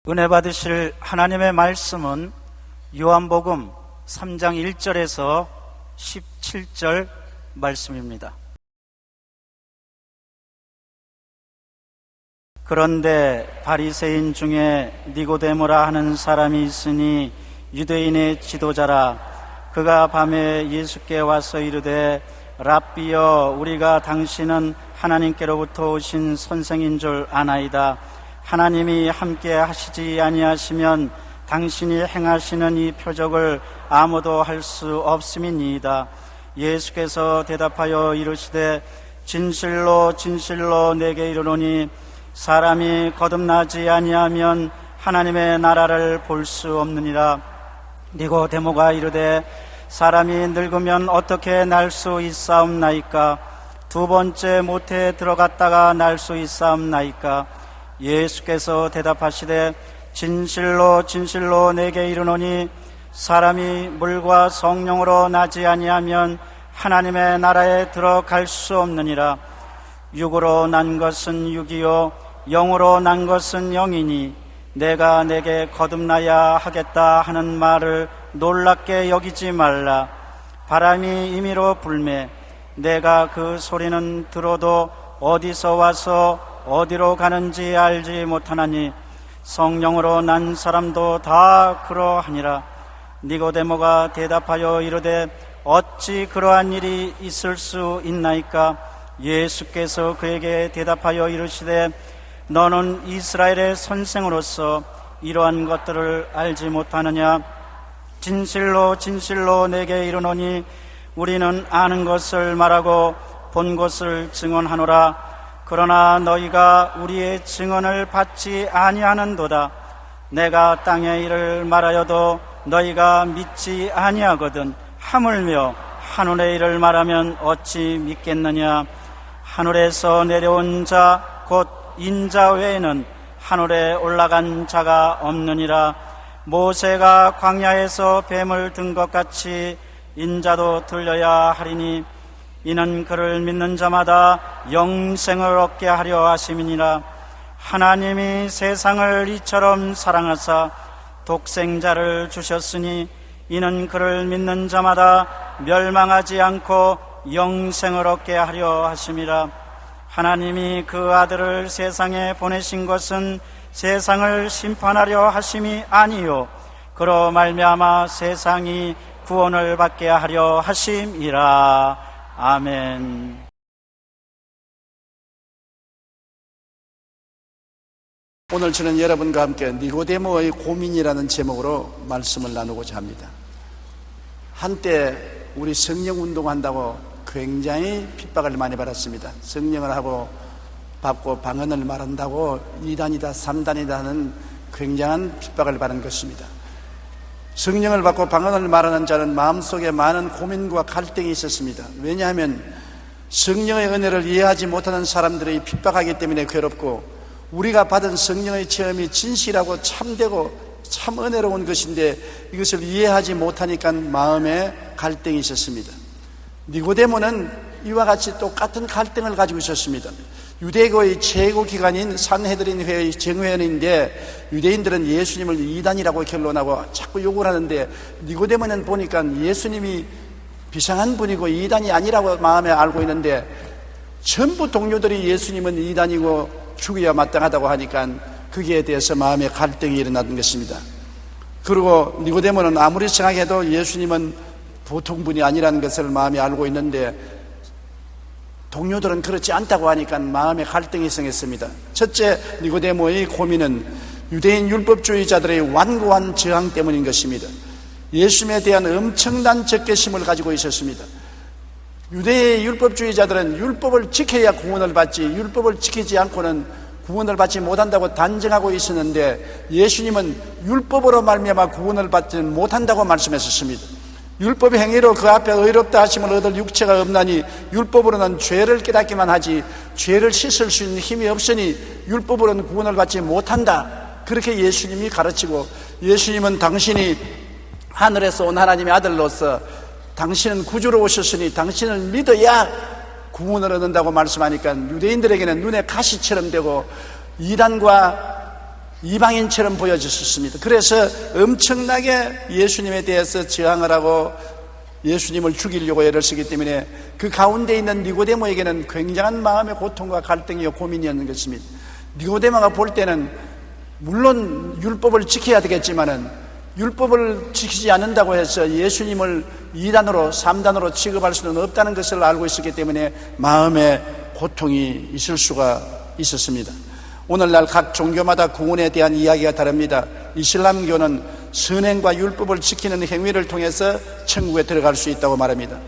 은혜 받으실 하나님의 말씀은 요한복음 3장 1절에서 17절 말씀입니다. 그런데 바리새인 중에 니고데모라 하는 사람이 있으니 유대인의 지도자라. 그가 밤에 예수께 와서 이르되 랍비여, 우리가 당신은 하나님께로부터 오신 선생인 줄 아나이다. 하나님이 함께 하시지 아니하시면 당신이 행하시는 이 표적을 아무도 할 수 없음이니이다. 예수께서 대답하여 이르시되 진실로 진실로 내게 이르노니 사람이 거듭나지 아니하면 하나님의 나라를 볼 수 없느니라. 니고데모가 이르되 사람이 늙으면 어떻게 날 수 있사옵나이까? 두 번째 모태에 들어갔다가 날 수 있사옵나이까? 예수께서 대답하시되 진실로 진실로 내게 이르노니 사람이 물과 성령으로 나지 아니하면 하나님의 나라에 들어갈 수 없느니라. 육으로 난 것은 육이요 영으로 난 것은 영이니 내가 내게 거듭나야 하겠다 하는 말을 놀랍게 여기지 말라. 바람이 임의로 불매 내가 그 소리는 들어도 어디서 와서 어디로 가는지 알지 못하나니 성령으로 난 사람도 다 그러하니라. 니고데모가 대답하여 이르되 어찌 그러한 일이 있을 수 있나이까? 예수께서 그에게 대답하여 이르시되 너는 이스라엘의 선생으로서 이러한 것들을 알지 못하느냐? 진실로 진실로 내게 이르노니 우리는 아는 것을 말하고 본 것을 증언하노라. 그러나 너희가 우리의 증언을 받지 아니하는도다. 내가 땅의 일을 말하여도 너희가 믿지 아니하거든 하물며 하늘의 일을 말하면 어찌 믿겠느냐? 하늘에서 내려온 자 곧 인자 외에는 하늘에 올라간 자가 없느니라. 모세가 광야에서 뱀을 든 것 같이 인자도 들려야 하리니 이는 그를 믿는 자마다 영생을 얻게 하려 하심이니라. 하나님이 세상을 이처럼 사랑하사 독생자를 주셨으니 이는 그를 믿는 자마다 멸망하지 않고 영생을 얻게 하려 하심이라. 하나님이 그 아들을 세상에 보내신 것은 세상을 심판하려 하심이 아니요 그로 말미암아 세상이 구원을 받게 하려 하심이라. 아멘. 오늘 저는 여러분과 함께 니고데모의 고민이라는 제목으로 말씀을 나누고자 합니다. 한때 우리 성령 운동한다고 굉장히 핍박을 많이 받았습니다. 성령을 하고 받고 방언을 말한다고 2단이다 3단이다 하는 굉장한 핍박을 받은 것입니다. 성령을 받고 방언을 말하는 자는 마음속에 많은 고민과 갈등이 있었습니다. 왜냐하면 성령의 은혜를 이해하지 못하는 사람들이 핍박하기 때문에 괴롭고 우리가 받은 성령의 체험이 진실하고 참되고 참 은혜로운 것인데 이것을 이해하지 못하니까 마음에 갈등이 있었습니다. 니고데모는 이와 같이 똑같은 갈등을 가지고 있었습니다. 유대교의 최고 기관인 산헤드린 회의 정회원인데 유대인들은 예수님을 이단이라고 결론하고 자꾸 욕을 하는데 니고데모는 보니까 예수님이 비상한 분이고 이단이 아니라고 마음에 알고 있는데 전부 동료들이 예수님은 이단이고 죽어야 마땅하다고 하니까 거기에 대해서 마음에 갈등이 일어나는 것입니다. 그리고 니고데모는 아무리 생각해도 예수님은 보통 분이 아니라는 것을 마음에 알고 있는데 동료들은 그렇지 않다고 하니까 마음에 갈등이 생겼습니다. 첫째, 니고데모의 고민은 유대인 율법주의자들의 완고한 저항 때문인 것입니다. 예수님에 대한 엄청난 적개심을 가지고 있었습니다. 유대의 율법주의자들은 율법을 지켜야 구원을 받지 율법을 지키지 않고는 구원을 받지 못한다고 단정하고 있었는데 예수님은 율법으로 말미암아 구원을 받지 못한다고 말씀하셨습니다. 율법의 행위로 그 앞에 의롭다 하심을 얻을 육체가 없나니 율법으로는 죄를 깨닫기만 하지 죄를 씻을 수 있는 힘이 없으니 율법으로는 구원을 받지 못한다. 그렇게 예수님이 가르치고 예수님은 당신이 하늘에서 온 하나님의 아들로서 당신은 구주로 오셨으니 당신을 믿어야 구원을 얻는다고 말씀하니까 유대인들에게는 눈에 가시처럼 되고 이단과 이방인처럼 보여졌었습니다. 그래서 엄청나게 예수님에 대해서 저항을 하고 예수님을 죽이려고 애를 쓰기 때문에 그 가운데 있는 니고데모에게는 굉장한 마음의 고통과 갈등이요 고민이었는 것입니다. 니고데모가 볼 때는 물론 율법을 지켜야 되겠지만은 율법을 지키지 않는다고 해서 예수님을 2단으로 3단으로 취급할 수는 없다는 것을 알고 있었기 때문에 마음의 고통이 있을 수가 있었습니다. 오늘날 각 종교마다 구원에 대한 이야기가 다릅니다. 이슬람교는 선행과 율법을 지키는 행위를 통해서 천국에 들어갈 수 있다고 말합니다.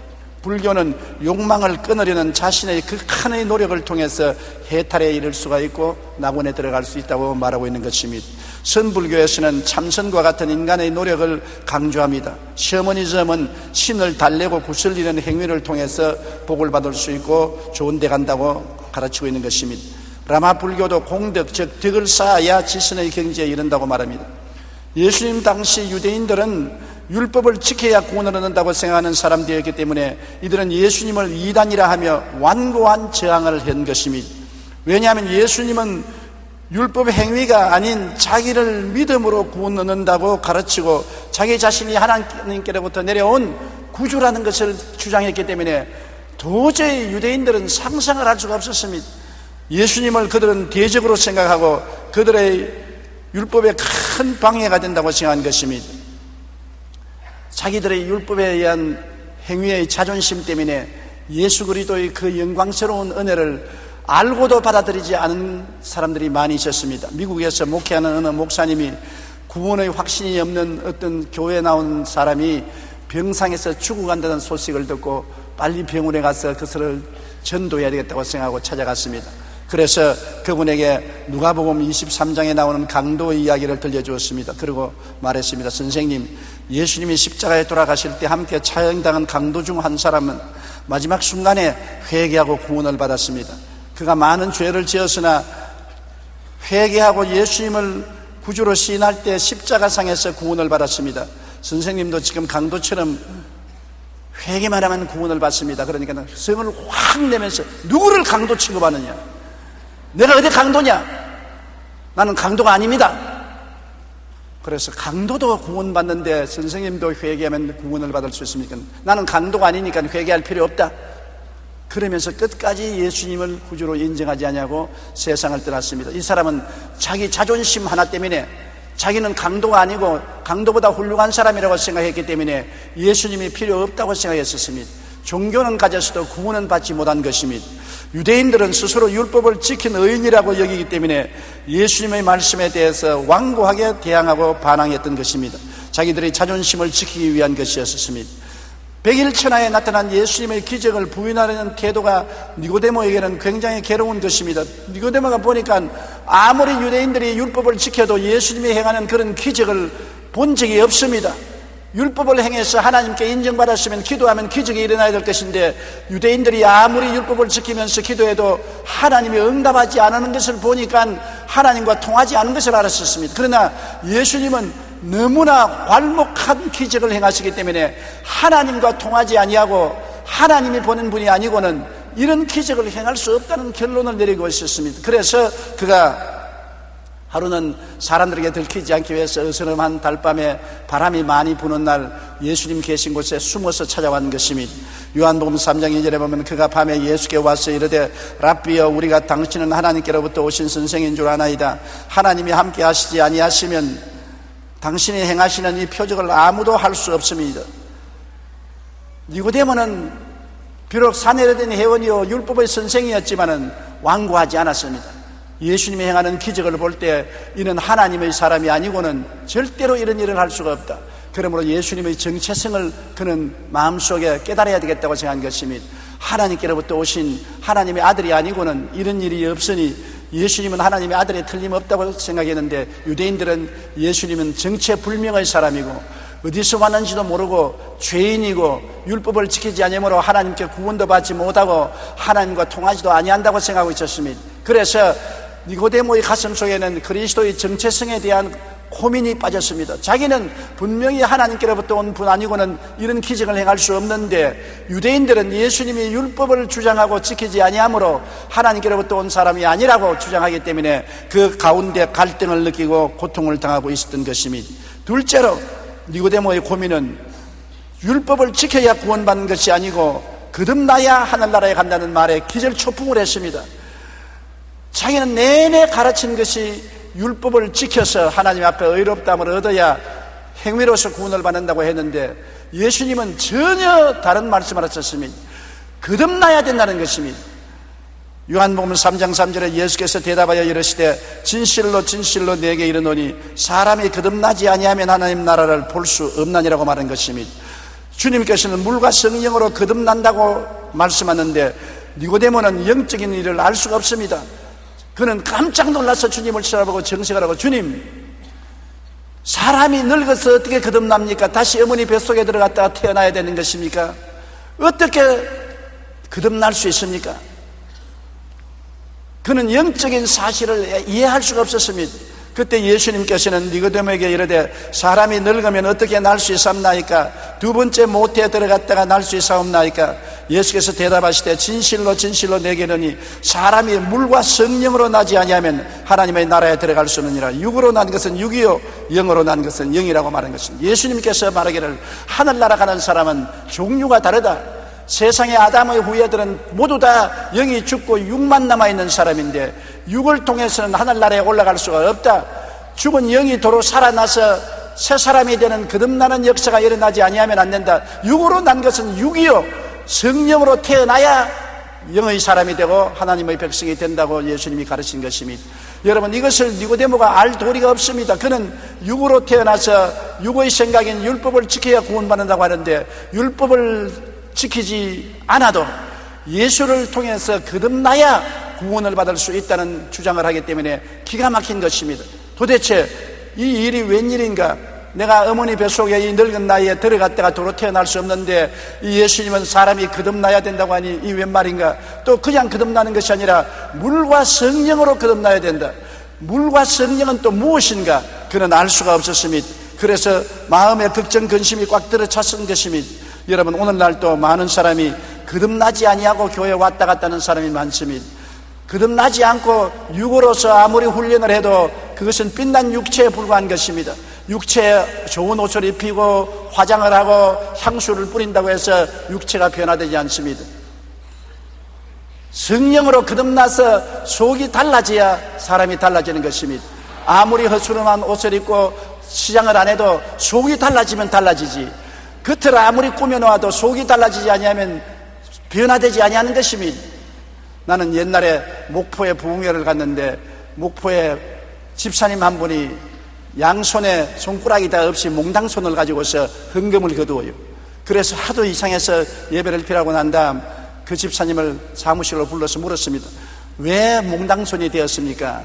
불교는 욕망을 끊으려는 자신의 극한의 노력을 통해서 해탈에 이를 수가 있고 낙원에 들어갈 수 있다고 말하고 있는 것입니다. 선불교에서는 참선과 같은 인간의 노력을 강조합니다. 셔머니즘은 신을 달래고 구슬리는 행위를 통해서 복을 받을 수 있고 좋은 데 간다고 가르치고 있는 것입니다. 라마 불교도 공덕, 즉 덕을 쌓아야 지선의 경지에 이른다고 말합니다. 예수님 당시 유대인들은 율법을 지켜야 구원을 얻는다고 생각하는 사람들이었기 때문에 이들은 예수님을 이단이라 하며 완고한 저항을 한 것입니다. 왜냐하면 예수님은 율법 행위가 아닌 자기를 믿음으로 구원 얻는다고 가르치고 자기 자신이 하나님께로부터 내려온 구주라는 것을 주장했기 때문에 도저히 유대인들은 상상을 할 수가 없었습니다. 예수님을 그들은 대적으로 생각하고 그들의 율법에 큰 방해가 된다고 생각한 것입니다. 자기들의 율법에 의한 행위의 자존심 때문에 예수 그리스도의 그 영광스러운 은혜를 알고도 받아들이지 않은 사람들이 많이 있었습니다. 미국에서 목회하는 어느 목사님이 구원의 확신이 없는 어떤 교회에 나온 사람이 병상에서 죽어간다는 소식을 듣고 빨리 병원에 가서 그것을 전도해야 되겠다고 생각하고 찾아갔습니다. 그래서 그분에게 누가복음 23장에 나오는 강도의 이야기를 들려주었습니다. 그리고 말했습니다. 선생님, 예수님이 십자가에 돌아가실 때 함께 처형당한 강도 중 한 사람은 마지막 순간에 회개하고 구원을 받았습니다. 그가 많은 죄를 지었으나 회개하고 예수님을 구주로 시인할 때 십자가상에서 구원을 받았습니다. 선생님도 지금 강도처럼 회개만 하면 구원을 받습니다. 그러니까 성을 확 내면서 누구를 강도 취급하느냐? 내가 어디 강도냐? 나는 강도가 아닙니다. 그래서 강도도 구원받는데 선생님도 회개하면 구원을 받을 수 있습니까? 나는 강도가 아니니까 회개할 필요 없다. 그러면서 끝까지 예수님을 구주로 인정하지 않냐고 세상을 떠났습니다. 이 사람은 자기 자존심 하나 때문에 자기는 강도가 아니고 강도보다 훌륭한 사람이라고 생각했기 때문에 예수님이 필요 없다고 생각했었습니다. 종교는 가졌어도 구원은 받지 못한 것입니다. 유대인들은 스스로 율법을 지킨 의인이라고 여기기 때문에 예수님의 말씀에 대해서 완고하게 대항하고 반항했던 것입니다. 자기들의 자존심을 지키기 위한 것이었습니다. 백일천하에 나타난 예수님의 기적을 부인하려는 태도가 니고데모에게는 굉장히 괴로운 것입니다. 니고데모가 보니까 아무리 유대인들이 율법을 지켜도 예수님이 행하는 그런 기적을 본 적이 없습니다. 율법을 행해서 하나님께 인정받았으면 기도하면 기적이 일어나야 될 것인데 유대인들이 아무리 율법을 지키면서 기도해도 하나님이 응답하지 않는 것을 보니까 하나님과 통하지 않은 것을 알았었습니다. 그러나 예수님은 너무나 괄목한 기적을 행하시기 때문에 하나님과 통하지 아니하고 하나님이 보는 분이 아니고는 이런 기적을 행할 수 없다는 결론을 내리고 있었습니다. 그래서 그가 하루는 사람들에게 들키지 않기 위해서 어스름한 달밤에 바람이 많이 부는 날 예수님 계신 곳에 숨어서 찾아왔는 것입니다. 요한복음 3장 2절에 보면 그가 밤에 예수께 와서 이르되 랍비여 우리가 당신은 하나님께로부터 오신 선생인 줄 아나이다. 하나님이 함께 하시지 아니하시면 당신이 행하시는 이 표적을 아무도 할 수 없습니다. 니고데모는 비록 사내려된 회원이요 율법의 선생이었지만은 완고하지 않았습니다. 예수님이 행하는 기적을 볼 때 이는 하나님의 사람이 아니고는 절대로 이런 일을 할 수가 없다. 그러므로 예수님의 정체성을 그는 마음속에 깨달아야 되겠다고 생각한 것입니다. 하나님께로부터 오신 하나님의 아들이 아니고는 이런 일이 없으니 예수님은 하나님의 아들이 틀림없다고 생각했는데 유대인들은 예수님은 정체불명의 사람이고 어디서 왔는지도 모르고 죄인이고 율법을 지키지 않으므로 하나님께 구원도 받지 못하고 하나님과 통하지도 아니한다고 생각하고 있었습니다. 그래서 니고데모의 가슴 속에는 그리스도의 정체성에 대한 고민이 빠졌습니다. 자기는 분명히 하나님께로부터 온 분 아니고는 이런 기적을 행할 수 없는데, 유대인들은 예수님이 율법을 주장하고 지키지 아니하므로 하나님께로부터 온 사람이 아니라고 주장하기 때문에 그 가운데 갈등을 느끼고 고통을 당하고 있었던 것입니다. 둘째로 니고데모의 고민은 율법을 지켜야 구원받는 것이 아니고 거듭나야 하늘나라에 간다는 말에 기절초풍을 했습니다. 자기는 내내 가르친 것이 율법을 지켜서 하나님 앞에 의롭다함을 얻어야 행위로서 구원을 받는다고 했는데, 예수님은 전혀 다른 말씀을 하셨습니다. 거듭나야 된다는 것입니다. 요한복음 3장 3절에 예수께서 대답하여 이르시되 진실로 진실로 내게 이르노니 사람이 거듭나지 아니하면 하나님 나라를 볼 수 없나니라고 말한 것입니다. 주님께서는 물과 성령으로 거듭난다고 말씀하는데, 니고데모는 영적인 일을 알 수가 없습니다. 그는 깜짝 놀라서 주님을 쳐다보고 정색을 하고, 주님, 사람이 늙어서 어떻게 거듭납니까? 다시 어머니 뱃속에 들어갔다가 태어나야 되는 것입니까? 어떻게 거듭날 수 있습니까? 그는 영적인 사실을 이해할 수가 없었습니다. 그때 예수님께서는 니고데모에게 이르되 사람이 늙으면 어떻게 날 수 있사옵나이까? 두 번째 모태에 들어갔다가 날 수 있사옵나이까? 예수께서 대답하시되 진실로 진실로 내게 이르니 사람이 물과 성령으로 나지 아니하면 하나님의 나라에 들어갈 수 없느니라. 육으로 난 것은 육이요 영으로 난 것은 영이라고 말한 것입니다. 예수님께서 말하기를 하늘나라 가는 사람은 종류가 다르다. 세상의 아담의 후예들은 모두 다 영이 죽고 육만 남아있는 사람인데, 육을 통해서는 하늘나라에 올라갈 수가 없다. 죽은 영이 도로 살아나서 새 사람이 되는 거듭나는 역사가 일어나지 아니하면 안 된다. 육으로 난 것은 육이요 성령으로 태어나야 영의 사람이 되고 하나님의 백성이 된다고 예수님이 가르친 것입니다. 여러분, 이것을 니고데모가 알 도리가 없습니다. 그는 육으로 태어나서 육의 생각인 율법을 지켜야 구원받는다고 하는데, 율법을 지키지 않아도 예수를 통해서 거듭나야 구원을 받을 수 있다는 주장을 하기 때문에 기가 막힌 것입니다. 도대체 이 일이 웬일인가? 내가 어머니 뱃속에 이 늙은 나이에 들어갔다가 도로 태어날 수 없는데, 이 예수님은 사람이 거듭나야 된다고 하니 이 웬 말인가? 또 그냥 거듭나는 것이 아니라 물과 성령으로 거듭나야 된다. 물과 성령은 또 무엇인가? 그는 알 수가 없었습니다. 그래서 마음에 걱정 근심이 꽉 들어찼은 것입니다. 여러분, 오늘날 또 많은 사람이 거듭나지 아니하고 교회에 왔다 갔다 하는 사람이 많습니다. 거듭나지 않고 육으로서 아무리 훈련을 해도 그것은 빛난 육체에 불과한 것입니다. 육체에 좋은 옷을 입히고 화장을 하고 향수를 뿌린다고 해서 육체가 변화되지 않습니다. 성령으로 거듭나서 속이 달라져야 사람이 달라지는 것입니다. 아무리 허술한 옷을 입고 시장을 안 해도 속이 달라지면 달라지지, 겉을 아무리 꾸며놓아도 속이 달라지지 아니하면 변화되지 아니하는 것입니다. 나는 옛날에 목포에 부흥회를 갔는데, 목포에 집사님 한 분이 양손에 손가락이 다 없이 몽당손을 가지고서 헌금을 거두어요. 그래서 하도 이상해서 예배를 피하고 난 다음 그 집사님을 사무실로 불러서 물었습니다. 왜 몽당손이 되었습니까?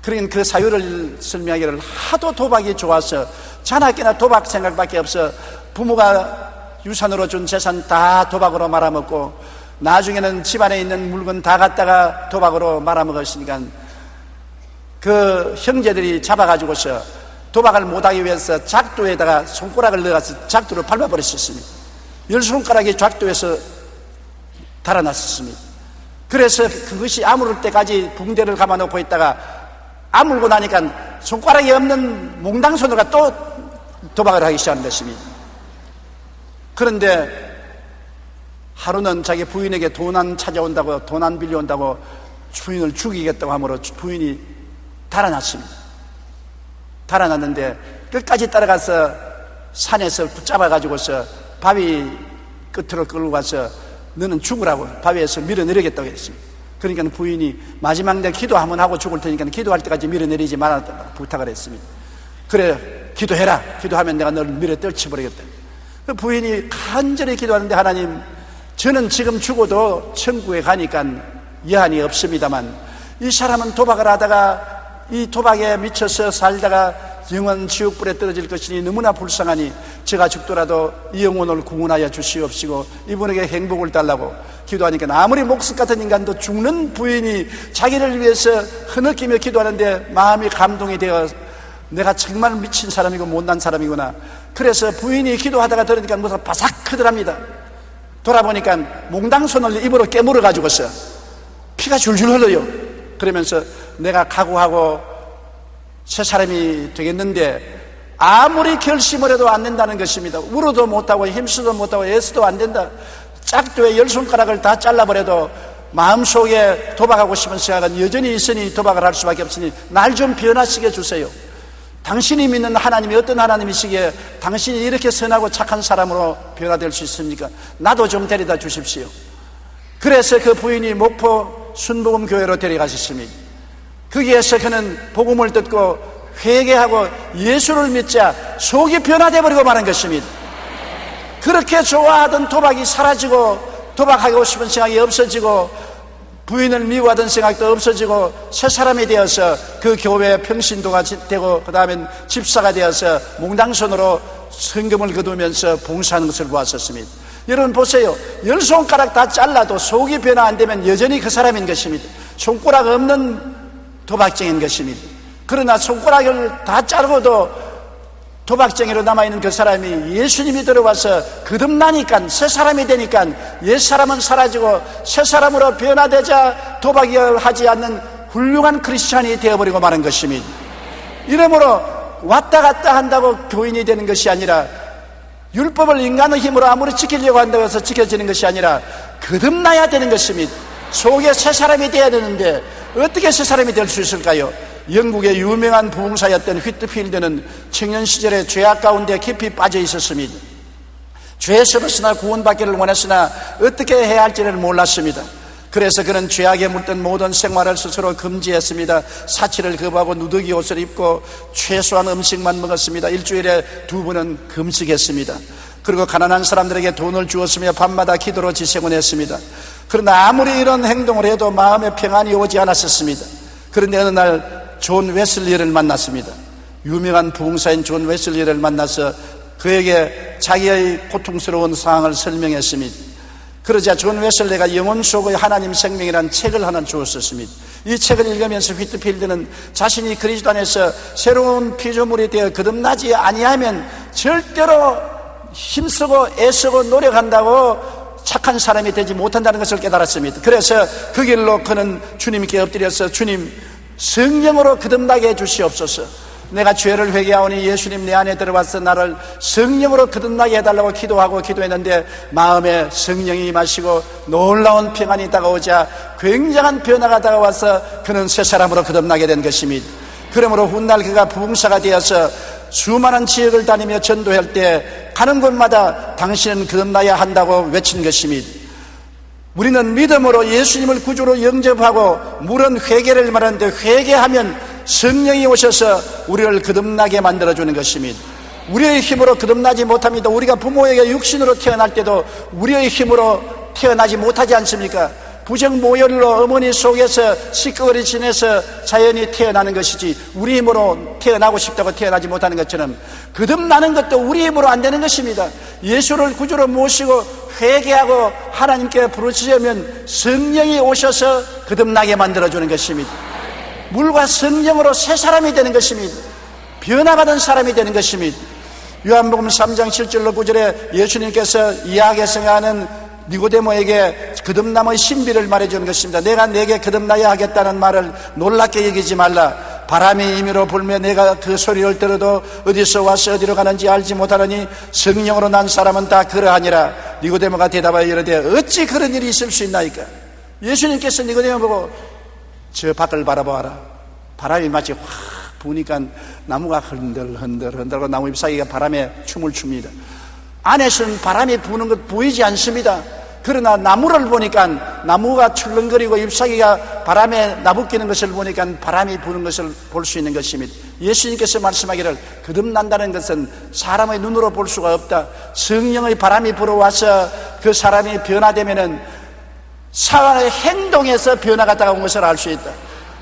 그러니까 그 사유를 설명하기를 하도 도박이 좋아서 자나깨나 도박 생각밖에 없어 부모가 유산으로 준 재산 다 도박으로 말아먹고 나중에는 집안에 있는 물건 다 갖다가 도박으로 말아먹었으니까 그 형제들이 잡아가지고서 도박을 못하기 위해서 작두에다가 손가락을 넣어서 작두로 밟아버렸었습니다. 10손가락이 작두에서 달아났었습니다. 그래서 그것이 아무를 때까지 붕대를 감아놓고 있다가 아물고 나니까 손가락이 없는 몽당손으로 또 도박을 하기 시작한 것입니다. 그런데 하루는 자기 부인에게 돈 안 찾아온다고, 돈 안 빌려온다고 부인을 죽이겠다고 하므로 부인이 달아났습니다. 달아났는데 끝까지 따라가서 산에서 붙잡아가지고서 바위 끝으로 끌고 가서 너는 죽으라고 바위에서 밀어내리겠다고 했습니다. 그러니까 부인이 마지막 내 기도 한번 하고 죽을 테니까 기도할 때까지 밀어내리지 말았다고 부탁을 했습니다. 그래, 기도해라. 기도하면 내가 너를 밀어 떨쳐버리겠다. 그 부인이 간절히 기도하는데, 하나님, 저는 지금 죽어도 천국에 가니까 여한이 없습니다만 이 사람은 도박을 하다가 이 도박에 미쳐서 살다가 영원 지옥불에 떨어질 것이니 너무나 불쌍하니 제가 죽더라도 이 영혼을 구원하여 주시옵시고 이분에게 행복을 달라고 기도하니까, 아무리 목숨 같은 인간도 죽는 부인이 자기를 위해서 흐느끼며 기도하는데 마음이 감동이 되어 내가 정말 미친 사람이고 못난 사람이구나. 그래서 부인이 기도하다가 들으니까 무슨 바삭 크더랍니다. 돌아보니까 몽당손을 입으로 깨물어 가지고서 피가 줄줄 흘러요. 그러면서 내가 각오하고 새 사람이 되겠는데 아무리 결심을 해도 안 된다는 것입니다. 울어도 못하고 힘쓰도 못하고 애써도 안 된다. 짝도에 10손가락을 다 잘라버려도 마음속에 도박하고 싶은 생각은 여전히 있으니 도박을 할 수밖에 없으니 날 좀 변화시켜 주세요. 당신이 믿는 하나님이 어떤 하나님이시기에 당신이 이렇게 선하고 착한 사람으로 변화될 수 있습니까? 나도 좀 데려다 주십시오. 그래서 그 부인이 목포 순복음교회로 데려가셨습니다. 거기에서 그는 복음을 듣고 회개하고 예수를 믿자 속이 변화되어 버리고 마는 것입니다. 그렇게 좋아하던 도박이 사라지고 도박하고 싶은 생각이 없어지고 부인을 미워하던 생각도 없어지고 새 사람이 되어서 그 교회에 평신도가 되고 그 다음엔 집사가 되어서 몽당손으로 성금을 거두면서 봉사하는 것을 보았었습니다. 여러분 보세요. 10손가락 다 잘라도 속이 변화 안 되면 여전히 그 사람인 것입니다. 손가락 없는 도박쟁이인 것입니다. 그러나 손가락을 다 자르고도 도박쟁이로 남아있는 그 사람이 예수님이 들어와서 거듭나니까 새 사람이 되니까 옛 사람은 사라지고 새 사람으로 변화되자 도박을 하지 않는 훌륭한 크리스찬이 되어버리고 마는 것입니다. 이러므로 왔다 갔다 한다고 교인이 되는 것이 아니라 율법을 인간의 힘으로 아무리 지키려고 한다고 해서 지켜지는 것이 아니라 거듭나야 되는 것입니다. 속에 새 사람이 되어야 되는데 어떻게 새 사람이 될 수 있을까요? 영국의 유명한 부흥사였던 휘트필드는 청년 시절에 죄악 가운데 깊이 빠져 있었습니다. 죄에서부터 구원받기를 원했으나 어떻게 해야 할지를 몰랐습니다. 그래서 그는 죄악에 물든 모든 생활을 스스로 금지했습니다. 사치를 거부하고 누더기 옷을 입고 최소한 음식만 먹었습니다. 일주일에 2번은 금식했습니다. 그리고 가난한 사람들에게 돈을 주었으며 밤마다 기도로 지생을 했습니다. 그러나 아무리 이런 행동을 해도 마음에 평안이 오지 않았었습니다. 그런데 어느 날 존 웨슬리를 만났습니다. 유명한 부흥사인 존 웨슬리를 만나서 그에게 자기의 고통스러운 상황을 설명했습니다. 그러자 존 웨슬리가 영혼 속의 하나님 생명이라는 책을 하나 주었었습니다. 이 책을 읽으면서 휘트필드는 자신이 그리스도 안에서 새로운 피조물이 되어 거듭나지 아니하면 절대로 힘쓰고 애쓰고 노력한다고 착한 사람이 되지 못한다는 것을 깨달았습니다. 그래서 그 길로 그는 주님께 엎드려서 주님 성령으로 거듭나게 해주시옵소서. 내가 죄를 회개하오니 예수님 내 안에 들어와서 나를 성령으로 거듭나게 해달라고 기도했는데 마음에 성령이 임하시고 놀라운 평안이 다가오자 굉장한 변화가 다가와서 그는 새 사람으로 거듭나게 된 것입니다. 그러므로 훗날 그가 부흥사가 되어서 수많은 지역을 다니며 전도할 때 가는 곳마다 당신은 거듭나야 한다고 외친 것입니다. 우리는 믿음으로 예수님을 구주로 영접하고 물은 회개를 말하는데 회개하면 성령이 오셔서 우리를 거듭나게 만들어주는 것입니다. 우리의 힘으로 거듭나지 못합니다. 우리가 부모에게 육신으로 태어날 때도 우리의 힘으로 태어나지 못하지 않습니까? 부정모혈로 어머니 속에서 시꺼리 지내서 자연히 태어나는 것이지 우리 힘으로 태어나고 싶다고 태어나지 못하는 것처럼 거듭나는 것도 우리 힘으로 안 되는 것입니다. 예수를 구주로 모시고 회개하고 하나님께 부르짖으면 성령이 오셔서 거듭나게 만들어주는 것입니다. 물과 성령으로 새 사람이 되는 것입니다. 변화받은 사람이 되는 것입니다. 요한복음 3장 7절로 9절에 예수님께서 이야기에서 하는 니고데모에게 거듭남의 신비를 말해주는 것입니다. 내가 내게 거듭나야 하겠다는 말을 놀랍게 여기지 말라. 바람이 임의로 불며 내가 그 소리를 들어도 어디서 와서 어디로 가는지 알지 못하느니 성령으로 난 사람은 다 그러하니라. 니고데모가 대답하여 이르되 어찌 그런 일이 있을 수 있나이까? 예수님께서 니고데모 보고 저 밖을 바라보아라. 바람이 마치 확 부니까 나무가 흔들흔들흔들고 나무 잎사귀가 바람에 춤을 춥니다. 안에서는 바람이 부는 것 보이지 않습니다. 그러나 나무를 보니까 나무가 출렁거리고 잎사귀가 바람에 나부끼는 것을 보니까 바람이 부는 것을 볼 수 있는 것입니다. 예수님께서 말씀하기를 거듭난다는 것은 사람의 눈으로 볼 수가 없다. 성령의 바람이 불어와서 그 사람이 변화되면은 사람의 행동에서 변화가 다가온 것을 알 수 있다.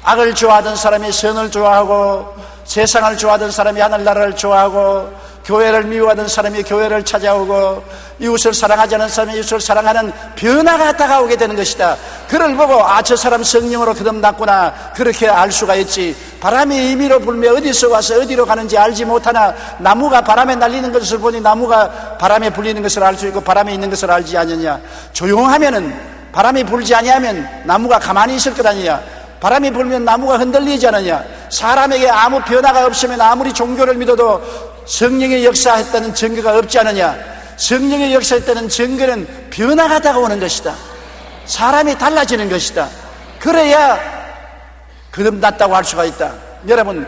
악을 좋아하던 사람이 선을 좋아하고 세상을 좋아하던 사람이 하늘나라를 좋아하고 교회를 미워하던 사람이 교회를 찾아오고 이웃을 사랑하지 않은 사람이 이웃을 사랑하는 변화가 다가오게 되는 것이다. 그를 보고 저 사람 성령으로 거듭났구나, 그렇게 알 수가 있지. 바람이 임의로 불며 어디서 와서 어디로 가는지 알지 못하나 나무가 바람에 날리는 것을 보니 나무가 바람에 불리는 것을 알 수 있고 바람에 있는 것을 알지 않느냐. 조용하면은, 바람이 불지 아니하면 나무가 가만히 있을 것 아니냐. 바람이 불면 나무가 흔들리지 않느냐. 사람에게 아무 변화가 없으면 아무리 종교를 믿어도 성령의 역사했다는 증거가 없지 않느냐. 성령의 역사했다는 증거는 변화가 다가오는 것이다. 사람이 달라지는 것이다. 그래야 거듭났다고 할 수가 있다. 여러분,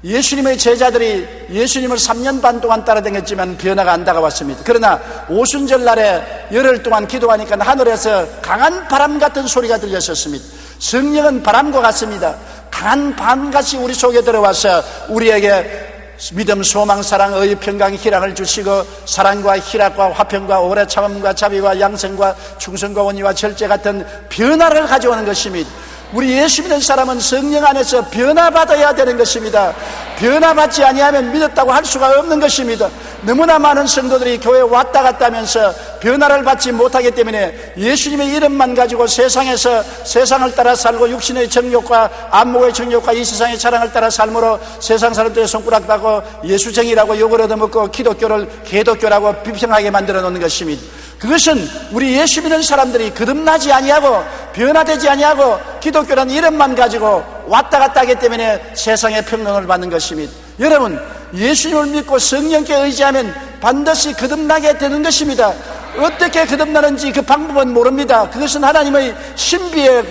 예수님의 제자들이 예수님을 3년 반 동안 따라다녔지만 변화가 안 다가왔습니다. 그러나 오순절 날에 열흘 동안 기도하니까 하늘에서 강한 바람 같은 소리가 들렸었습니다. 성령은 바람과 같습니다. 강한 바람같이 우리 속에 들어와서 우리에게 믿음, 소망, 사랑, 의의, 평강, 희락을 주시고 사랑과 희락과 화평과 오래 참음과 자비와 양성과 충성과 온유와 절제 같은 변화를 가져오는 것입니다. 우리 예수 믿는 사람은 성령 안에서 변화받아야 되는 것입니다. 변화받지 아니하면 믿었다고 할 수가 없는 것입니다. 너무나 많은 성도들이 교회에 왔다 갔다 하면서 변화를 받지 못하기 때문에 예수님의 이름만 가지고 세상에서 세상을 따라 살고 육신의 정욕과 안목의 정욕과 이 세상의 자랑을 따라 삶으로 세상 사람들의 손가락 받고 예수쟁이라고 욕을 얻어먹고 기독교를 개독교라고 비평하게 만들어 놓는 것입니다. 그것은 우리 예수 믿는 사람들이 거듭나지 아니하고 변화되지 아니하고 기독교라는 이름만 가지고 왔다 갔다 하기 때문에 세상의 평론을 받는 것입니다. 여러분, 예수님을 믿고 성령께 의지하면 반드시 거듭나게 되는 것입니다. 어떻게 거듭나는지 그 방법은 모릅니다. 그것은 하나님의 신비에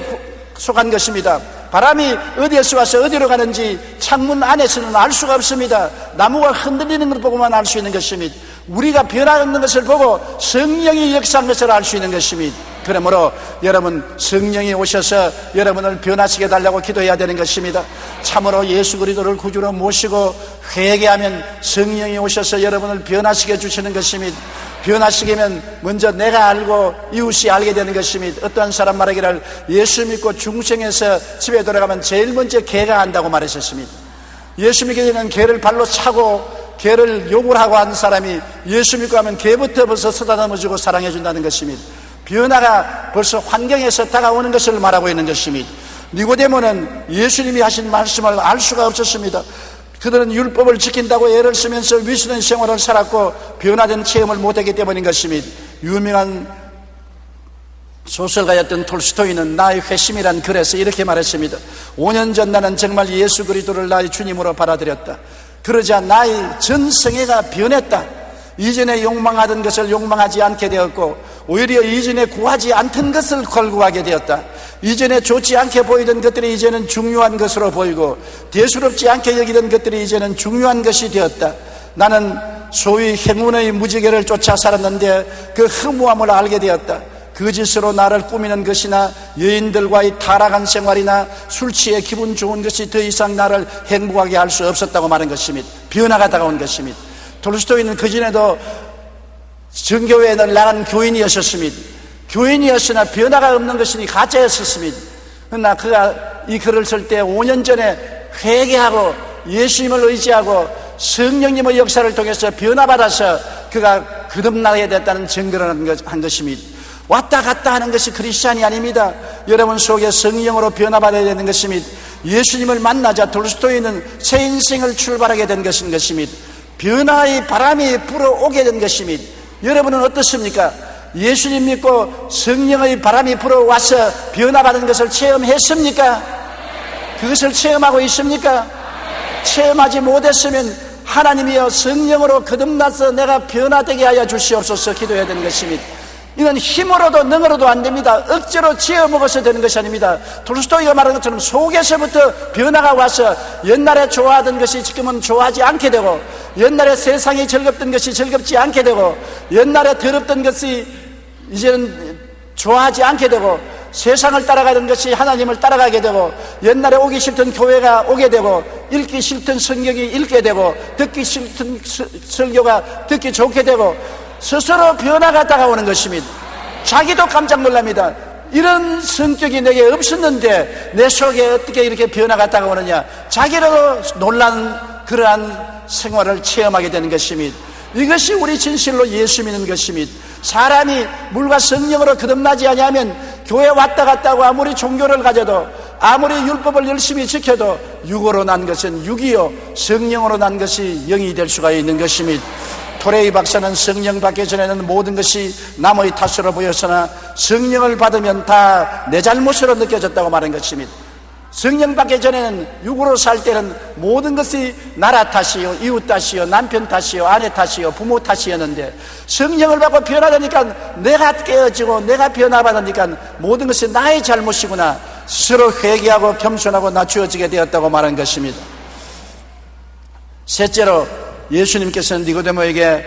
속한 것입니다. 바람이 어디에서 와서 어디로 가는지 창문 안에서는 알 수가 없습니다. 나무가 흔들리는 걸 보고만 알 수 있는 것입니다. 우리가 변화하는 것을 보고 성령이 역사한 것을 알 수 있는 것입니다. 그러므로 여러분, 성령이 오셔서 여러분을 변화시켜 달라고 기도해야 되는 것입니다. 참으로 예수 그리스도를 구주로 모시고 회개하면 성령이 오셔서 여러분을 변화시켜 주시는 것입니다. 변화시키면 먼저 내가 알고 이웃이 알게 되는 것입니다. 어떠한 사람 말하기를 예수 믿고 중생에서 집에 돌아가면 제일 먼저 개가 한다고 말했었습니다. 예수 믿게 되면 개를 발로 차고 개를 욕을 하고 하는 사람이 예수 믿고 하면 개부터 벌써 쓰다듬어주고 사랑해 준다는 것입니다. 변화가 벌써 환경에서 다가오는 것을 말하고 있는 것입니다. 니고데모는 예수님이 하신 말씀을 알 수가 없었습니다. 그들은 율법을 지킨다고 애를 쓰면서 위선한 생활을 살았고 변화된 체험을 못했기 때문인 것입니다. 유명한 소설가였던 톨스토이는 나의 회심이란 글에서 이렇게 말했습니다. 5년 전 나는 정말 예수 그리스도를 나의 주님으로 받아들였다. 그러자 나의 전성애가 변했다. 이전에 욕망하던 것을 욕망하지 않게 되었고 오히려 이전에 구하지 않던 것을 걸구하게 되었다. 이전에 좋지 않게 보이던 것들이 이제는 중요한 것으로 보이고 대수롭지 않게 여기던 것들이 이제는 중요한 것이 되었다. 나는 소위 행운의 무지개를 쫓아 살았는데 그 허무함을 알게 되었다. 거짓으로 나를 꾸미는 것이나 여인들과의 타락한 생활이나 술 취해 기분 좋은 것이 더 이상 나를 행복하게 할 수 없었다고 말한 것입니다. 변화가 다가온 것입니다. 톨스토이는 그전에도 정교회에 나간 교인이었습니다. 교인이었으나 변화가 없는 것이니 가짜였습니다. 그러나 그가 이 글을 쓸 때 5년 전에 회개하고 예수님을 의지하고 성령님의 역사를 통해서 변화받아서 그가 거듭나게 됐다는 증거를 한 것입니다. 왔다 갔다 하는 것이 크리스찬이 아닙니다. 여러분 속에 성령으로 변화받아야 되는 것입니다. 예수님을 만나자 톨스토이는 새 인생을 출발하게 된 것입니다. 변화의 바람이 불어오게 된 것입니다. 여러분은 어떻습니까? 예수님 믿고 성령의 바람이 불어와서 변화받은 것을 체험했습니까? 그것을 체험하고 있습니까? 체험하지 못했으면 하나님이여 성령으로 거듭나서 내가 변화되게 하여 주시옵소서 기도해야 되는 것입니다. 이건 힘으로도 능으로도 안 됩니다. 억지로 지어먹어서 되는 것이 아닙니다. 톨스토이가 말한 것처럼 속에서부터 변화가 와서 옛날에 좋아하던 것이 지금은 좋아하지 않게 되고 옛날에 세상이 즐겁던 것이 즐겁지 않게 되고 옛날에 더럽던 것이 이제는 좋아하지 않게 되고 세상을 따라가던 것이 하나님을 따라가게 되고 옛날에 오기 싫던 교회가 오게 되고 읽기 싫던 성경이 읽게 되고 듣기 싫던 설교가 듣기 좋게 되고 스스로 변화가 다가오는 것입니다. 자기도 깜짝 놀랍니다. 이런 성격이 내게 없었는데 내 속에 어떻게 이렇게 변화가 다가오느냐. 자기도 놀라는 그러한 생활을 체험하게 되는 것입니다. 이것이 우리 진실로 예수 믿는 것입니다. 사람이 물과 성령으로 거듭나지 아니하면 교회 왔다 갔다 하고 아무리 종교를 가져도 아무리 율법을 열심히 지켜도 육으로 난 것은 육이요 성령으로 난 것이 영이 될 수가 있는 것입니다. 토레이 박사는 성령 받기 전에는 모든 것이 남의 탓으로 보였으나 성령을 받으면 다 내 잘못으로 느껴졌다고 말한 것입니다. 성령 받기 전에는 육으로 살 때는 모든 것이 나라 탓이요, 이웃 탓이요, 남편 탓이요, 아내 탓이요, 부모 탓이었는데 성령을 받고 변화되니까 내가 깨어지고 내가 변화받으니까 모든 것이 나의 잘못이구나 스스로 회개하고 겸손하고 낮추어지게 되었다고 말한 것입니다. 셋째로 예수님께서는 니고데모에게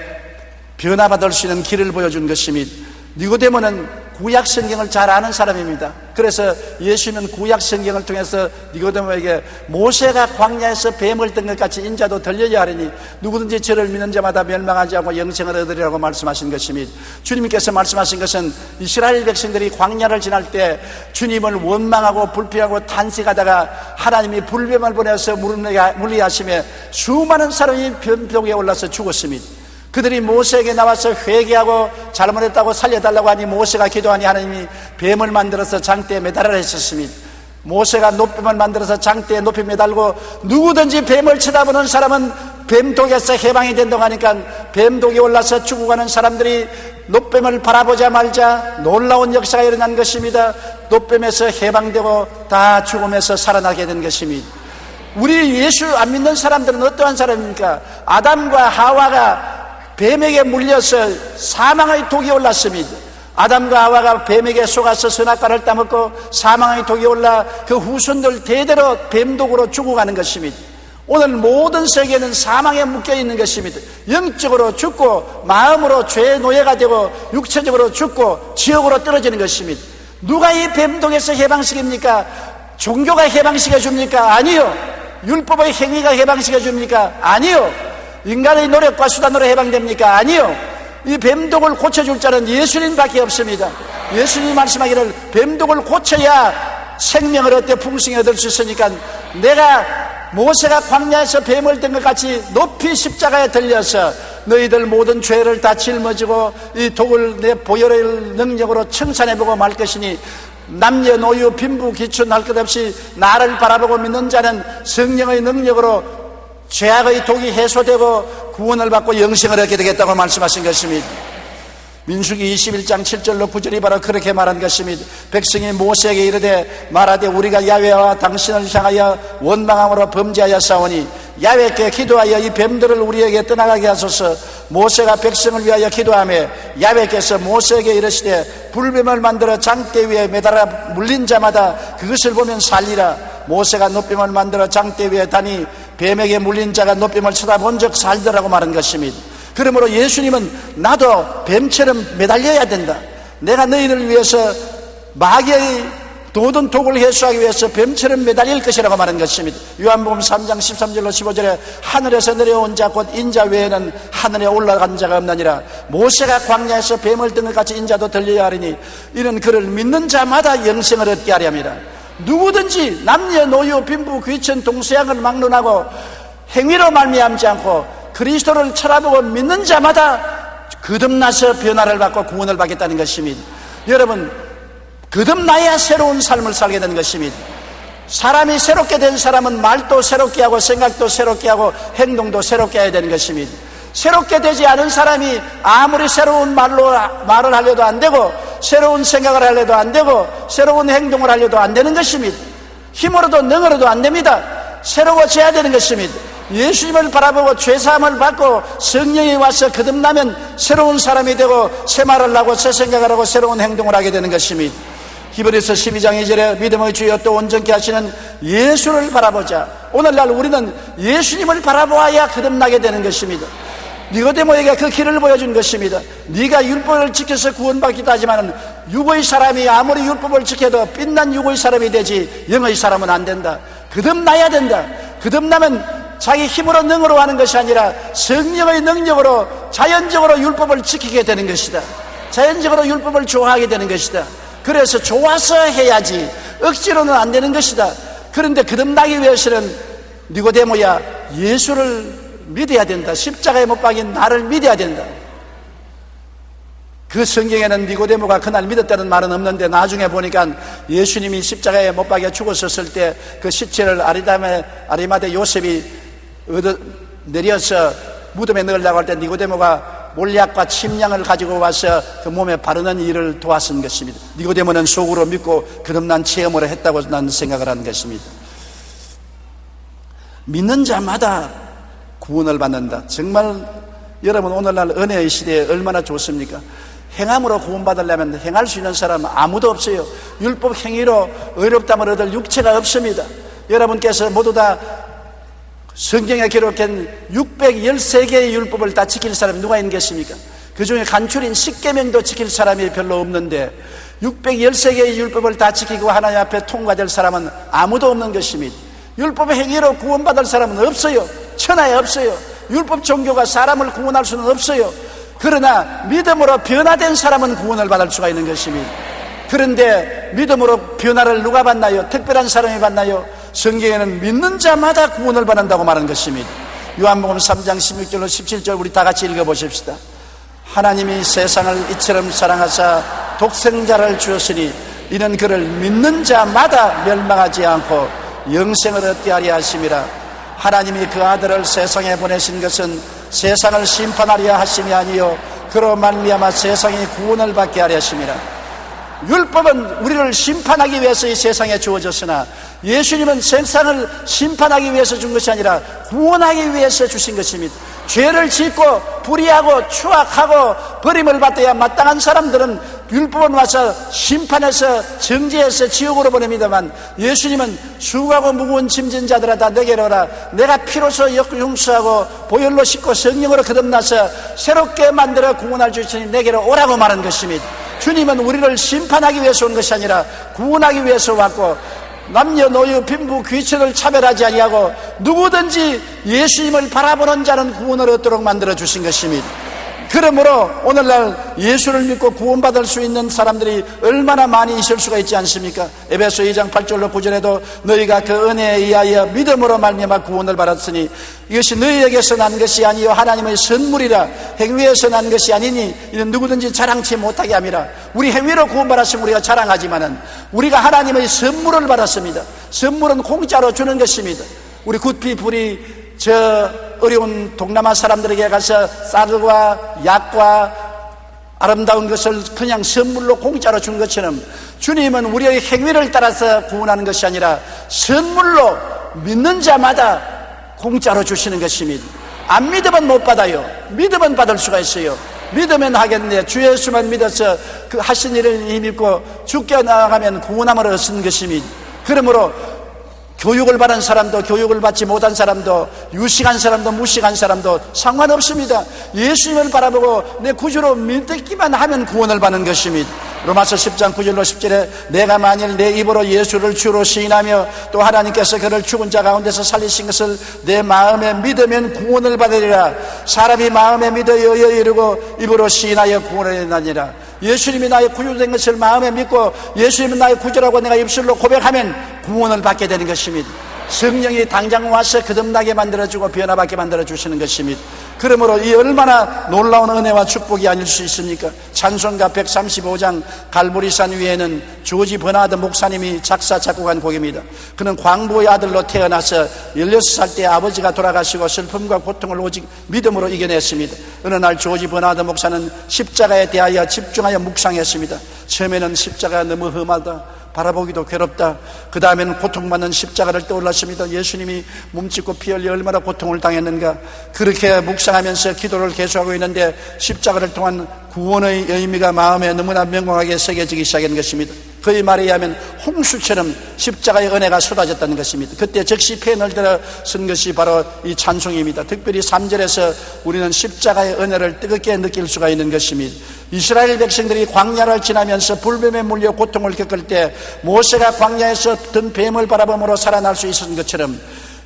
변화받을 수 있는 길을 보여준 것입니다. 니고데모는 구약 성경을 잘 아는 사람입니다. 그래서 예수님은 구약 성경을 통해서 니고데모에게 모세가 광야에서 뱀을 뜬 것 같이 인자도 들려야 하리니 누구든지 저를 믿는 자마다 멸망하지 않고 영생을 얻으리라고 말씀하신 것입니다. 주님께서 말씀하신 것은 이스라엘 백성들이 광야를 지날 때 주님을 원망하고 불평하고 탄식하다가 하나님이 불뱀을 보내서 물리하심에 수많은 사람이 변덕에 올라서 죽었습니다. 그들이 모세에게 나와서 회개하고 잘못했다고 살려달라고 하니 모세가 기도하니 하나님이 뱀을 만들어서 장대에 매달으라 했었습니다. 모세가 노뱀을 만들어서 장대에 높이 매달고 누구든지 뱀을 쳐다보는 사람은 뱀독에서 해방이 된다고 하니까 뱀독이 올라서 죽어가는 사람들이 노뱀을 바라보자 말자 놀라운 역사가 일어난 것입니다. 노뱀에서 해방되고 다 죽음에서 살아나게 된 것입니다. 우리 예수 안 믿는 사람들은 어떠한 사람입니까? 아담과 하와가 뱀에게 물려서 사망의 독이 올랐습니다. 아담과 하와가 뱀에게 속아서 선악과를 따먹고 사망의 독이 올라 그 후손들 대대로 뱀독으로 죽어가는 것입니다. 오늘 모든 세계는 사망에 묶여있는 것입니다. 영적으로 죽고 마음으로 죄의 노예가 되고 육체적으로 죽고 지옥으로 떨어지는 것입니다. 누가 이 뱀독에서 해방시킵니까? 종교가 해방시켜줍니까? 아니요. 율법의 행위가 해방시켜줍니까? 아니요. 인간의 노력과 수단으로 해방됩니까? 아니요. 이 뱀독을 고쳐줄 자는 예수님밖에 없습니다. 예수님이 말씀하기를 뱀독을 고쳐야 생명을 얻되 풍성히 얻을 수 있으니까 내가 모세가 광야에서 뱀을 든 것 같이 높이 십자가에 들려서 너희들 모든 죄를 다 짊어지고 이 독을 내 보혈의 능력으로 청산해보고 말 것이니 남녀노유 빈부 기춘 할 것 없이 나를 바라보고 믿는 자는 성령의 능력으로 죄악의 독이 해소되고 구원을 받고 영생을 얻게 되겠다고 말씀하신 것입니다. 민수기 21장 7절로 9절이 바로 그렇게 말한 것입니다. 백성이 모세에게 이르되 말하되 우리가 야훼와 당신을 향하여 원망함으로 범죄하여 싸우니 야훼께 기도하여 이 뱀들을 우리에게 떠나가게 하소서. 모세가 백성을 위하여 기도하며 야훼께서 모세에게 이르시되 불뱀을 만들어 장대 위에 매달아 물린 자마다 그것을 보면 살리라. 모세가 노뱀을 만들어 장대 위에 다니 뱀에게 물린 자가 노뱀을 쳐다본 적 살더라고 말한 것입니다. 그러므로 예수님은 나도 뱀처럼 매달려야 된다. 내가 너희를 위해서 마귀의 모든 독을 해소하기 위해서 뱀처럼 매달릴 것이라고 말한 것입니다. 요한복음 3장 13절로 15절에 하늘에서 내려온 자 곧 인자 외에는 하늘에 올라간 자가 없나니라. 모세가 광야에서 뱀을 든 것 같이 인자도 들려야 하리니 이는 그를 믿는 자마다 영생을 얻게 하려 함이라. 누구든지 남녀노유 빈부 귀천 동서양을 막론하고 행위로 말미암지 않고 그리스도를 쳐다보고 믿는 자마다 거듭나서 변화를 받고 구원을 받겠다는 것입니다. 여러분, 거듭나야 새로운 삶을 살게 되는 것입니다. 사람이 새롭게 된 사람은 말도 새롭게 하고 생각도 새롭게 하고 행동도 새롭게 해야 되는 것입니다. 새롭게 되지 않은 사람이 아무리 새로운 말을 하려도 안 되고 새로운 생각을 하려도 안 되고 새로운 행동을 하려도 안 되는 것입니다. 힘으로도 능으로도 안 됩니다. 새로워져야 되는 것입니다. 예수님을 바라보고 죄사함을 받고 성령이 와서 거듭나면 새로운 사람이 되고 새 말을 하고 새 생각을 하고 새로운 행동을 하게 되는 것입니다. 히브리서 12장 2절에 믿음의 주여 또 온전케 하시는 예수를 바라보자. 오늘날 우리는 예수님을 바라보아야 거듭나게 되는 것입니다. 니고데모에게 그 길을 보여준 것입니다. 네가 율법을 지켜서 구원받기도 하지만 육의 사람이 아무리 율법을 지켜도 빛난 육의 사람이 되지 영의 사람은 안 된다. 거듭나야 된다. 거듭나면 자기 힘으로 능으로 하는 것이 아니라 성령의 능력으로 자연적으로 율법을 지키게 되는 것이다. 자연적으로 율법을 좋아하게 되는 것이다. 그래서 좋아서 해야지 억지로는 안 되는 것이다. 그런데 거듭나기 위해서는 니고데모야 예수를 믿어야 된다. 십자가에 못 박인 나를 믿어야 된다. 그 성경에는 니고데모가 그날 믿었다는 말은 없는데 나중에 보니까 예수님이 십자가에 못 박여 죽었었을 때 그 시체를 아리마대 요셉이 내려서 무덤에 넣으려고 할 때 니고데모가 몰약과 침량을 가지고 와서 그 몸에 바르는 일을 도왔은 것입니다. 니고데모는 속으로 믿고 거듭난 체험을 했다고 나는 생각을 하는 것입니다. 믿는 자마다 구원을 받는다. 정말 여러분 오늘날 은혜의 시대에 얼마나 좋습니까? 행함으로 구원받으려면 행할 수 있는 사람은 아무도 없어요. 율법 행위로 의롭다함을 얻을 육체가 없습니다. 여러분께서 모두 다 성경에 기록된 613개의 율법을 다 지킬 사람이 누가 있는 것입니까? 그 중에 간출인 10계명도 지킬 사람이 별로 없는데 613개의 율법을 다 지키고 하나님 앞에 통과될 사람은 아무도 없는 것입니다. 율법 행위로 구원받을 사람은 없어요. 천하에 없어요. 율법 종교가 사람을 구원할 수는 없어요. 그러나 믿음으로 변화된 사람은 구원을 받을 수가 있는 것입니다. 그런데 믿음으로 변화를 누가 받나요? 특별한 사람이 받나요? 성경에는 믿는 자마다 구원을 받는다고 말하는 것입니다. 요한복음 3장 16절로 17절 우리 다 같이 읽어보십시다. 하나님이 세상을 이처럼 사랑하사 독생자를 주었으니 이는 그를 믿는 자마다 멸망하지 않고 영생을 얻게 하려 하심이라. 하나님이 그 아들을 세상에 보내신 것은 세상을 심판하려 하심이 아니요 그로 말미암아 세상이 구원을 받게 하려 하심이라. 율법은 우리를 심판하기 위해서 이 세상에 주어졌으나 예수님은 세상을 심판하기 위해서 준 것이 아니라 구원하기 위해서 주신 것입니다. 죄를 짓고 불의하고 추악하고 버림을 받아야 마땅한 사람들은 율법은 와서 심판해서 정죄해서 지옥으로 보냅니다만 예수님은 수고하고 무거운 짐진 자들아 다 내게로 오라. 내가 피로서 용서하고 보혈로 씻고 성령으로 거듭나서 새롭게 만들어 구원할 주시니 내게로 오라고 말한 것입니다. 주님은 우리를 심판하기 위해서 온 것이 아니라 구원하기 위해서 왔고 남녀노유 빈부 귀천을 차별하지 아니하고 누구든지 예수님을 바라보는 자는 구원을 얻도록 만들어 주신 것입니다. 그러므로 오늘날 예수를 믿고 구원받을 수 있는 사람들이 얼마나 많이 있을 수가 있지 않습니까? 에베소 2장 8절로 9절에도 너희가 그 은혜에 의하여 믿음으로 말미암아 구원을 받았으니 이것이 너희에게서 난 것이 아니요 하나님의 선물이라. 행위에서 난 것이 아니니 이는 누구든지 자랑치 못하게 함이라. 우리 행위로 구원받았으면 우리가 자랑하지만은 우리가 하나님의 선물을 받았습니다. 선물은 공짜로 주는 것입니다. 우리 굿피 불이 저 어려운 동남아 사람들에게 가서 쌀과 약과 아름다운 것을 그냥 선물로 공짜로 준 것처럼 주님은 우리의 행위를 따라서 구원하는 것이 아니라 선물로 믿는 자마다 공짜로 주시는 것입니다. 안 믿으면 못 받아요. 믿으면 받을 수가 있어요. 믿으면 하겠네. 주 예수만 믿어서 그 하신 일을 믿고 죽게 나아가면 구원함을 얻는 것입니다. 그러므로 교육을 받은 사람도 교육을 받지 못한 사람도 유식한 사람도 무식한 사람도 상관없습니다. 예수님을 바라보고 내 구주로 믿기만 하면 구원을 받는 것입니다. 로마서 10장 9절로 10절에 내가 만일 내 입으로 예수를 주로 시인하며 또 하나님께서 그를 죽은 자 가운데서 살리신 것을 내 마음에 믿으면 구원을 받으리라. 사람이 마음에 믿어 이르고 입으로 시인하여 구원을 얻나니라. 예수님이 나의 구주된 것을 마음에 믿고 예수님은 나의 구주라고 내가 입술로 고백하면 구원을 받게 되는 것입니다. 성령이 당장 와서 거듭나게 만들어주고 변화받게 만들어주시는 것입니다. 그러므로 이 얼마나 놀라운 은혜와 축복이 아닐 수 있습니까? 찬송가 135장 갈보리산 위에는 조지 버나드 목사님이 작사 작곡한 곡입니다. 그는 광부의 아들로 태어나서 16살 때 아버지가 돌아가시고 슬픔과 고통을 오직 믿음으로 이겨냈습니다. 어느 날 조지 버나드 목사는 십자가에 대하여 집중하여 묵상했습니다. 처음에는 십자가가 너무 험하다, 바라보기도 괴롭다. 그 다음에는 고통받는 십자가를 떠올랐습니다. 예수님이 몸짓고 피 흘려 얼마나 고통을 당했는가. 그렇게 묵상하면서 기도를 계속하고 있는데 십자가를 통한 구원의 의미가 마음에 너무나 명확하게 새겨지기 시작한 것입니다. 그의 말에 의하면 홍수처럼 십자가의 은혜가 쏟아졌다는 것입니다. 그때 즉시 펜을 들어 쓴 것이 바로 이 찬송입니다. 특별히 3절에서 우리는 십자가의 은혜를 뜨겁게 느낄 수가 있는 것입니다. 이스라엘 백성들이 광야를 지나면서 불뱀에 물려 고통을 겪을 때 모세가 광야에서 든 뱀을 바라봄으로 살아날 수 있었던 것처럼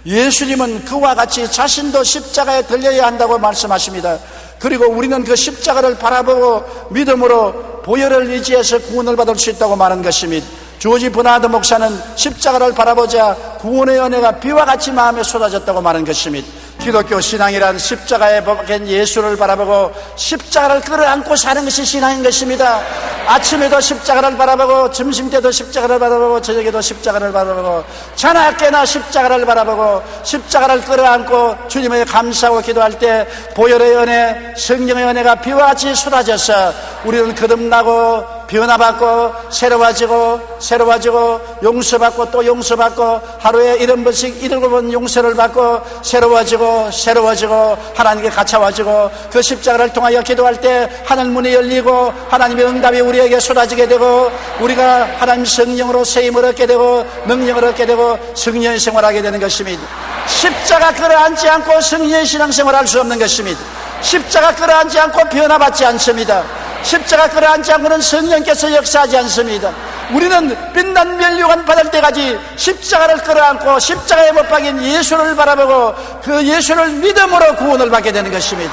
예수님은 그와 같이 자신도 십자가에 들려야 한다고 말씀하십니다. 그리고 우리는 그 십자가를 바라보고 믿음으로 보혈을 의지해서 구원을 받을 수 있다고 말한 것입니다. 조지 버나드 목사는 십자가를 바라보자 구원의 은혜가 비와 같이 마음에 쏟아졌다고 말한 것입니다. 기독교 신앙이란 십자가에 박힌 예수를 바라보고 십자가를 끌어안고 사는 것이 신앙인 것입니다. 아침에도 십자가를 바라보고, 점심때도 십자가를 바라보고, 저녁에도 십자가를 바라보고, 자나깨나 십자가를 바라보고, 십자가를 끌어안고 주님을 감사하고 기도할 때 보혈의 은혜, 성령의 은혜가 비와 같이 쏟아져서 우리는 거듭나고 변화받고 새로워지고 용서받고 또 용서받고, 하루에 7번씩 7번 용서를 받고 새로워지고 하나님께 갇혀와지고, 그 십자가를 통하여 기도할 때 하늘 문이 열리고 하나님의 응답이 우리에게 쏟아지게 되고, 우리가 하나님 성령으로 세임을 얻게 되고 능력을 얻게 되고 성령의 생활하게 되는 것입니다. 십자가 끌어안지 않고 성령의 신앙생활을 할 수 없는 것입니다. 십자가 끌어안지 않고 변화받지 않습니다. 십자가 끌어안지 않고는 성령께서 역사하지 않습니다. 우리는 빛난 면류관 받을 때까지 십자가를 끌어안고 십자가에 못 박인 예수를 바라보고 그 예수를 믿음으로 구원을 받게 되는 것입니다.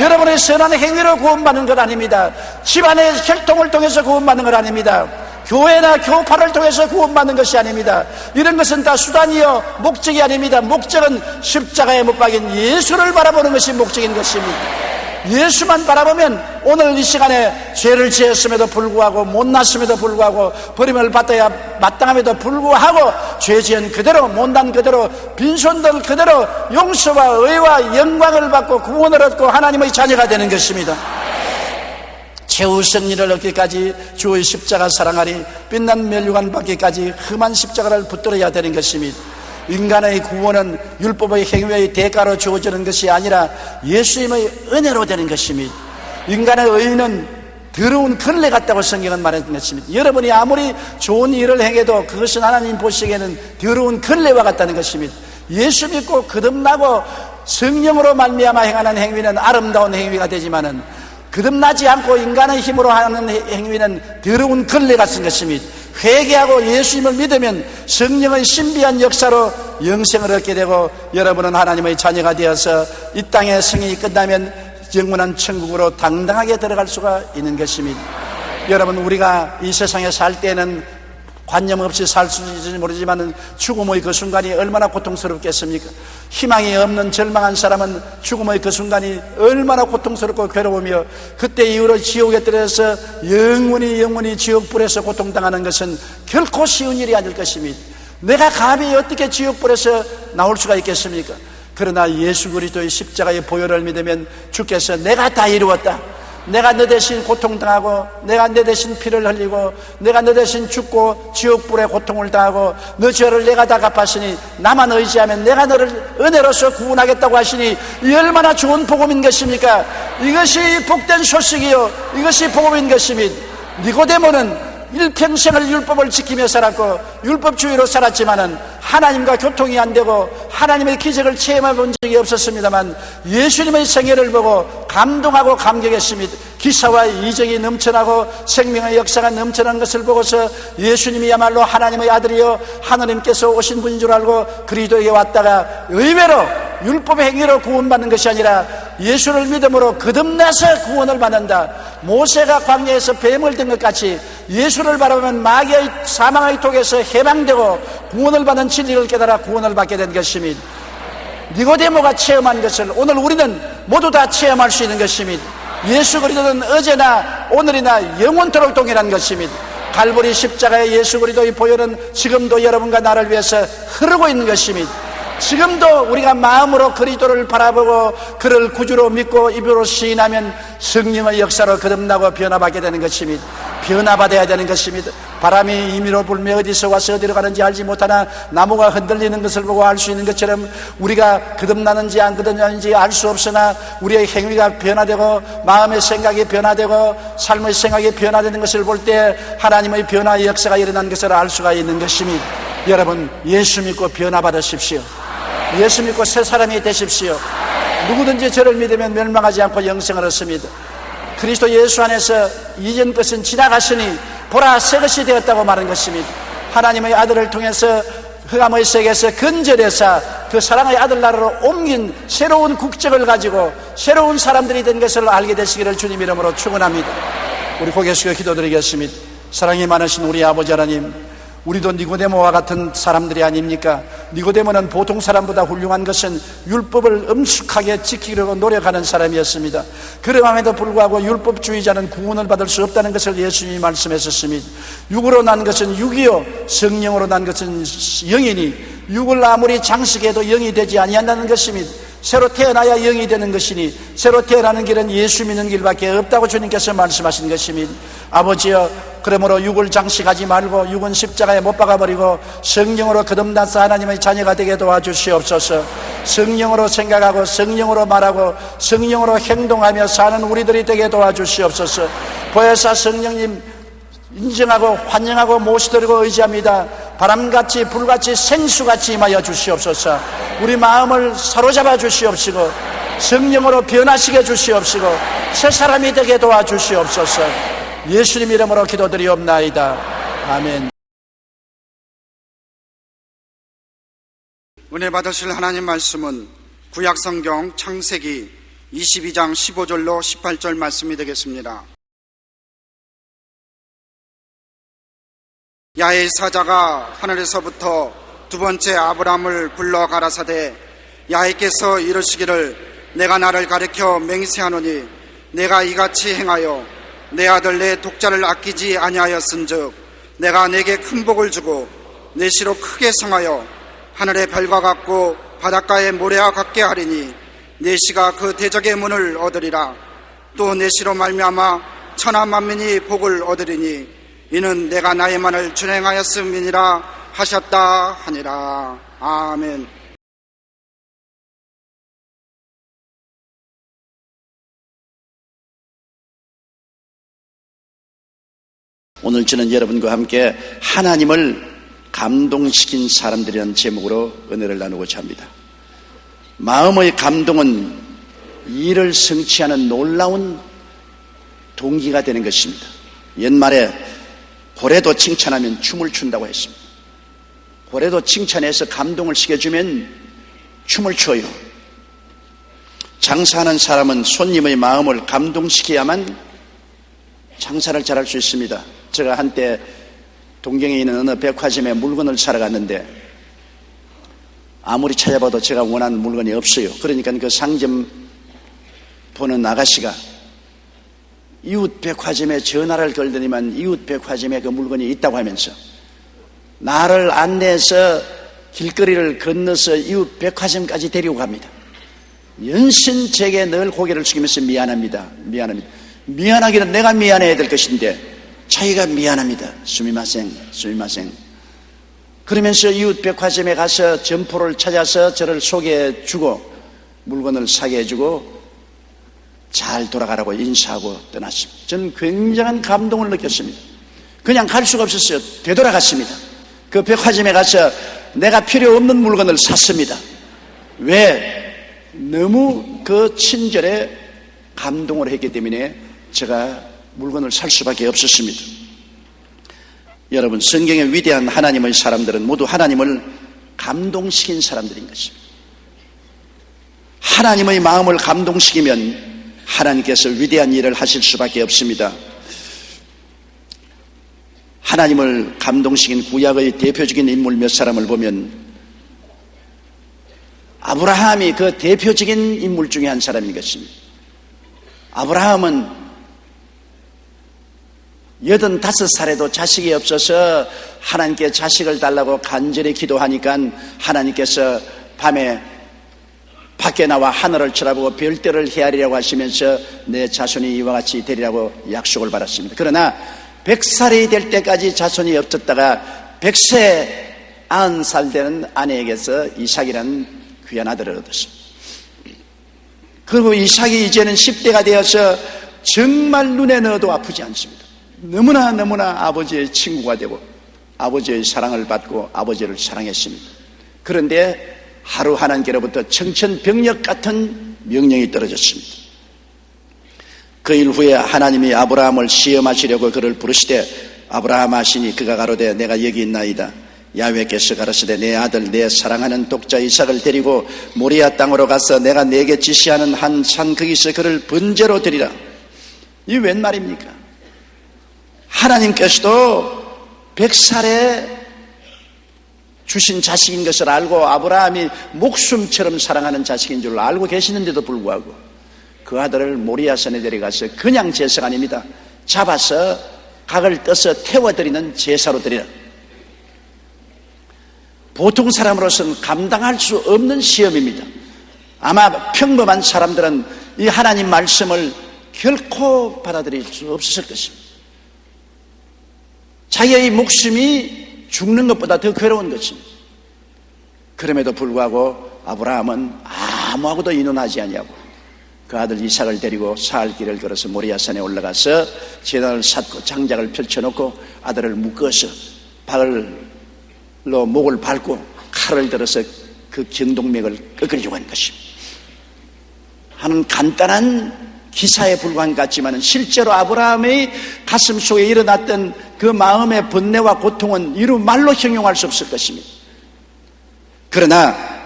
여러분의 선한 행위로 구원받는 것 아닙니다. 집안의 혈통을 통해서 구원받는 것 아닙니다. 교회나 교파를 통해서 구원받는 것이 아닙니다. 이런 것은 다 수단이요 목적이 아닙니다. 목적은 십자가에 못 박인 예수를 바라보는 것이 목적인 것입니다. 예수만 바라보면 오늘 이 시간에 죄를 지었음에도 불구하고, 못났음에도 불구하고, 버림을 받아야 마땅함에도 불구하고 죄 지은 그대로, 못난 그대로, 빈손들 그대로 용서와 의와 영광을 받고 구원을 얻고 하나님의 자녀가 되는 것입니다. 최후 승리를 얻기까지 주의 십자가 사랑하리, 빛난 면류관 받기까지 험한 십자가를 붙들어야 되는 것입니다. 인간의 구원은 율법의 행위의 대가로 주어지는 것이 아니라 예수님의 은혜로 되는 것입니다. 인간의 의는 더러운 걸레 같다고 성경은 말하는 것입니다. 여러분이 아무리 좋은 일을 행해도 그것은 하나님 보시기에는 더러운 걸레와 같다는 것입니다. 예수 믿고 거듭나고 성령으로 말미암아 행하는 행위는 아름다운 행위가 되지만은, 거듭나지 않고 인간의 힘으로 하는 행위는 더러운 걸레 같은 것입니다. 회개하고 예수님을 믿으면 성령의 신비한 역사로 영생을 얻게 되고, 여러분은 하나님의 자녀가 되어서 이 땅의 생이 끝나면 영원한 천국으로 당당하게 들어갈 수가 있는 것입니다. 여러분, 우리가 이 세상에 살 때는 관념 없이 살 수 있을지 모르지만 죽음의 그 순간이 얼마나 고통스럽겠습니까? 희망이 없는 절망한 사람은 죽음의 그 순간이 얼마나 고통스럽고 괴로우며, 그때 이후로 지옥에 들어서 영원히 지옥불에서 고통당하는 것은 결코 쉬운 일이 아닐 것입니다. 내가 감히 어떻게 지옥불에서 나올 수가 있겠습니까? 그러나 예수 그리스도의 십자가의 보혈을 믿으면 주께서 내가 다 이루었다, 내가 너 대신 고통당하고, 내가 너 대신 피를 흘리고, 내가 너 대신 죽고 지옥불에 고통을 당하고 너 죄를 내가 다 갚았으니 나만 의지하면 내가 너를 은혜로서 구원하겠다고 하시니, 이 얼마나 좋은 복음인 것입니까? 이것이 복된 소식이요, 이것이 복음인 것입니다. 니고데모는 일평생을 율법을 지키며 살았고 율법주의로 살았지만은 하나님과 교통이 안 되고 하나님의 기적을 체험해 본 적이 없었습니다만, 예수님의 생애를 보고 감동하고 감격했습니다. 기사와 이적이 넘쳐나고 생명의 역사가 넘쳐난 것을 보고서 예수님이야말로 하나님의 아들이요 하나님께서 오신 분인 줄 알고 그리스도에게 왔다가, 의외로 율법의 행위로 구원받는 것이 아니라 예수를 믿음으로 거듭나서 구원을 받는다. 모세가 광야에서 뱀을 든 것 같이 예수를 바라보면 마귀의 사망의 독에서 해방되고 구원을 받는 진리를 깨달아 구원을 받게 된 것입니다. 니고데모가 체험한 것을 오늘 우리는 모두 다 체험할 수 있는 것입니다. 예수 그리스도는 어제나 오늘이나 영원토록 동일한 것입니다. 갈보리 십자가의 예수 그리스도의 보혈은 지금도 여러분과 나를 위해서 흐르고 있는 것입니다. 지금도 우리가 마음으로 그리스도를 바라보고 그를 구주로 믿고 입으로 시인하면 성령의 역사로 거듭나고 변화받게 되는 것입니다. 변화받아야 되는 것입니다. 바람이 임의로 불며 어디서 와서 어디로 가는지 알지 못하나 나무가 흔들리는 것을 보고 알 수 있는 것처럼, 우리가 거듭나는지 안 거듭나는지 알 수 없으나 우리의 행위가 변화되고 마음의 생각이 변화되고 삶의 생각이 변화되는 것을 볼 때 하나님의 변화의 역사가 일어난 것을 알 수가 있는 것입니다. 여러분, 예수 믿고 변화받으십시오. 예수 믿고 새 사람이 되십시오. 누구든지 저를 믿으면 멸망하지 않고 영생을 얻습니다. 그리스도 예수 안에서 이전 것은 지나갔으니 보라 새 것이 되었다고 말한 것입니다. 하나님의 아들을 통해서 흑암의 세계에서 건져내사 그 사랑의 아들 나라로 옮긴 새로운 국적을 가지고 새로운 사람들이 된 것을 알게 되시기를 주님 이름으로 축원합니다. 우리 고개 숙여 기도드리겠습니다. 사랑이 많으신 우리 아버지 하나님, 우리도 니고데모와 같은 사람들이 아닙니까? 니고데모는 보통 사람보다 훌륭한 것은 율법을 엄숙하게 지키려고 노력하는 사람이었습니다. 그럼에도 불구하고 율법주의자는 구원을 받을 수 없다는 것을 예수님이 말씀하셨습니다. 육으로 난 것은 육이요 성령으로 난 것은 영이니 육을 아무리 장식해도 영이 되지 아니한다는 것입니다. 새로 태어나야 영이 되는 것이니 새로 태어나는 길은 예수 믿는 길밖에 없다고 주님께서 말씀하신 것입니다. 아버지여, 그러므로 육을 장식하지 말고 육은 십자가에 못 박아버리고 성령으로 거듭나서 하나님의 자녀가 되게 도와주시옵소서. 성령으로 생각하고 성령으로 말하고 성령으로 행동하며 사는 우리들이 되게 도와주시옵소서. 보혜사 성령님 인정하고 환영하고 모시드리고 의지합니다. 바람같이 불같이 생수같이 임하여 주시옵소서. 우리 마음을 사로잡아 주시옵시고 성령으로 변화시켜 주시옵시고 새 사람이 되게 도와주시옵소서. 예수님 이름으로 기도드리옵나이다. 아멘. 은혜 받으실 하나님 말씀은 구약성경 창세기 22장 15절로 18절 말씀이 되겠습니다. 야훼 사자가 하늘에서부터 두 번째 아브람을 불러 가라사대 야훼께서 이르시기를 내가 나를 가리켜 맹세하노니 내가 이같이 행하여 내 아들 내 독자를 아끼지 아니하였은즉 내가 내게 큰 복을 주고 내 시로 크게 성하여 하늘의 별과 같고 바닷가의 모래와 같게 하리니 내 시가 그 대적의 문을 얻으리라. 또 내 시로 말미암아 천하 만민이 복을 얻으리니 이는 내가 나의 만을 준행하였음이니라 하셨다 하니라. 아멘. 오늘 저는 여러분과 함께 하나님을 감동시킨 사람들이라는 제목으로 은혜를 나누고자 합니다. 마음의 감동은 일을 성취하는 놀라운 동기가 되는 것입니다. 옛말에 고래도 칭찬하면 춤을 춘다고 했습니다. 고래도 칭찬해서 감동을 시켜주면 춤을 춰요. 장사하는 사람은 손님의 마음을 감동시켜야만 장사를 잘할 수 있습니다. 제가 한때 동경에 있는 어느 백화점에 물건을 사러 갔는데 아무리 찾아봐도 제가 원하는 물건이 없어요. 그러니까 그 상점 보는 아가씨가 이웃 백화점에 전화를 걸더니만 이웃 백화점에 그 물건이 있다고 하면서 나를 안내해서 길거리를 건너서 이웃 백화점까지 데리고 갑니다. 연신 제게 늘 고개를 숙이면서 미안합니다. 미안하기는 내가 미안해야 될 것인데 자기가 미안합니다. 수미마생. 그러면서 이웃 백화점에 가서 점포를 찾아서 저를 소개해주고 물건을 사게 해주고 잘 돌아가라고 인사하고 떠났습니다. 저는 굉장한 감동을 느꼈습니다. 그냥 갈 수가 없었어요. 되돌아갔습니다. 그 백화점에 가서 내가 필요 없는 물건을 샀습니다. 왜? 너무 그 친절에 감동을 했기 때문에 제가 물건을 살 수밖에 없었습니다. 여러분, 성경의 위대한 하나님의 사람들은 모두 하나님을 감동시킨 사람들인 것입니다. 하나님의 마음을 감동시키면 하나님께서 위대한 일을 하실 수밖에 없습니다. 하나님을 감동시킨 구약의 대표적인 인물 몇 사람을 보면 아브라함이 그 대표적인 인물 중에 한 사람인 것입니다. 아브라함은 85살에도 자식이 없어서 하나님께 자식을 달라고 간절히 기도하니까 하나님께서 밤에 밖에 나와 하늘을 쳐다보고 별들을 헤아리라고 하시면서 내 자손이 이와 같이 되리라고 약속을 받았습니다. 그러나 100살이 될 때까지 자손이 없었다가 100세 90살 되는 아내에게서 이삭이라는 귀한 아들을 얻었습니다. 그리고 이삭이 이제는 10대가 되어서 정말 눈에 넣어도 아프지 않습니다. 너무나 아버지의 친구가 되고 아버지의 사랑을 받고 아버지를 사랑했습니다. 그런데 하루 하나님께로부터 청천벽력 같은 명령이 떨어졌습니다. 그 일 후에 하나님이 아브라함을 시험하시려고 그를 부르시되 아브라함 하시니 그가 가로되 내가 여기 있나이다. 야훼께서 가라사대 내 아들 내 사랑하는 독자 이삭을 데리고 모리아 땅으로 가서 내가 내게 지시하는 한 산 거기서 그를 번제로 드리라. 이 웬 말입니까? 하나님께서도 100살에 주신 자식인 것을 알고 아브라함이 목숨처럼 사랑하는 자식인 줄 알고 계시는데도 불구하고 그 아들을 모리아산에 데려가서 그냥 제사가 아닙니다. 잡아서 각을 떠서 태워드리는 제사로 드리는, 보통 사람으로서는 감당할 수 없는 시험입니다. 아마 평범한 사람들은 이 하나님 말씀을 결코 받아들일 수 없었을 것입니다. 자기의 목숨이 죽는 것보다 더 괴로운 것입니다. 그럼에도 불구하고 아브라함은 아무하고도 의논하지 아니하고 그 아들 이삭을 데리고 사흘 길을 걸어서 모리아산에 올라가서 제단을 쌓고 장작을 펼쳐놓고 아들을 묶어서 발로 목을 밟고 칼을 들어서 그 경동맥을 꺾으려고 한 것입니다. 하는 간단한 기사에 불과한 것 같지만 실제로 아브라함의 가슴 속에 일어났던 그 마음의 번뇌와 고통은 이루 말로 형용할 수 없을 것입니다. 그러나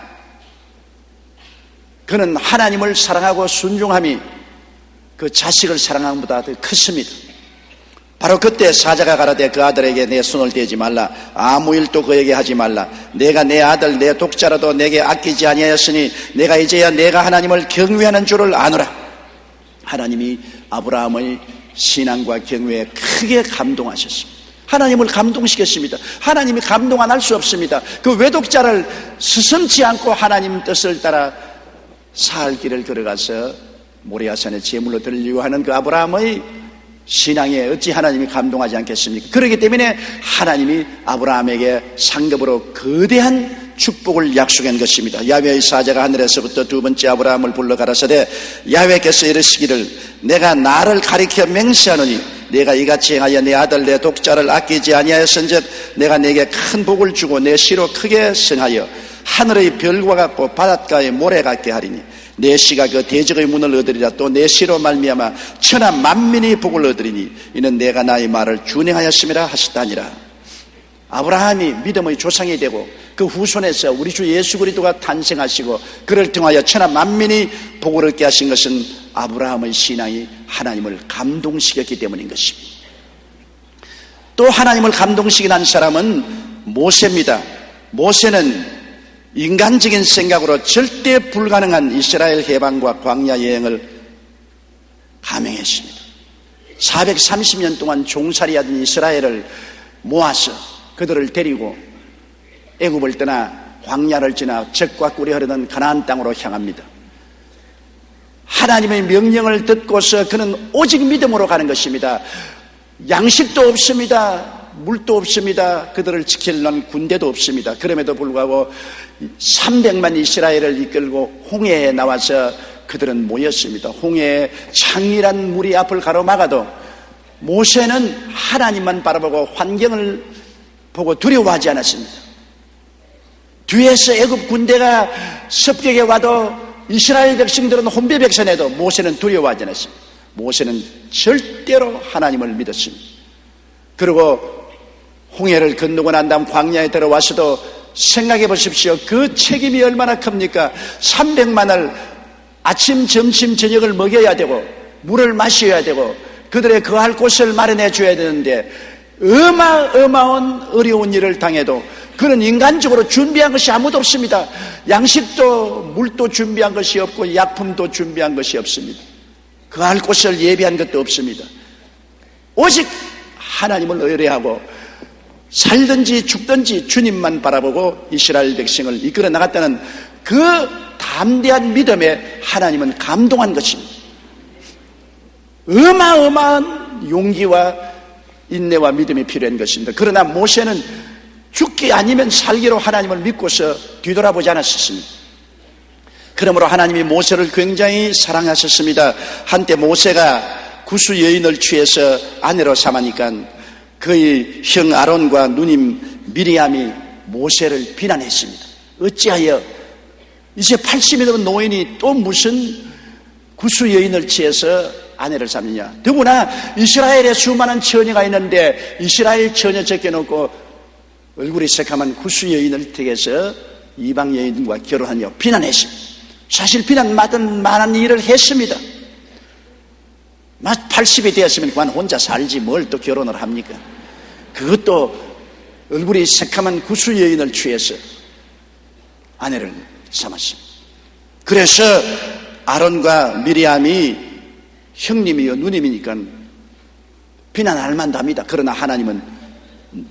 그는 하나님을 사랑하고 순종함이 그 자식을 사랑한 것보다 더 컸습니다. 바로 그때 사자가 가라되 그 아들에게 내 손을 대지 말라, 아무 일도 그에게 하지 말라. 내가 내 아들 내 독자라도 내게 아끼지 아니하였으니 내가 이제야 내가 하나님을 경외하는 줄을 아노라. 하나님이 아브라함의 신앙과 경외에 크게 감동하셨습니다. 하나님을 감동시켰습니다. 하나님이 감동 안 할 수 없습니다. 그 외독자를 스승치 않고 하나님 뜻을 따라 사흘 길을 걸어가서 모리아산에 제물로 드리려고 하는 그 아브라함의 신앙에 어찌 하나님이 감동하지 않겠습니까? 그렇기 때문에 하나님이 아브라함에게 상급으로 거대한 축복을 약속한 것입니다. 야훼의 사자가 하늘에서부터 두 번째 아브라함을 불러 가라사대 야훼께서 이르시기를 내가 나를 가리켜 맹세하노니 내가 이같이 행하여 내 아들 내 독자를 아끼지 아니하였은즉 내가 내게 큰 복을 주고 내 씨로 크게 성하여 하늘의 별과 같고 바닷가의 모래 같게 하리니 내 씨가 그 대적의 문을 얻으리라. 또 내 씨로 말미암아 천하 만민이 복을 얻으리니 이는 내가 나의 말을 준행하였음이라 하셨다니라. 아브라함이 믿음의 조상이 되고 그 후손에서 우리 주 예수 그리스도가 탄생하시고 그를 통하여 천하 만민이 복을 얻게 하신 것은 아브라함의 신앙이 하나님을 감동시켰기 때문인 것입니다. 또 하나님을 감동시킨 한 사람은 모세입니다. 모세는 인간적인 생각으로 절대 불가능한 이스라엘 해방과 광야 여행을 감행했습니다. 430년 동안 종살이하던 이스라엘을 모아서 그들을 데리고 애굽을 떠나 광야를 지나 젖과 꿀이 흐르는 가나안 땅으로 향합니다. 하나님의 명령을 듣고서 그는 오직 믿음으로 가는 것입니다. 양식도 없습니다. 물도 없습니다. 그들을 지키려는 군대도 없습니다. 그럼에도 불구하고 300만 이스라엘을 이끌고 홍해에 나와서 그들은 모였습니다. 홍해의 창렬한 물이 앞을 가로막아도 모세는 하나님만 바라보고 환경을 보고 두려워하지 않았습니다. 뒤에서 애굽 군대가 습격에 와도 이스라엘 백성들은 혼비백산해도 모세는 두려워하지 않았습니다. 모세는 절대로 하나님을 믿었습니다. 그리고 홍해를 건너고 난 다음 광야에 들어와서도 생각해 보십시오. 그 책임이 얼마나 큽니까? 300만을 아침, 점심, 저녁을 먹여야 되고 물을 마셔야 되고 그들의 거할 곳을 마련해 줘야 되는데 어마어마한 어려운 일을 당해도 그는 인간적으로 준비한 것이 아무도 없습니다. 양식도 물도 준비한 것이 없고 약품도 준비한 것이 없습니다. 거할 곳을 예비한 것도 없습니다. 오직 하나님을 의뢰하고 살든지 죽든지 주님만 바라보고 이스라엘 백성을 이끌어 나갔다는 그 담대한 믿음에 하나님은 감동한 것입니다. 어마어마한 용기와 인내와 믿음이 필요한 것입니다. 그러나 모세는 죽기 아니면 살기로 하나님을 믿고서 뒤돌아보지 않았습니다. 그러므로 하나님이 모세를 굉장히 사랑하셨습니다. 한때 모세가 구수 여인을 취해서 아내로 삼으니까 그의 형 아론과 누님 미리암이 모세를 비난했습니다. 어찌하여 이제 80이 넘은 노인이 또 무슨 구수 여인을 취해서 아내를 삼느냐. 더구나 이스라엘에 수많은 처녀가 있는데 이스라엘 처녀 제껴놓고 얼굴이 새카만 구수 여인을 택해서 이방 여인과 결혼하며 비난했습니다. 사실 비난받은 많은 일을 했습니다. 80이 되었으면 그만 혼자 살지 뭘 또 결혼을 합니까? 그것도 얼굴이 새카만 구수 여인을 취해서 아내를 삼았습니다. 그래서 아론과 미리암이 형님이요 누님이니까 비난할 만합니다. 그러나 하나님은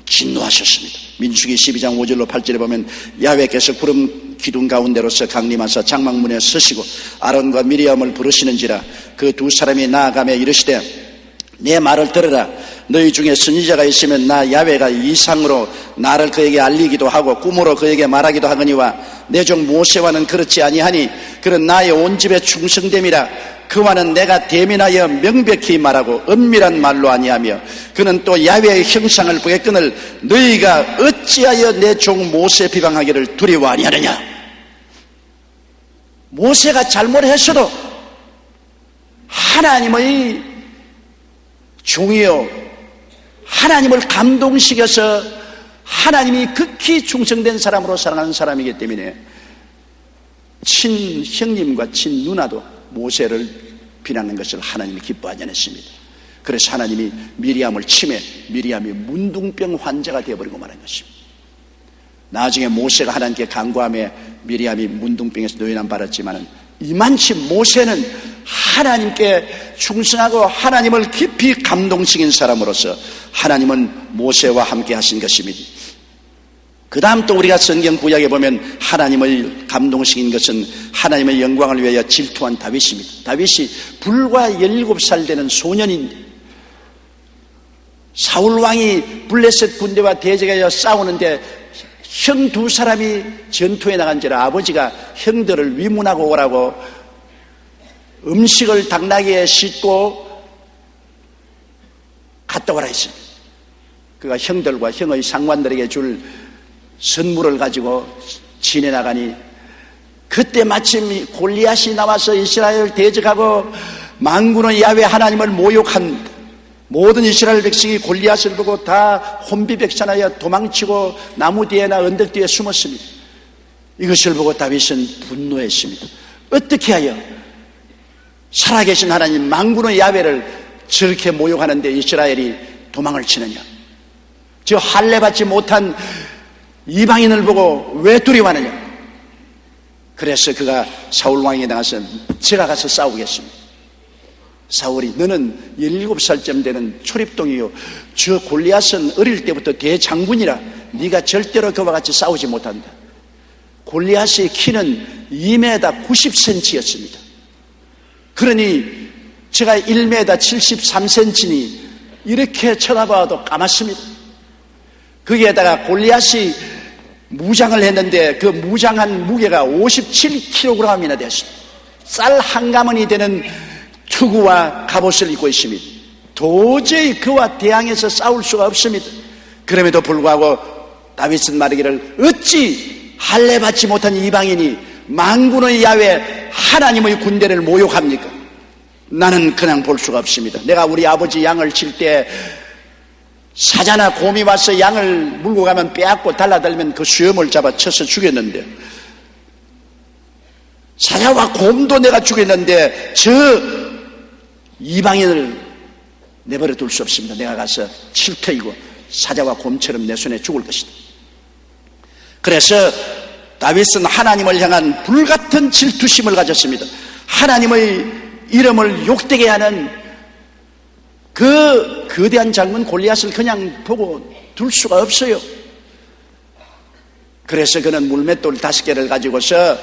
진노하셨습니다. 민수기 12장 5절로 8절에 보면 야훼께서 구름 기둥 가운데로서 강림하사 장막문에 서시고 아론과 미리암을 부르시는지라 그 두 사람이 나아가며 이르시되 내 말을 들으라. 너희 중에 선지자가 있으면 나 야훼가 이상으로 나를 그에게 알리기도 하고 꿈으로 그에게 말하기도 하거니와 내 종 모세와는 그렇지 아니하니 그는 나의 온 집에 충성됨이라. 그와는 내가 대면하여 명백히 말하고 은밀한 말로 아니하며 그는 또 야훼의 형상을 보겠거늘 너희가 어찌하여 내 종 모세 비방하기를 두려워 아니하느냐. 모세가 잘못했어도 하나님의 종이요 하나님을 감동시켜서 하나님이 극히 충성된 사람으로 살아가는 사람이기 때문에 친형님과 친누나도 모세를 비난하는 것을 하나님이 기뻐하지 않았습니다. 그래서 하나님이 미리암을 치매 미리암이 문둥병 환자가 되어버리고 말한 것입니다. 나중에 모세가 하나님께 간구하며 미리암이 문둥병에서 노인함 받았지만 이만치 모세는 하나님께 충성하고 하나님을 깊이 감동시킨 사람으로서 하나님은 모세와 함께 하신 것입니다. 그 다음 또 우리가 성경 구약에 보면 하나님을 감동시킨 것은 하나님의 영광을 위하여 질투한 다윗입니다. 다윗이 불과 17살 되는 소년인데 사울왕이 블레셋 군대와 대적하여 싸우는데 형 두 사람이 전투에 나간지라 아버지가 형들을 위문하고 오라고 음식을 당나귀에 싣고 갔다 오라 했습니다. 그가 형들과 형의 상관들에게 줄 선물을 가지고 지내나가니 그때 마침 골리앗이 나와서 이스라엘을 대적하고 만군의 야훼 하나님을 모욕한 모든 이스라엘 백성이 골리앗을 보고 다 혼비백산하여 도망치고 나무 뒤에나 언덕 뒤에 숨었습니다. 이것을 보고 다윗은 분노했습니다. 어떻게 하여 살아계신 하나님 만군의 야훼를 저렇게 모욕하는데 이스라엘이 도망을 치느냐. 저 할례받지 못한 이방인을 보고 왜 두려워하느냐. 그래서 그가 사울왕에게 나가서 제가 가서 싸우겠습니다. 사울이 너는 17살쯤 되는 초립동이요 저 골리앗은 어릴 때부터 대장군이라 네가 절대로 그와 같이 싸우지 못한다. 골리앗의 키는 2m 90cm였습니다. 그러니 제가 1m 73cm니 이렇게 쳐다봐도 까맣습니다. 거기에다가 골리앗이 무장을 했는데 그 무장한 무게가 57kg이나 되었습니다. 쌀 한 가문이 되는 투구와 갑옷을 입고 있습니다. 도저히 그와 대항해서 싸울 수가 없습니다. 그럼에도 불구하고 다윗은 말하기를 어찌 할례받지 못한 이방인이 만군의 야훼 하나님의 군대를 모욕합니까? 나는 그냥 볼 수가 없습니다. 내가 우리 아버지 양을 칠 때 사자나 곰이 와서 양을 물고 가면 빼앗고 달라들면 그 수염을 잡아 쳐서 죽였는데 사자와 곰도 내가 죽였는데 저 이방인을 내버려 둘 수 없습니다. 내가 가서 칠 터이고 사자와 곰처럼 내 손에 죽을 것이다. 그래서 다윗은 하나님을 향한 불같은 질투심을 가졌습니다. 하나님의 이름을 욕되게 하는 그 거대한 장군 골리앗을 그냥 보고 둘 수가 없어요. 그래서 그는 물맷돌 5개를 가지고서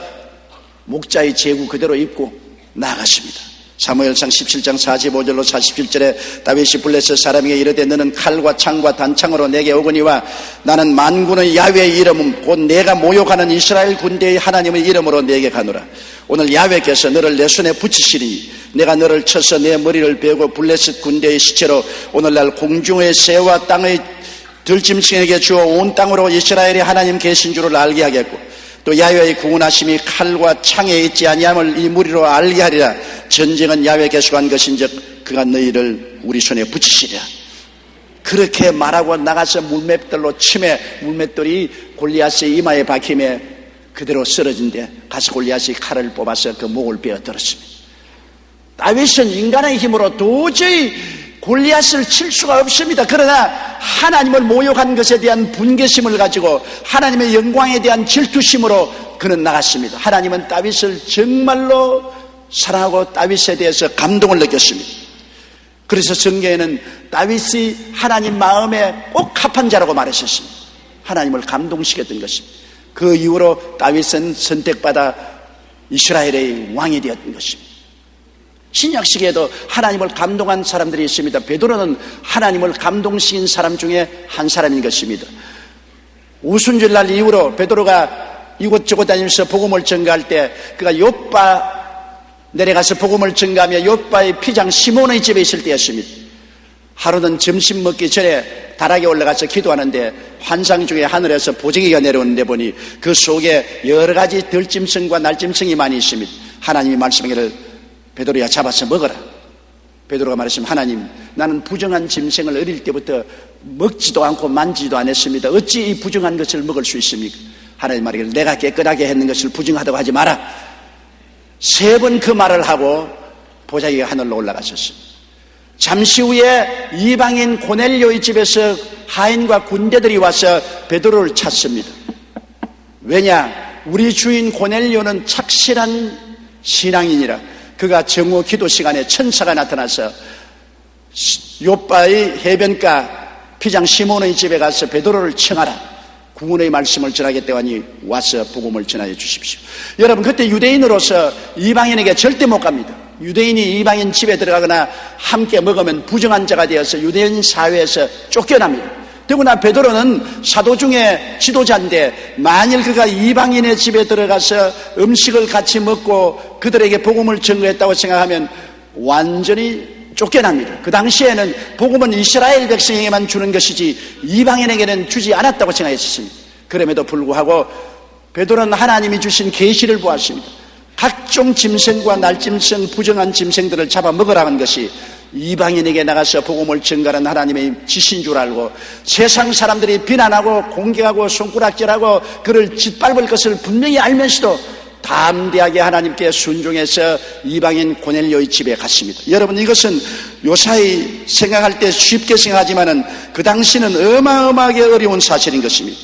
목자의 제구 그대로 입고 나아갔습니다. 사무엘상 17장 45절로 47절에 다윗이 블레셋 사람에게 이르되 너는 칼과 창과 단창으로 내게 오거니와 나는 만군의 야훼의 이름은 곧 내가 모욕하는 이스라엘 군대의 하나님의 이름으로 내게 가노라. 오늘 야훼께서 너를 내 손에 붙이시리니 내가 너를 쳐서 내 머리를 베고 블레셋 군대의 시체로 오늘날 공중의 새와 땅의 들짐승에게 주어 온 땅으로 이스라엘의 하나님 계신 줄을 알게 하겠고 또 야훼의 구원하심이 칼과 창에 있지 아니함을 이 무리로 알게 하리라. 전쟁은 야훼께서 한 것인즉 그가 너희를 우리 손에 붙이시리라. 그렇게 말하고 나가서 물맷돌로 치매 물맷돌이 골리앗의 이마에 박힘에 그대로 쓰러진데 가서 골리앗이 칼을 뽑아서 그 목을 베어 들었습니다. 다윗은 인간의 힘으로 도저히 골리앗을 칠 수가 없습니다. 그러나 하나님을 모욕한 것에 대한 분개심을 가지고 하나님의 영광에 대한 질투심으로 그는 나갔습니다. 하나님은 다윗을 정말로 사랑하고 다윗에 대해서 감동을 느꼈습니다. 그래서 성경에는 다윗이 하나님 마음에 꼭 합한 자라고 말했었습니다. 하나님을 감동시켰던 것입니다. 그 이후로 다윗은 선택받아 이스라엘의 왕이 되었던 것입니다. 신약 시기에도 하나님을 감동한 사람들이 있습니다. 베드로는 하나님을 감동시킨 사람 중에 한 사람인 것입니다. 오순절날 이후로 베드로가 이곳저곳 다니면서 복음을 전가할 때 그가 요빠 내려가서 복음을 전가하며 요빠의 피장 시몬의 집에 있을 때였습니다. 하루는 점심 먹기 전에 다락에 올라가서 기도하는데 환상 중에 하늘에서 보자기가 내려오는데 보니 그 속에 여러 가지 들짐승과 날짐승이 많이 있습니다. 하나님이 말씀하기를 베드로야 잡아서 먹어라. 베드로가 말했습니다. 하나님, 나는 부정한 짐승을 어릴 때부터 먹지도 않고 만지도 않았습니다. 어찌 이 부정한 것을 먹을 수 있습니까? 하나님 말하기를 내가 깨끗하게 했는 것을 부정하다고 하지 마라. 3번 그 말을 하고 보자기가 하늘로 올라갔었습니다. 잠시 후에 이방인 고넬료의 집에서 하인과 군대들이 와서 베드로를 찾습니다. 왜냐? 우리 주인 고넬료는 착실한 신앙인이라 그가 정오 기도 시간에 천사가 나타나서 요빠의 해변가 피장 시몬의 집에 가서 베드로를 청하라. 구원의 말씀을 전하겠다고 하니 와서 복음을 전하여 주십시오. 여러분, 그때 유대인으로서 이방인에게 절대 못 갑니다. 유대인이 이방인 집에 들어가거나 함께 먹으면 부정한 자가 되어서 유대인 사회에서 쫓겨납니다. 더구나 베드로는 사도 중에 지도자인데 만일 그가 이방인의 집에 들어가서 음식을 같이 먹고 그들에게 복음을 전거했다고 생각하면 완전히 쫓겨납니다. 그 당시에는 복음은 이스라엘 백성에게만 주는 것이지 이방인에게는 주지 않았다고 생각했습니다. 그럼에도 불구하고 베드로는 하나님이 주신 계시를 보았습니다. 각종 짐승과 날짐승, 부정한 짐승들을 잡아 먹으라는 것이 이방인에게 나가서 복음을 전가하는 하나님의 지신 줄 알고 세상 사람들이 비난하고 공격하고 손가락질하고 그를 짓밟을 것을 분명히 알면서도 담대하게 하나님께 순종해서 이방인 고넬료의 집에 갔습니다. 여러분, 이것은 요사이 생각할 때 쉽게 생각하지만은 그 당시는 어마어마하게 어려운 사실인 것입니다.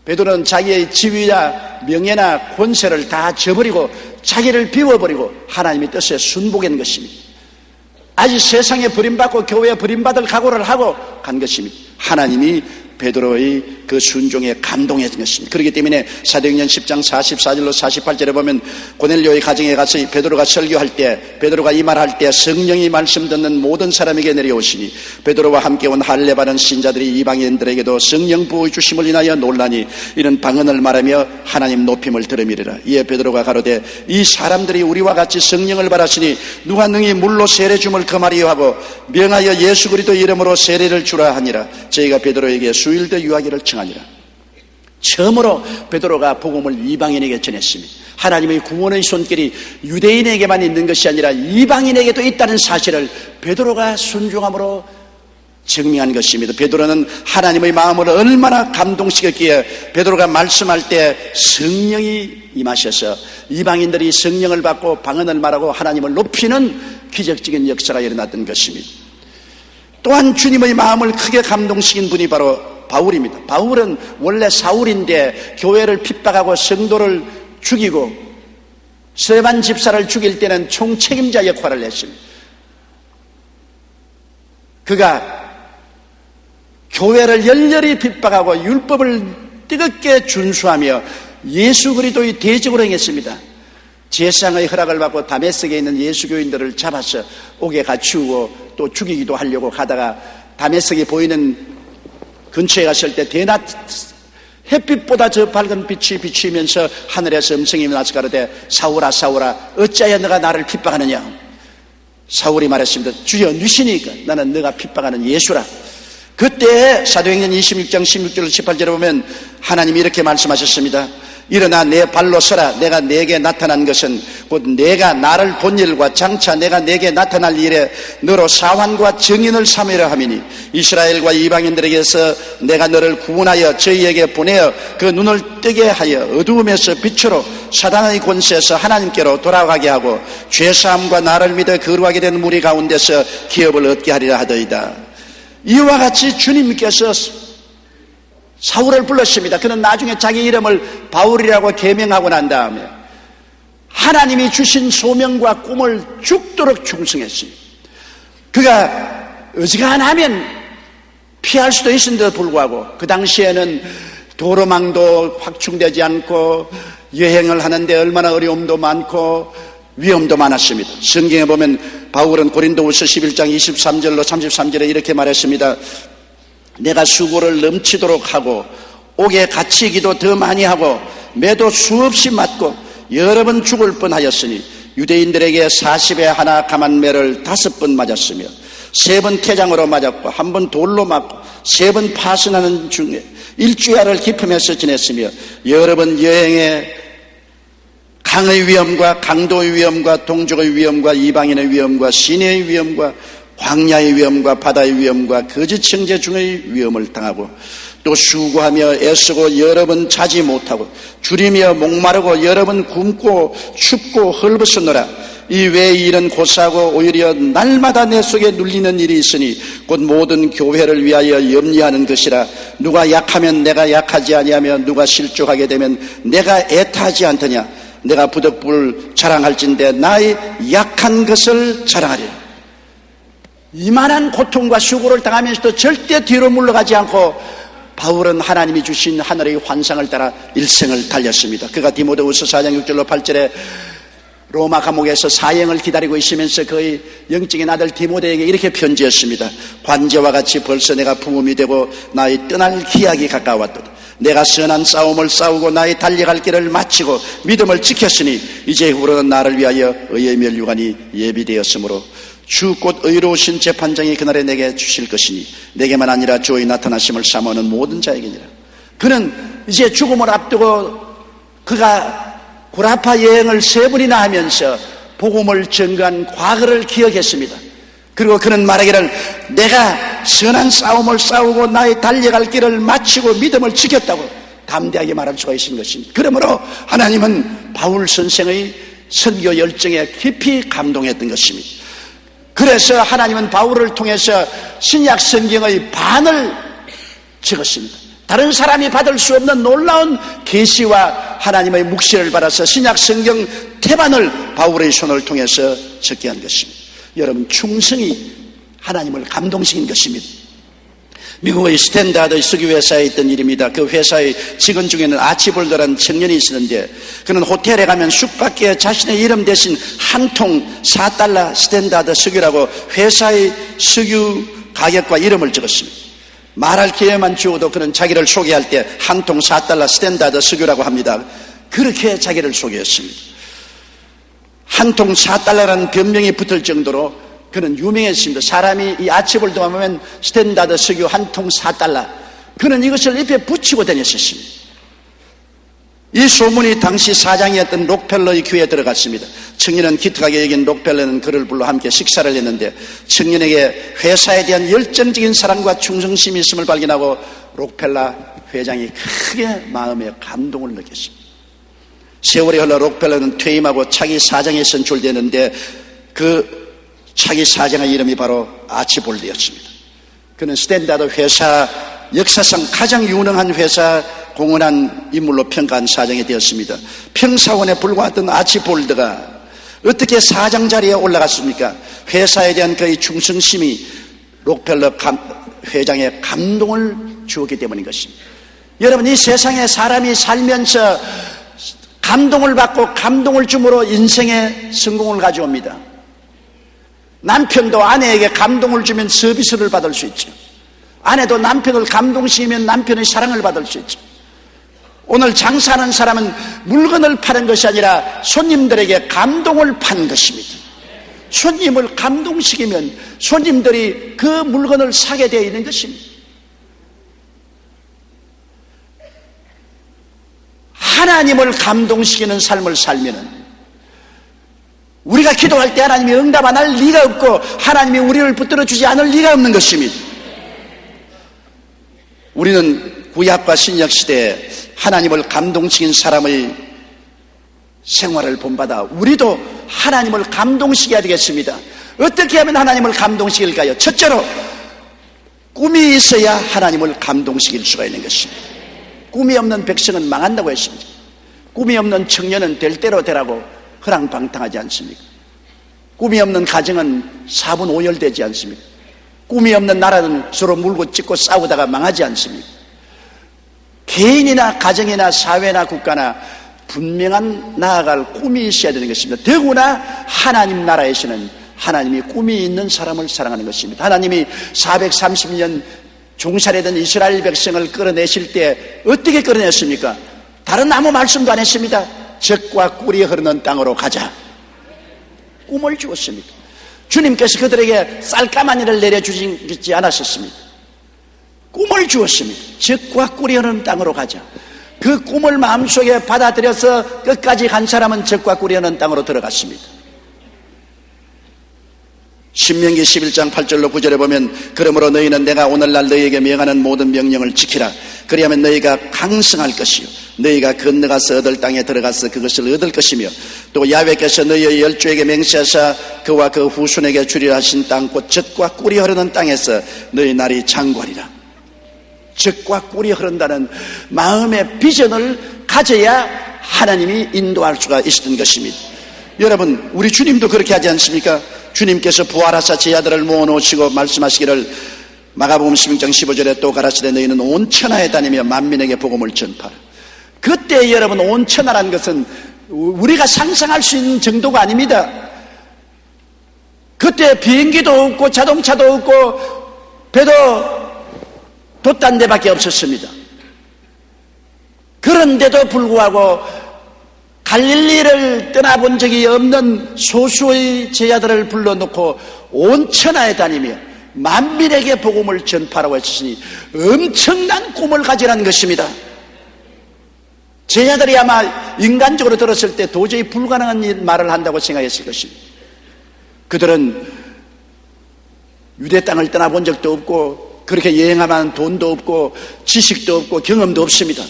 베드로는 자기의 지위나 명예나 권세를 다 저버리고 자기를 비워버리고 하나님의 뜻에 순복한 것입니다. 아직 세상에 버림받고 교회에 버림받을 각오를 하고 간 것입니다. 하나님이 베드로의 그 순종에 감동했던 것입니다. 그렇기 때문에 사도행전 10장 44절로 48절에 보면 고넬료의 가정에 가서 베드로가 설교할 때 베드로가 이 말할 때 성령이 말씀 듣는 모든 사람에게 내려오시니 베드로와 함께 온 할례 받은 신자들이 이방인들에게도 성령 부어 주심을 인하여 놀라니 이런 방언을 말하며 하나님 높임을 들으미리라. 이에 베드로가 가로되 이 사람들이 우리와 같이 성령을 받았으니 누가 능히 물로 세례 줌을 금하리요 하고 명하여 예수 그리스도 이름으로 세례를 주라 하니라. 저희가 베드로에게 수일대 유하기를 청하니라. 처음으로 베드로가 복음을 이방인에게 전했습니다. 하나님의 구원의 손길이 유대인에게만 있는 것이 아니라 이방인에게도 있다는 사실을 베드로가 순종함으로 증명한 것입니다. 베드로는 하나님의 마음을 얼마나 감동시켰기에 베드로가 말씀할 때 성령이 임하셔서 이방인들이 성령을 받고 방언을 말하고 하나님을 높이는 기적적인 역사가 일어났던 것입니다. 또한 주님의 마음을 크게 감동시킨 분이 바로 바울입니다. 바울은 원래 사울인데 교회를 핍박하고 성도를 죽이고 스데반 집사를 죽일 때는 총책임자 역할을 했습니다. 그가 교회를 열렬히 핍박하고 율법을 뜨겁게 준수하며 예수 그리스도의 대적으로 행했습니다. 제사장의 허락을 받고 다메섹에 있는 예수교인들을 잡아서 옥에 갇히고 또 죽이기도 하려고 가다가 다메섹이 보이는 근처에 갔을 때 대낮 햇빛보다 저 밝은 빛이 비추면서 하늘에서 음성이 나서 가로되 사울아 사울아 어찌하여 너가 나를 핍박하느냐. 사울이 말했습니다. 주여 누시니까 나는 너가 핍박하는 예수라. 그때 사도행전 26장 16절 18절에 보면 하나님이 이렇게 말씀하셨습니다. 일어나 내 발로 서라. 내가 내게 나타난 것은 곧 내가 나를 본 일과 장차 내가 내게 나타날 일에 너로 사환과 증인을 삼으려 함이니 이스라엘과 이방인들에게서 내가 너를 구원하여 저희에게 보내어 그 눈을 뜨게 하여 어두움에서 빛으로 사단의 권세에서 하나님께로 돌아가게 하고 죄사함과 나를 믿어 거룩하게 된 무리 가운데서 기업을 얻게 하리라 하더이다. 이와 같이 주님께서 사울을 불렀습니다. 그는 나중에 자기 이름을 바울이라고 계명하고 난 다음에 하나님이 주신 소명과 꿈을 죽도록 충성했습니다. 그가 어지간하면 피할 수도 있었는데도 불구하고 그 당시에는 도로망도 확충되지 않고 여행을 하는데 얼마나 어려움도 많고 위험도 많았습니다. 성경에 보면 바울은 고린도후서 11장 23절로 33절에 이렇게 말했습니다. 내가 수고를 넘치도록 하고 옥에 갇히기도 더 많이 하고 매도 수없이 맞고 여러 번 죽을 뻔하였으니 유대인들에게 40에 하나 감한 매를 5번 맞았으며 3번 태장으로 맞았고 1번 돌로 맞고 3번 파선하는 중에 일주야를 기품해서 지냈으며 여러 번 여행에 강의 위험과 강도의 위험과 동족의 위험과 이방인의 위험과 시내의 위험과 광야의 위험과 바다의 위험과 거짓 형제 중의 위험을 당하고 또 수고하며 애쓰고 여러 번 자지 못하고 줄이며 목마르고 여러 번 굶고 춥고 헐벗었노라. 이 외의 일은 고사하고 오히려 날마다 내 속에 눌리는 일이 있으니 곧 모든 교회를 위하여 염려하는 것이라. 누가 약하면 내가 약하지 아니하며 누가 실족하게 되면 내가 애타하지 않더냐. 내가 부득불 자랑할진대 나의 약한 것을 자랑하리라. 이만한 고통과 수고를 당하면서도 절대 뒤로 물러가지 않고 바울은 하나님이 주신 하늘의 환상을 따라 일생을 달렸습니다. 그가 디모데후서 4장 6절로 8절에 로마 감옥에서 사형을 기다리고 있으면서 그의 영적인 아들 디모데에게 이렇게 편지했습니다. 관제와 같이 벌써 내가 부음이 되고 나의 떠날 기약이 가까웠도다. 내가 선한 싸움을 싸우고 나의 달려갈 길을 마치고 믿음을 지켰으니 이제 후로는 나를 위하여 의의 면류관이 예비되었으므로 주 곧 의로우신 재판장이 그날에 내게 주실 것이니 내게만 아니라 주의 나타나심을 사모하는 모든 자에게니라. 그는 이제 죽음을 앞두고 그가 구라파 여행을 3번이나 하면서 복음을 전가한 과거를 기억했습니다. 그리고 그는 말하기를 내가 선한 싸움을 싸우고 나의 달려갈 길을 마치고 믿음을 지켰다고 담대하게 말할 수가 있는 것입니다. 그러므로 하나님은 바울 선생의 선교 열정에 깊이 감동했던 것입니다. 그래서 하나님은 바울을 통해서 신약 성경의 반을 적었습니다. 다른 사람이 받을 수 없는 놀라운 계시와 하나님의 묵시를 받아서 신약 성경 태반을 바울의 손을 통해서 적게 한 것입니다. 여러분, 충성이 하나님을 감동시킨 것입니다. 미국의 스탠다드 석유회사에 있던 일입니다. 그 회사의 직원 중에는 아치볼드라는 청년이 있었는데 그는 호텔에 가면 숙박기에 자신의 이름 대신 한 통 4달러 스탠다드 석유라고 회사의 석유 가격과 이름을 적었습니다. 말할 기회만 주어도 그는 자기를 소개할 때 한 통 4달러 스탠다드 석유라고 합니다. 그렇게 자기를 소개했습니다. 한 통 4달러라는 변명이 붙을 정도로 그는 유명했습니다. 사람이 이 아치볼드가 보면 스탠다드 석유 한 통 4달러. 그는 이것을 입에 붙이고 다녔었습니다. 이 소문이 당시 사장이었던 록펠러의 귀에 들어갔습니다. 청년은 기특하게 여긴 록펠러는 그를 불러 함께 식사를 했는데 청년에게 회사에 대한 열정적인 사랑과 충성심이 있음을 발견하고 록펠러 회장이 크게 마음에 감동을 느꼈습니다. 세월이 흘러 록펠러는 퇴임하고 차기 사장에 선출되는데 그 차기 사장의 이름이 바로 아치볼드였습니다. 그는 스탠다드 회사 역사상 가장 유능한 회사 공헌한 인물로 평가한 사장이 되었습니다. 평사원에 불과했던 아치볼드가 어떻게 사장 자리에 올라갔습니까? 회사에 대한 그의 충성심이 록펠러 회장의 감동을 주었기 때문인 것입니다. 여러분, 이 세상에 사람이 살면서 감동을 받고 감동을 줌으로 인생의 성공을 가져옵니다. 남편도 아내에게 감동을 주면 서비스를 받을 수 있죠. 아내도 남편을 감동시키면 남편의 사랑을 받을 수 있죠. 오늘 장사하는 사람은 물건을 파는 것이 아니라 손님들에게 감동을 파는 것입니다. 손님을 감동시키면 손님들이 그 물건을 사게 되어 있는 것입니다. 하나님을 감동시키는 삶을 살면은 우리가 기도할 때 하나님이 응답 안 할 리가 없고 하나님이 우리를 붙들어 주지 않을 리가 없는 것입니다. 우리는 구약과 신약 시대에 하나님을 감동시킨 사람의 생활을 본받아 우리도 하나님을 감동시켜야 되겠습니다. 어떻게 하면 하나님을 감동시킬까요? 첫째로 꿈이 있어야 하나님을 감동시킬 수가 있는 것입니다. 꿈이 없는 백성은 망한다고 했습니다. 꿈이 없는 청년은 될 대로 되라고 허랑방탕하지 않습니까? 꿈이 없는 가정은 사분오열되지 않습니까? 꿈이 없는 나라는 서로 물고 찢고 싸우다가 망하지 않습니까? 개인이나 가정이나 사회나 국가나 분명한 나아갈 꿈이 있어야 되는 것입니다. 더구나 하나님 나라에서는 하나님이 꿈이 있는 사람을 사랑하는 것입니다. 하나님이 430년 종살이던 이스라엘 백성을 끌어내실 때 어떻게 끌어냈습니까? 다른 아무 말씀도 안 했습니다. 젖과 꿀이 흐르는 땅으로 가자. 꿈을 주었습니다. 주님께서 그들에게 쌀가마니를 내려주지 않았었습니다. 꿈을 주었습니다. 젖과 꿀이 흐르는 땅으로 가자. 그 꿈을 마음속에 받아들여서 끝까지 간 사람은 젖과 꿀이 흐르는 땅으로 들어갔습니다. 신명기 11장 8절로 9절에 보면 그러므로 너희는 내가 오늘날 너희에게 명하는 모든 명령을 지키라. 그리하면 너희가 강성할 것이요 너희가 건너가서 얻을 땅에 들어가서 그것을 얻을 것이며 또 야훼께서 너희의 열조에게 맹세하사 그와 그 후손에게 주리라 하신 땅 곧 젖과 꿀이 흐르는 땅에서 너희 날이 장구하리라. 젖과 꿀이 흐른다는 마음의 비전을 가져야 하나님이 인도할 수가 있었던 것입니다. 여러분, 우리 주님도 그렇게 하지 않습니까? 주님께서 부활하사 제 아들을 모아놓으시고 말씀하시기를 마가복음 16장 15절에 또 가라사대 너희는 온 천하에 다니며 만민에게 복음을 전파하라. 그때 여러분 온 천하라는 것은 우리가 상상할 수 있는 정도가 아닙니다. 그때 비행기도 없고 자동차도 없고 배도 돛단 데밖에 없었습니다. 그런데도 불구하고 갈릴리를 떠나본 적이 없는 소수의 제자들을 불러놓고 온 천하에 다니며 만민에게 복음을 전파라고 했으니 엄청난 꿈을 가지라는 것입니다. 제자들이 아마 인간적으로 들었을 때 도저히 불가능한 말을 한다고 생각했을 것입니다. 그들은 유대 땅을 떠나본 적도 없고 그렇게 여행하면 돈도 없고 지식도 없고 경험도 없습니다.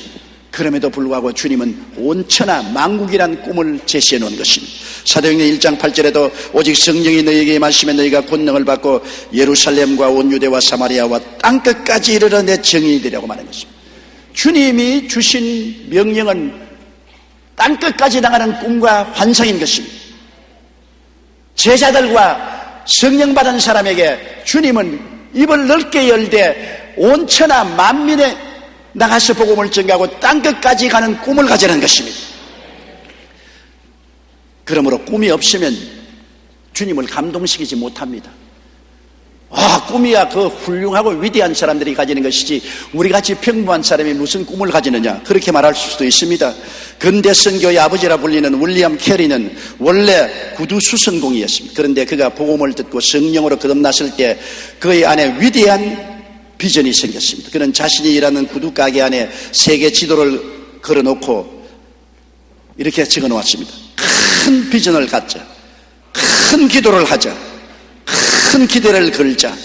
그럼에도 불구하고 주님은 온 천하 만국이란 꿈을 제시해 놓은 것입니다. 사도행전 1장 8절에도 오직 성령이 너희에게 임하시면 너희가 권능을 받고 예루살렘과 온 유대와 사마리아와 땅끝까지 이르러 내 증인이 되라고 말한 것입니다. 주님이 주신 명령은 땅끝까지 나가는 꿈과 환상인 것입니다. 제자들과 성령 받은 사람에게 주님은 입을 넓게 열되 온 천하 만민에 나가서 복음을 전가하고 땅끝까지 가는 꿈을 가지라는 것입니다. 그러므로 꿈이 없으면 주님을 감동시키지 못합니다. 꿈이야 그 훌륭하고 위대한 사람들이 가지는 것이지 우리같이 평범한 사람이 무슨 꿈을 가지느냐 그렇게 말할 수도 있습니다. 근대 선교의 아버지라 불리는 윌리엄 캐리는 원래 구두 수선공이었습니다. 그런데 그가 복음을 듣고 성령으로 거듭났을 때 그의 안에 위대한 비전이 생겼습니다. 그는 자신이 일하는 구두 가게 안에 세계 지도를 걸어놓고 이렇게 적어놓았습니다. 큰 비전을 갖자, 큰 기도를 하자, 큰 기대를 걸자.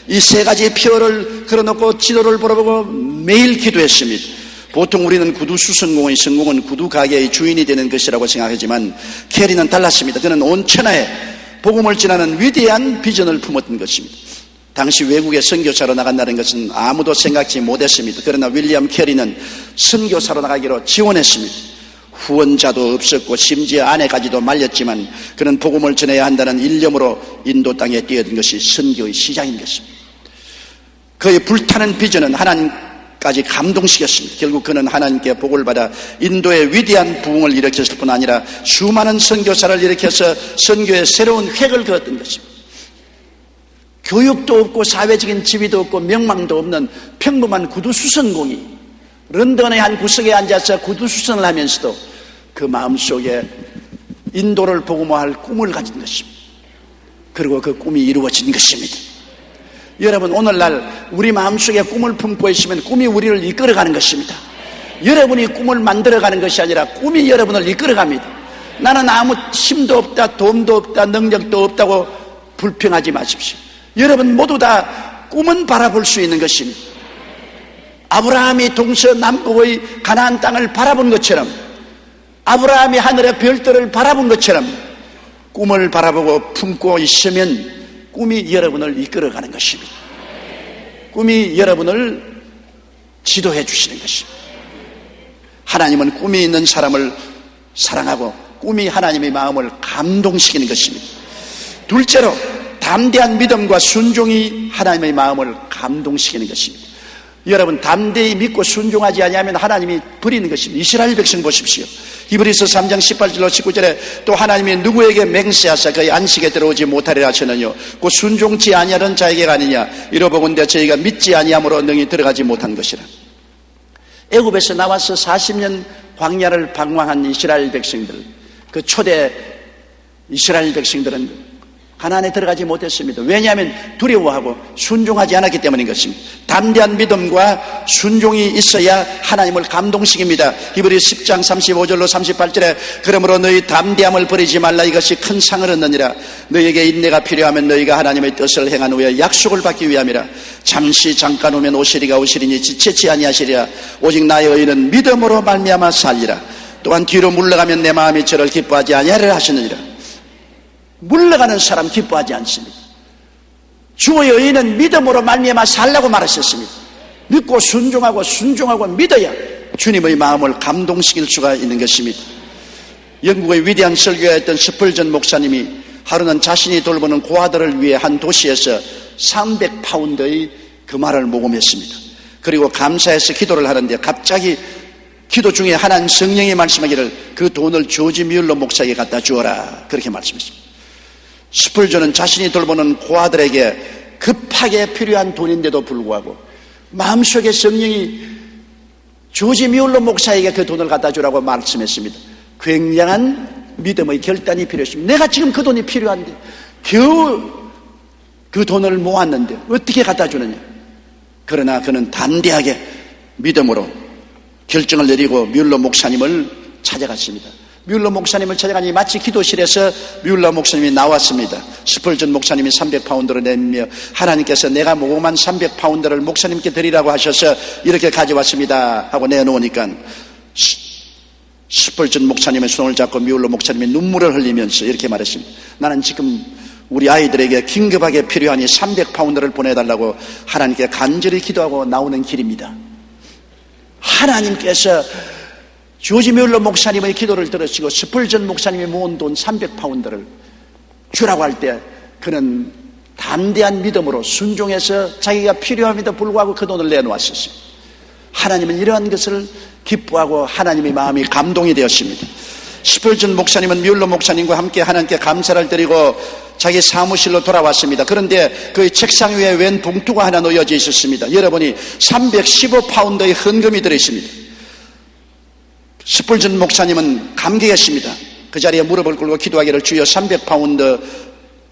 이 세 가지 표를 걸어놓고 지도를 바라보고 매일 기도했습니다. 보통 우리는 구두 수성공의 성공은 구두 가게의 주인이 되는 것이라고 생각하지만 캐리는 달랐습니다. 그는 온 천하에 복음을 전하는 위대한 비전을 품었던 것입니다. 당시 외국에 선교사로 나간다는 것은 아무도 생각지 못했습니다. 그러나 윌리엄 캐리는 선교사로 나가기로 지원했습니다. 후원자도 없었고 심지어 아내까지도 말렸지만 그는 복음을 전해야 한다는 일념으로 인도 땅에 뛰어든 것이 선교의 시작인 것입니다. 그의 불타는 비전은 하나님까지 감동시켰습니다. 결국 그는 하나님께 복을 받아 인도의 위대한 부흥을 일으켰을 뿐 아니라 수많은 선교사를 일으켜서 선교의 새로운 획을 그었던 것입니다. 교육도 없고 사회적인 지위도 없고 명망도 없는 평범한 구두수선공이 런던의 한 구석에 앉아서 구두수선을 하면서도 그 마음속에 인도를 복음화할 꿈을 가진 것입니다. 그리고 그 꿈이 이루어진 것입니다. 여러분, 오늘날 우리 마음속에 꿈을 품고 있으면 꿈이 우리를 이끌어가는 것입니다. 여러분이 꿈을 만들어가는 것이 아니라 꿈이 여러분을 이끌어갑니다. 나는 아무 힘도 없다, 돈도 없다, 능력도 없다고 불평하지 마십시오. 여러분 모두 다 꿈은 바라볼 수 있는 것입니다. 아브라함이 동서남북의 가나안 땅을 바라본 것처럼 아브라함이 하늘의 별들을 바라본 것처럼 꿈을 바라보고 품고 있으면 꿈이 여러분을 이끌어가는 것입니다. 꿈이 여러분을 지도해 주시는 것입니다. 하나님은 꿈이 있는 사람을 사랑하고 꿈이 하나님의 마음을 감동시키는 것입니다. 둘째로 담대한 믿음과 순종이 하나님의 마음을 감동시키는 것입니다. 여러분, 담대히 믿고 순종하지 아니하면 하나님이 버리는 것입니다. 이스라엘 백성 보십시오. 히브리서 3장 18절로 19절에 또 하나님이 누구에게 맹세하사 그의 안식에 들어오지 못하리라 하시느뇨 그 순종치 아니하는 자에게가 아니냐 이러보건대 저희가 믿지 아니함으로 능히 들어가지 못한 것이라. 애굽에서 나와서 40년 광야를 방황한 이스라엘 백성들, 그 초대 이스라엘 백성들은 가나안에 들어가지 못했습니다. 왜냐하면 두려워하고 순종하지 않았기 때문인 것입니다. 담대한 믿음과 순종이 있어야 하나님을 감동시킵니다. 히브리 10장 35절로 38절에 그러므로 너희 담대함을 버리지 말라 이것이 큰 상을 얻느니라. 너희에게 인내가 필요하면 너희가 하나님의 뜻을 행한 후에 약속을 받기 위함이라. 잠시 잠깐 오면 오시리가 오시리니 지체치 아니하시리라. 오직 나의 의는 믿음으로 말미암아 살리라. 또한 뒤로 물러가면 내 마음이 저를 기뻐하지 아니하리라 하시느니라. 물러가는 사람 기뻐하지 않습니다. 주의 의인은 믿음으로 말미암아 살라고 말하셨습니다. 믿고 순종하고 믿어야 주님의 마음을 감동시킬 수가 있는 것입니다. 영국의 위대한 설교였던 스펄전 목사님이 하루는 자신이 돌보는 고아들을 위해 한 도시에서 300파운드의 금화를 모금했습니다. 그리고 감사해서 기도를 하는데 갑자기 기도 중에 하나님 성령이 말씀하기를 그 돈을 조지 뮬러 목사에게 갖다 주어라 그렇게 말씀했습니다. 스펄전은 자신이 돌보는 고아들에게 급하게 필요한 돈인데도 불구하고 마음속에 성령이 조지 뮬러 목사에게 그 돈을 갖다 주라고 말씀했습니다. 굉장한 믿음의 결단이 필요했습니다. 내가 지금 그 돈이 필요한데 겨우 그 돈을 모았는데 어떻게 갖다 주느냐. 그러나 그는 담대하게 믿음으로 결정을 내리고 뮬러 목사님을 찾아갔습니다. 뮬러 목사님을 찾아가니 마치 기도실에서 뮬러 목사님이 나왔습니다. 스펄전 목사님이 300파운드를 내밀며 하나님께서 내가 모금한 300파운드를 목사님께 드리라고 하셔서 이렇게 가져왔습니다 하고 내놓으니까 스펄전 목사님의 손을 잡고 뮬러 목사님이 눈물을 흘리면서 이렇게 말했습니다. 나는 지금 우리 아이들에게 긴급하게 필요하니 300파운드를 보내달라고 하나님께 간절히 기도하고 나오는 길입니다. 하나님께서 조지 뮬러 목사님의 기도를 들으시고 스펄전 목사님이 모은 돈 300파운드를 주라고 할 때 그는 담대한 믿음으로 순종해서 자기가 필요함에도 불구하고 그 돈을 내놓았었어요. 하나님은 이러한 것을 기뻐하고 하나님의 마음이 감동이 되었습니다. 스펄전 목사님은 뮬러 목사님과 함께 하나님께 감사를 드리고 자기 사무실로 돌아왔습니다. 그런데 그 책상 위에 웬 봉투가 하나 놓여져 있었습니다. 여러분이 315파운드의 헌금이 들어있습니다. 스펄전 목사님은 감격했습니다. 그 자리에 무릎을 꿇고 기도하기를 주여 300파운드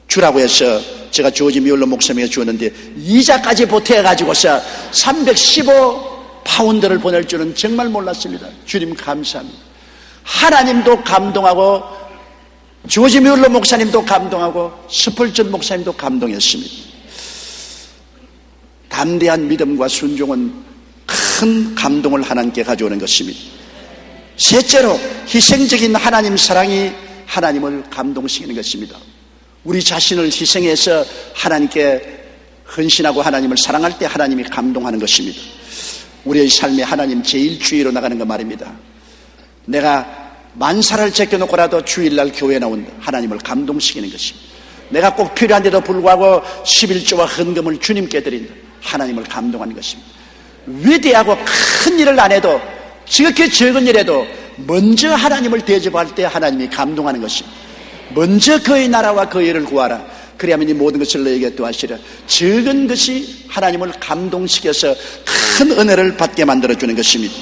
주라고 해서 제가 조지 뮬러 목사님에게 주었는데 이자까지 보태가지고서 315파운드를 보낼 줄은 정말 몰랐습니다. 주님 감사합니다. 하나님도 감동하고 조지 뮬러 목사님도 감동하고 스펄전 목사님도 감동했습니다. 담대한 믿음과 순종은 큰 감동을 하나님께 가져오는 것입니다. 셋째로 희생적인 하나님 사랑이 하나님을 감동시키는 것입니다. 우리 자신을 희생해서 하나님께 헌신하고 하나님을 사랑할 때 하나님이 감동하는 것입니다. 우리의 삶에 하나님 제1주의로 나가는 거 말입니다. 내가 만사를 제껴놓고라도 주일날 교회에 나온다. 하나님을 감동시키는 것입니다. 내가 꼭 필요한데도 불구하고 11조와 헌금을 주님께 드린다. 하나님을 감동하는 것입니다. 위대하고 큰 일을 안 해도 지극히 적은 일에도 먼저 하나님을 대접할 때 하나님이 감동하는 것입니다. 먼저 그의 나라와 그의 일을 구하라. 그리하면 이 모든 것을 너에게 또하시라. 적은 것이 하나님을 감동시켜서 큰 은혜를 받게 만들어주는 것입니다.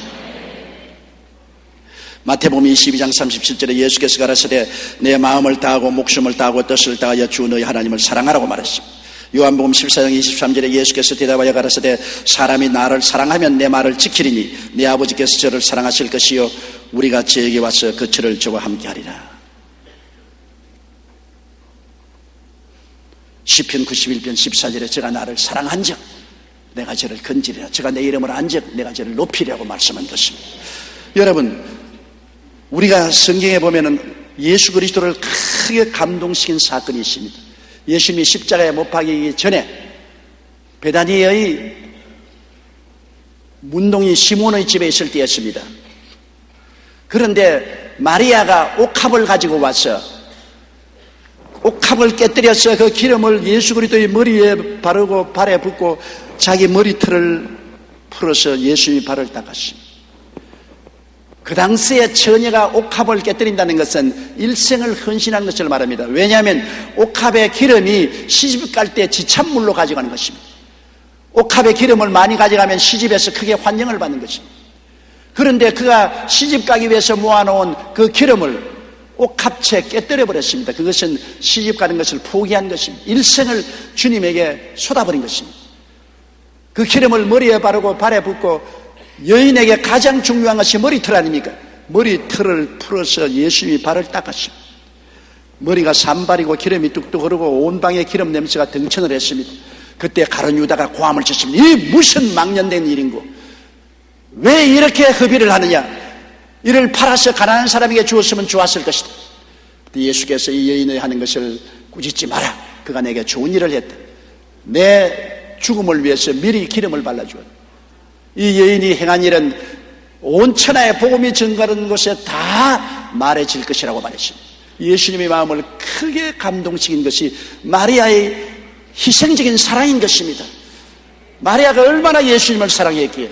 마태복음 22장 37절에 예수께서 가라사대 내 마음을 다하고 목숨을 다하고 뜻을 다하여 주 너희 하나님을 사랑하라고 말했습니다. 요한복음 14장 23절에 예수께서 대답하여 가라사대 사람이 나를 사랑하면 내 말을 지키리니 내 아버지께서 저를 사랑하실 것이요 우리가 저에게 와서 그 저를 저와 함께 하리라. 시편 91편 14절에 저가 나를 사랑한즉 내가 저를 건지리라. 저가 내 이름을 안즉 내가 저를 높이리라고 말씀한 것입니다. 여러분, 우리가 성경에 보면은 예수 그리스도를 크게 감동시킨 사건이 있습니다. 예수님이 십자가에 못 박히기 전에 베다니의 문동이 시몬의 집에 있을 때였습니다. 그런데 마리아가 옥합을 가지고 와서 옥합을 깨뜨려서 그 기름을 예수 그리스도의 머리에 바르고 발에 붓고 자기 머리털을 풀어서 예수님의 발을 닦았습니다. 그 당시에 처녀가 옥합을 깨뜨린다는 것은 일생을 헌신한 것을 말합니다. 왜냐하면 옥합의 기름이 시집 갈 때 지참물로 가져가는 것입니다. 옥합의 기름을 많이 가져가면 시집에서 크게 환영을 받는 것입니다. 그런데 그가 시집 가기 위해서 모아놓은 그 기름을 옥합채 깨뜨려 버렸습니다. 그것은 시집 가는 것을 포기한 것입니다. 일생을 주님에게 쏟아버린 것입니다. 그 기름을 머리에 바르고 발에 붓고 여인에게 가장 중요한 것이 머리털 아닙니까? 머리털을 풀어서 예수님이 발을 닦았습니다. 머리가 산발이고 기름이 뚝뚝 흐르고 온 방에 기름 냄새가 등천을 했습니다. 그때 가룟 유다가 고함을 쳤습니다. 이 무슨 망년된 일인고 왜 이렇게 허비를 하느냐? 이를 팔아서 가난한 사람에게 주었으면 좋았을 것이다. 예수께서 이 여인이 하는 것을 꾸짖지 마라. 그가 내게 좋은 일을 했다. 내 죽음을 위해서 미리 기름을 발라주었다. 이 여인이 행한 일은 온 천하에 복음이 증가하는 곳에 다 말해질 것이라고 말했습니다. 예수님의 마음을 크게 감동시킨 것이 마리아의 희생적인 사랑인 것입니다. 마리아가 얼마나 예수님을 사랑했기에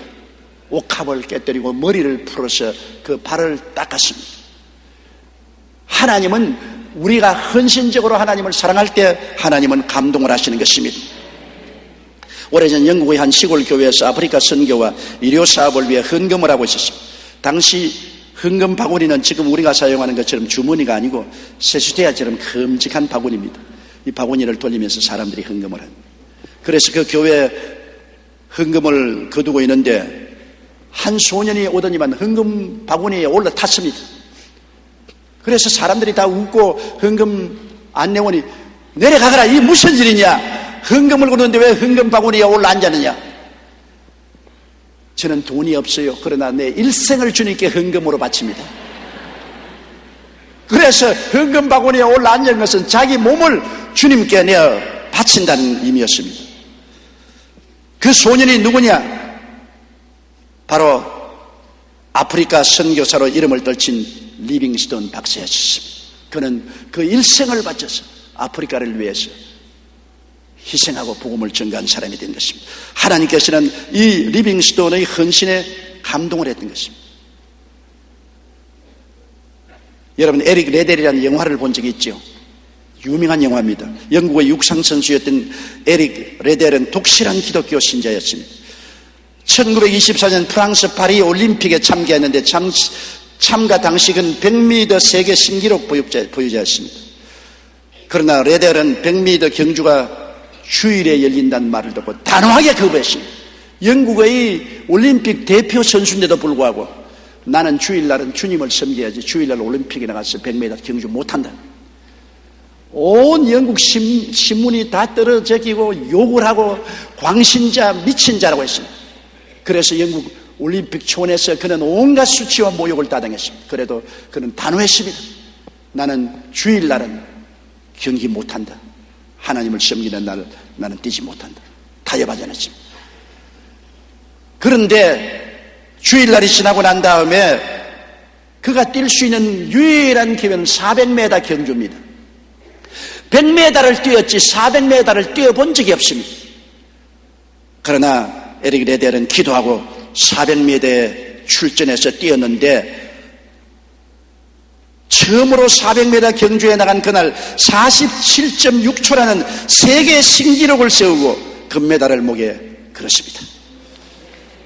옥합을 깨뜨리고 머리를 풀어서 그 발을 닦았습니다. 하나님은 우리가 헌신적으로 하나님을 사랑할 때 하나님은 감동을 하시는 것입니다. 오래전 영국의 한 시골 교회에서 아프리카 선교와 의료 사업을 위해 헌금을 하고 있었습니다. 당시 헌금 바구니는 지금 우리가 사용하는 것처럼 주머니가 아니고 세수대야처럼 큼직한 바구니입니다. 이 바구니를 돌리면서 사람들이 헌금을 합니다. 그래서 그 교회에 헌금을 거두고 있는데 한 소년이 오더니만 헌금 바구니에 올라탔습니다. 그래서 사람들이 다 웃고 헌금 안내원이 내려가거라, 이 무슨 일이냐? 헌금을 거두는데 왜 헌금 바구니에 올라 앉았느냐? 저는 돈이 없어요. 그러나 내 일생을 주님께 헌금으로 바칩니다. 그래서 헌금 바구니에 올라 앉은 것은 자기 몸을 주님께 내어 바친다는 의미였습니다. 그 소년이 누구냐? 바로 아프리카 선교사로 이름을 떨친 리빙스톤 박사였습니다. 그는 그 일생을 바쳐서 아프리카를 위해서 희생하고 복음을 전가한 사람이 된 것입니다. 하나님께서는 이 리빙스톤의 헌신에 감동을 했던 것입니다. 여러분, 에릭 레델이라는 영화를 본 적이 있죠? 유명한 영화입니다. 영국의 육상선수였던 에릭 레델은 독실한 기독교 신자였습니다. 1924년 프랑스 파리 올림픽에 참가했는데 참가 당시 그는 100m 세계 신기록 보유자였습니다. 그러나 레델은 100m 경주가 주일에 열린다는 말을 듣고 단호하게 거부했습니다. 영국의 올림픽 대표 선수인데도 불구하고 나는 주일날은 주님을 섬겨야지 주일날 올림픽에 나가서 100m 경주 못한다. 온 영국 신문이 다 떨어지고 욕을 하고 광신자 미친 자라고 했습니다. 그래서 영국 올림픽 초원에서 그는 온갖 수치와 모욕을 따당했습니다. 그래도 그는 단호했습니다. 나는 주일날은 경기 못한다. 하나님을 섬기는 날 나는 뛰지 못한다. 타협하지 않았습니다. 그런데 주일날이 지나고 난 다음에 그가 뛸 수 있는 유일한 기회는 400m 경주입니다. 100m를 뛰었지 400m를 뛰어본 적이 없습니다. 그러나 에릭 레델은 기도하고 400m에 출전해서 뛰었는데 처음으로 400m 경주에 나간 그날 47.6초라는 세계 신기록을 세우고 금메달을 목에 걸었습니다.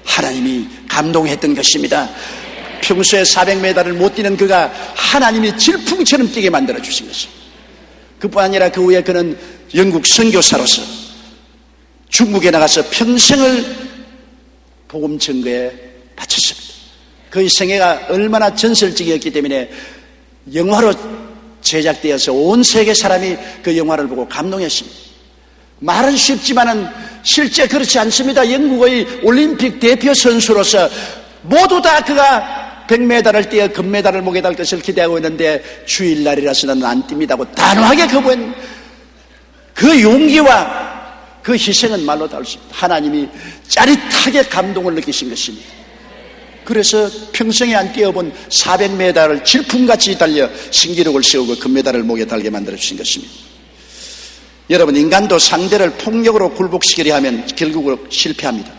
하나님이 감동했던 것입니다. 평소에 400m를 못 뛰는 그가 하나님이 질풍처럼 뛰게 만들어 주신 것입니다. 그뿐 아니라 그 후에 그는 영국 선교사로서 중국에 나가서 평생을 복음 증거에 바쳤습니다. 그의 생애가 얼마나 전설적이었기 때문에 영화로 제작되어서 온 세계 사람이 그 영화를 보고 감동했습니다. 말은 쉽지만은 실제 그렇지 않습니다. 영국의 올림픽 대표 선수로서 모두 다 그가 100m를 뛰어 금메달을 목에 달 것을 기대하고 있는데 주일날이라서는 안 뜁니다고 단호하게 거부한 그 용기와 그 희생은 말로 다를 수 없습니다. 하나님이 짜릿하게 감동을 느끼신 것입니다. 그래서 평생에 안 뛰어본 400m를 질풍같이 달려 신기록을 세우고 금메달을 목에 달게 만들어 주신 것입니다. 여러분, 인간도 상대를 폭력으로 굴복시키려 하면 결국으로 실패합니다.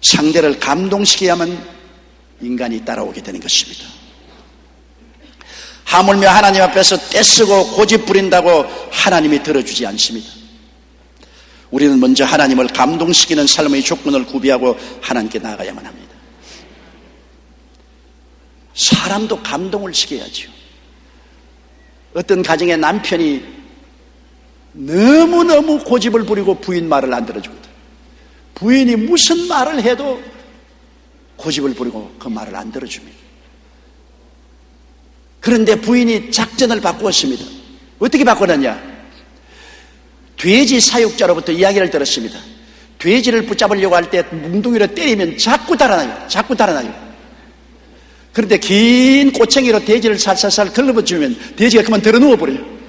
상대를 감동시켜야만 인간이 따라오게 되는 것입니다. 하물며 하나님 앞에서 떼쓰고 고집 부린다고 하나님이 들어주지 않습니다. 우리는 먼저 하나님을 감동시키는 삶의 조건을 구비하고 하나님께 나아가야만 합니다. 사람도 감동을 시켜야죠. 어떤 가정의 남편이 너무너무 고집을 부리고 부인 말을 안 들어주거든. 부인이 무슨 말을 해도 고집을 부리고 그 말을 안 들어줍니다. 그런데 부인이 작전을 바꾸었습니다. 어떻게 바꿔놨냐? 돼지 사육자로부터 이야기를 들었습니다. 돼지를 붙잡으려고 할 때 뭉둥이로 때리면 자꾸 달아나요. 그런데 긴 꼬챙이로 돼지를 살살살 걸러붙이면 돼지가 그만 들어 누워버려요.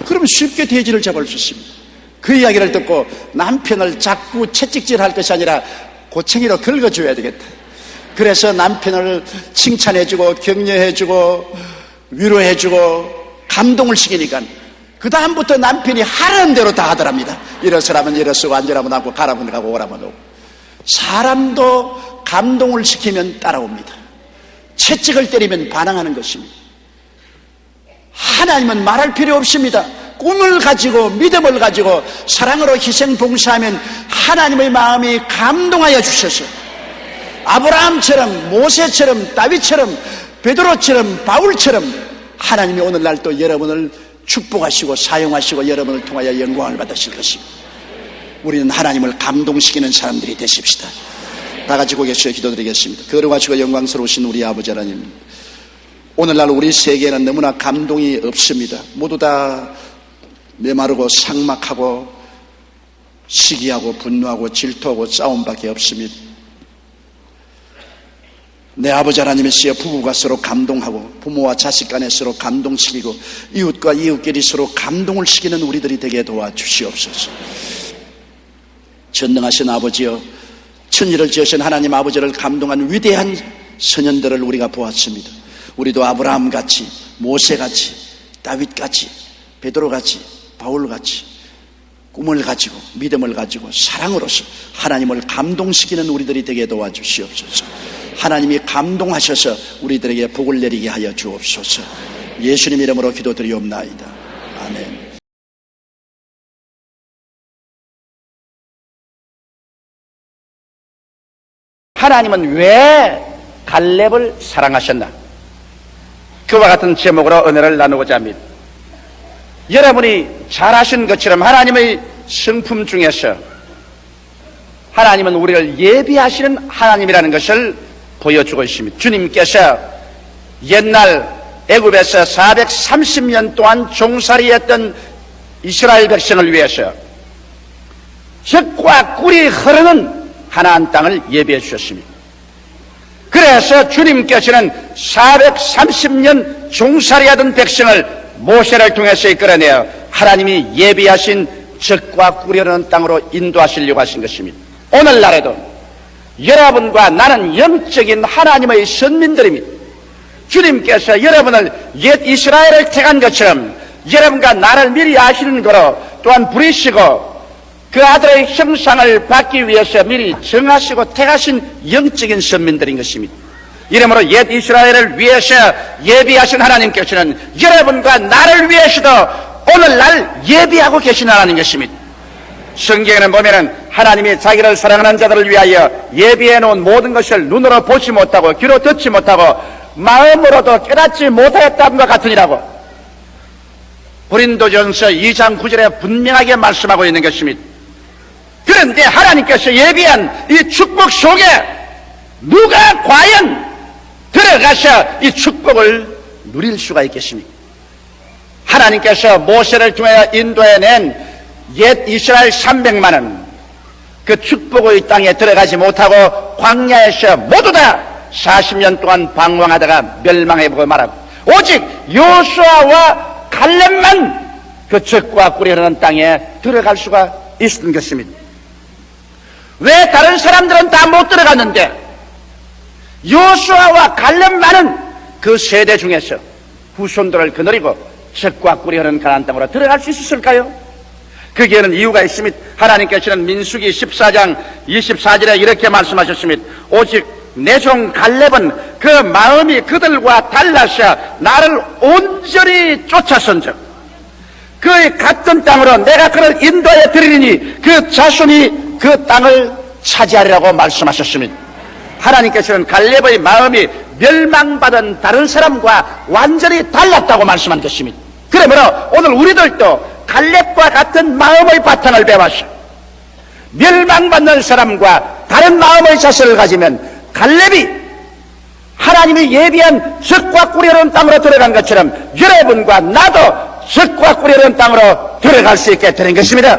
그러면 쉽게 돼지를 잡을 수 있습니다. 그 이야기를 듣고 남편을 자꾸 채찍질할 것이 아니라 꼬챙이로 긁어줘야 되겠다. 그래서 남편을 칭찬해주고 격려해주고 위로해주고 감동을 시키니까 그 다음부터 남편이 하라는 대로 다 하더랍니다. 일어서라면 일어서고 앉으라면 앉고 가라면 가고 오라면 오고. 사람도 감동을 시키면 따라옵니다. 채찍을 때리면 반항하는 것입니다. 하나님은 말할 필요 없습니다. 꿈을 가지고 믿음을 가지고 사랑으로 희생 봉사하면 하나님의 마음이 감동하여 주셔서 아브라함처럼 모세처럼 다윗처럼 베드로처럼 바울처럼 하나님이 오늘날 또 여러분을 축복하시고 사용하시고 여러분을 통하여 영광을 받으실 것입니다. 우리는 하나님을 감동시키는 사람들이 되십시다. 다 같이 고개 숙여 기도드리겠습니다. 거룩하시고 영광스러우신 우리 아버지 하나님, 오늘날 우리 세계에는 너무나 감동이 없습니다. 모두 다 메마르고 삭막하고 시기하고 분노하고 질투하고 싸움밖에 없습니다. 내 아버지 하나님이시여, 부부가 서로 감동하고 부모와 자식 간에 서로 감동시키고 이웃과 이웃끼리 서로 감동을 시키는 우리들이 되게 도와주시옵소서. 전능하신 아버지여, 천지를 지으신 하나님 아버지를 감동한 위대한 선현들을 우리가 보았습니다. 우리도 아브라함같이, 모세같이, 다윗같이, 베드로같이, 바울같이 꿈을 가지고 믿음을 가지고 사랑으로서 하나님을 감동시키는 우리들이 되게 도와주시옵소서. 하나님이 감동하셔서 우리들에게 복을 내리게 하여 주옵소서. 예수님 이름으로 기도드리옵나이다. 아멘. 하나님은 왜 갈렙을 사랑하셨나? 그와 같은 제목으로 은혜를 나누고자 합니다. 여러분이 잘 아신 것처럼 하나님의 성품 중에서 하나님은 우리를 예비하시는 하나님이라는 것을 보여주고 있습니다. 주님께서 옛날 애굽에서 430년 동안 종살이했던 이스라엘 백성을 위해서 젖과 꿀이 흐르는 가나안 땅을 예비해 주셨습니다. 그래서 주님께서는 430년 종살이하던 백성을 모세를 통해서 이끌어내어 하나님이 예비하신 젖과 꿀이 흐르는 땅으로 인도하시려고 하신 것입니다. 오늘날에도 여러분과 나는 영적인 하나님의 선민들입니다. 주님께서 여러분을 옛 이스라엘을 택한 것처럼 여러분과 나를 미리 아시는 거로 또한 부리시고 그 아들의 형상을 받기 위해서 미리 정하시고 택하신 영적인 선민들인 것입니다. 이러므로 옛 이스라엘을 위해서 예비하신 하나님께서는 여러분과 나를 위해서도 오늘날 예비하고 계신 하나님 것입니다. 성경에는 보면은 하나님이 자기를 사랑하는 자들을 위하여 예비해 놓은 모든 것을 눈으로 보지 못하고 귀로 듣지 못하고 마음으로도 깨닫지 못하였다는 것 같으니라고 고린도전서 2장 9절에 분명하게 말씀하고 있는 것입니다. 그런데 하나님께서 예비한 이 축복 속에 누가 과연 들어가서 이 축복을 누릴 수가 있겠습니까? 하나님께서 모세를 통해 인도해낸 옛 이스라엘 300만은 그 축복의 땅에 들어가지 못하고 광야에서 모두 다 40년 동안 방황하다가 멸망해보고 말하고 오직 여호수아와 갈렙만 그 젖과 꿀이 흐르는 땅에 들어갈 수가 있었던 것입니다. 왜 다른 사람들은 다 못 들어갔는데 여호수아와 갈렙만은 그 세대 중에서 후손들을 거느리고 젖과 꿀이 흐르는 가나안 땅으로 들어갈 수 있었을까요? 거기에는 이유가 있습니다. 하나님께서는 민수기 14장 24절에 이렇게 말씀하셨습니다. 오직 내 종 갈렙은 그 마음이 그들과 달라서 나를 온전히 쫓아선즉 그의 갔던 땅으로 내가 그를 인도하여 드리리니 그 자손이 그 땅을 차지하리라고 말씀하셨습니다. 하나님께서는 갈렙의 마음이 멸망받은 다른 사람과 완전히 달랐다고 말씀한 것입니다. 그러므로 오늘 우리들도 갈렙과 같은 마음의 바탕을 배워서 멸망받는 사람과 다른 마음의 자세를 가지면 갈렙이 하나님이 예비한 젖과 꿀이 흐르는 땅으로 들어간 것처럼 여러분과 나도 젖과 꿀이 흐르는 땅으로 들어갈 수 있게 되는 것입니다.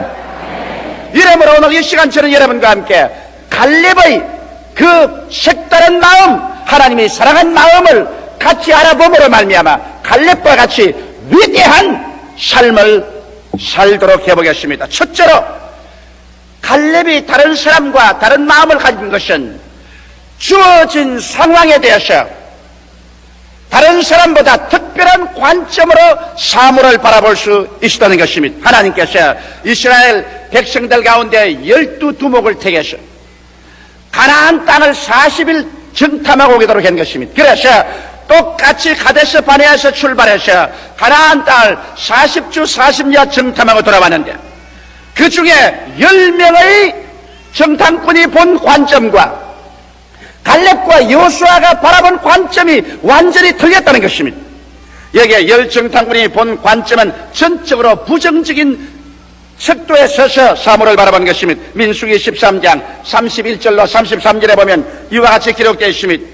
이러므로 오늘 이 시간 저는 여러분과 함께 갈렙의 그 색다른 마음, 하나님이 사랑한 마음을 같이 알아봄으로 말미암아 갈렙과 같이 위대한 삶을 살도록 해보겠습니다. 첫째로 갈렙이 다른 사람과 다른 마음을 가진 것은 주어진 상황에 대해서 다른 사람보다 특별한 관점으로 사물을 바라볼 수 있었다는 것입니다. 하나님께서 이스라엘 백성들 가운데 12두목을 택해서 가나안 땅을 40일 정탐하고 오도록 한 것입니다. 그래서 똑같이 가데스 바네아에서 출발해서 가나안 땅을 40주 40야 정탐하고 돌아왔는데 그 중에 10명의 정탐꾼이 본 관점과 갈렙과 여호수아가 바라본 관점이 완전히 틀렸다는 것입니다. 여기에 10정탐꾼이 본 관점은 전적으로 부정적인 색도에 서서 사물을 바라본 것입니다. 민수기 13장 31절로 33절에 보면 이와 같이 기록되어 있습니다.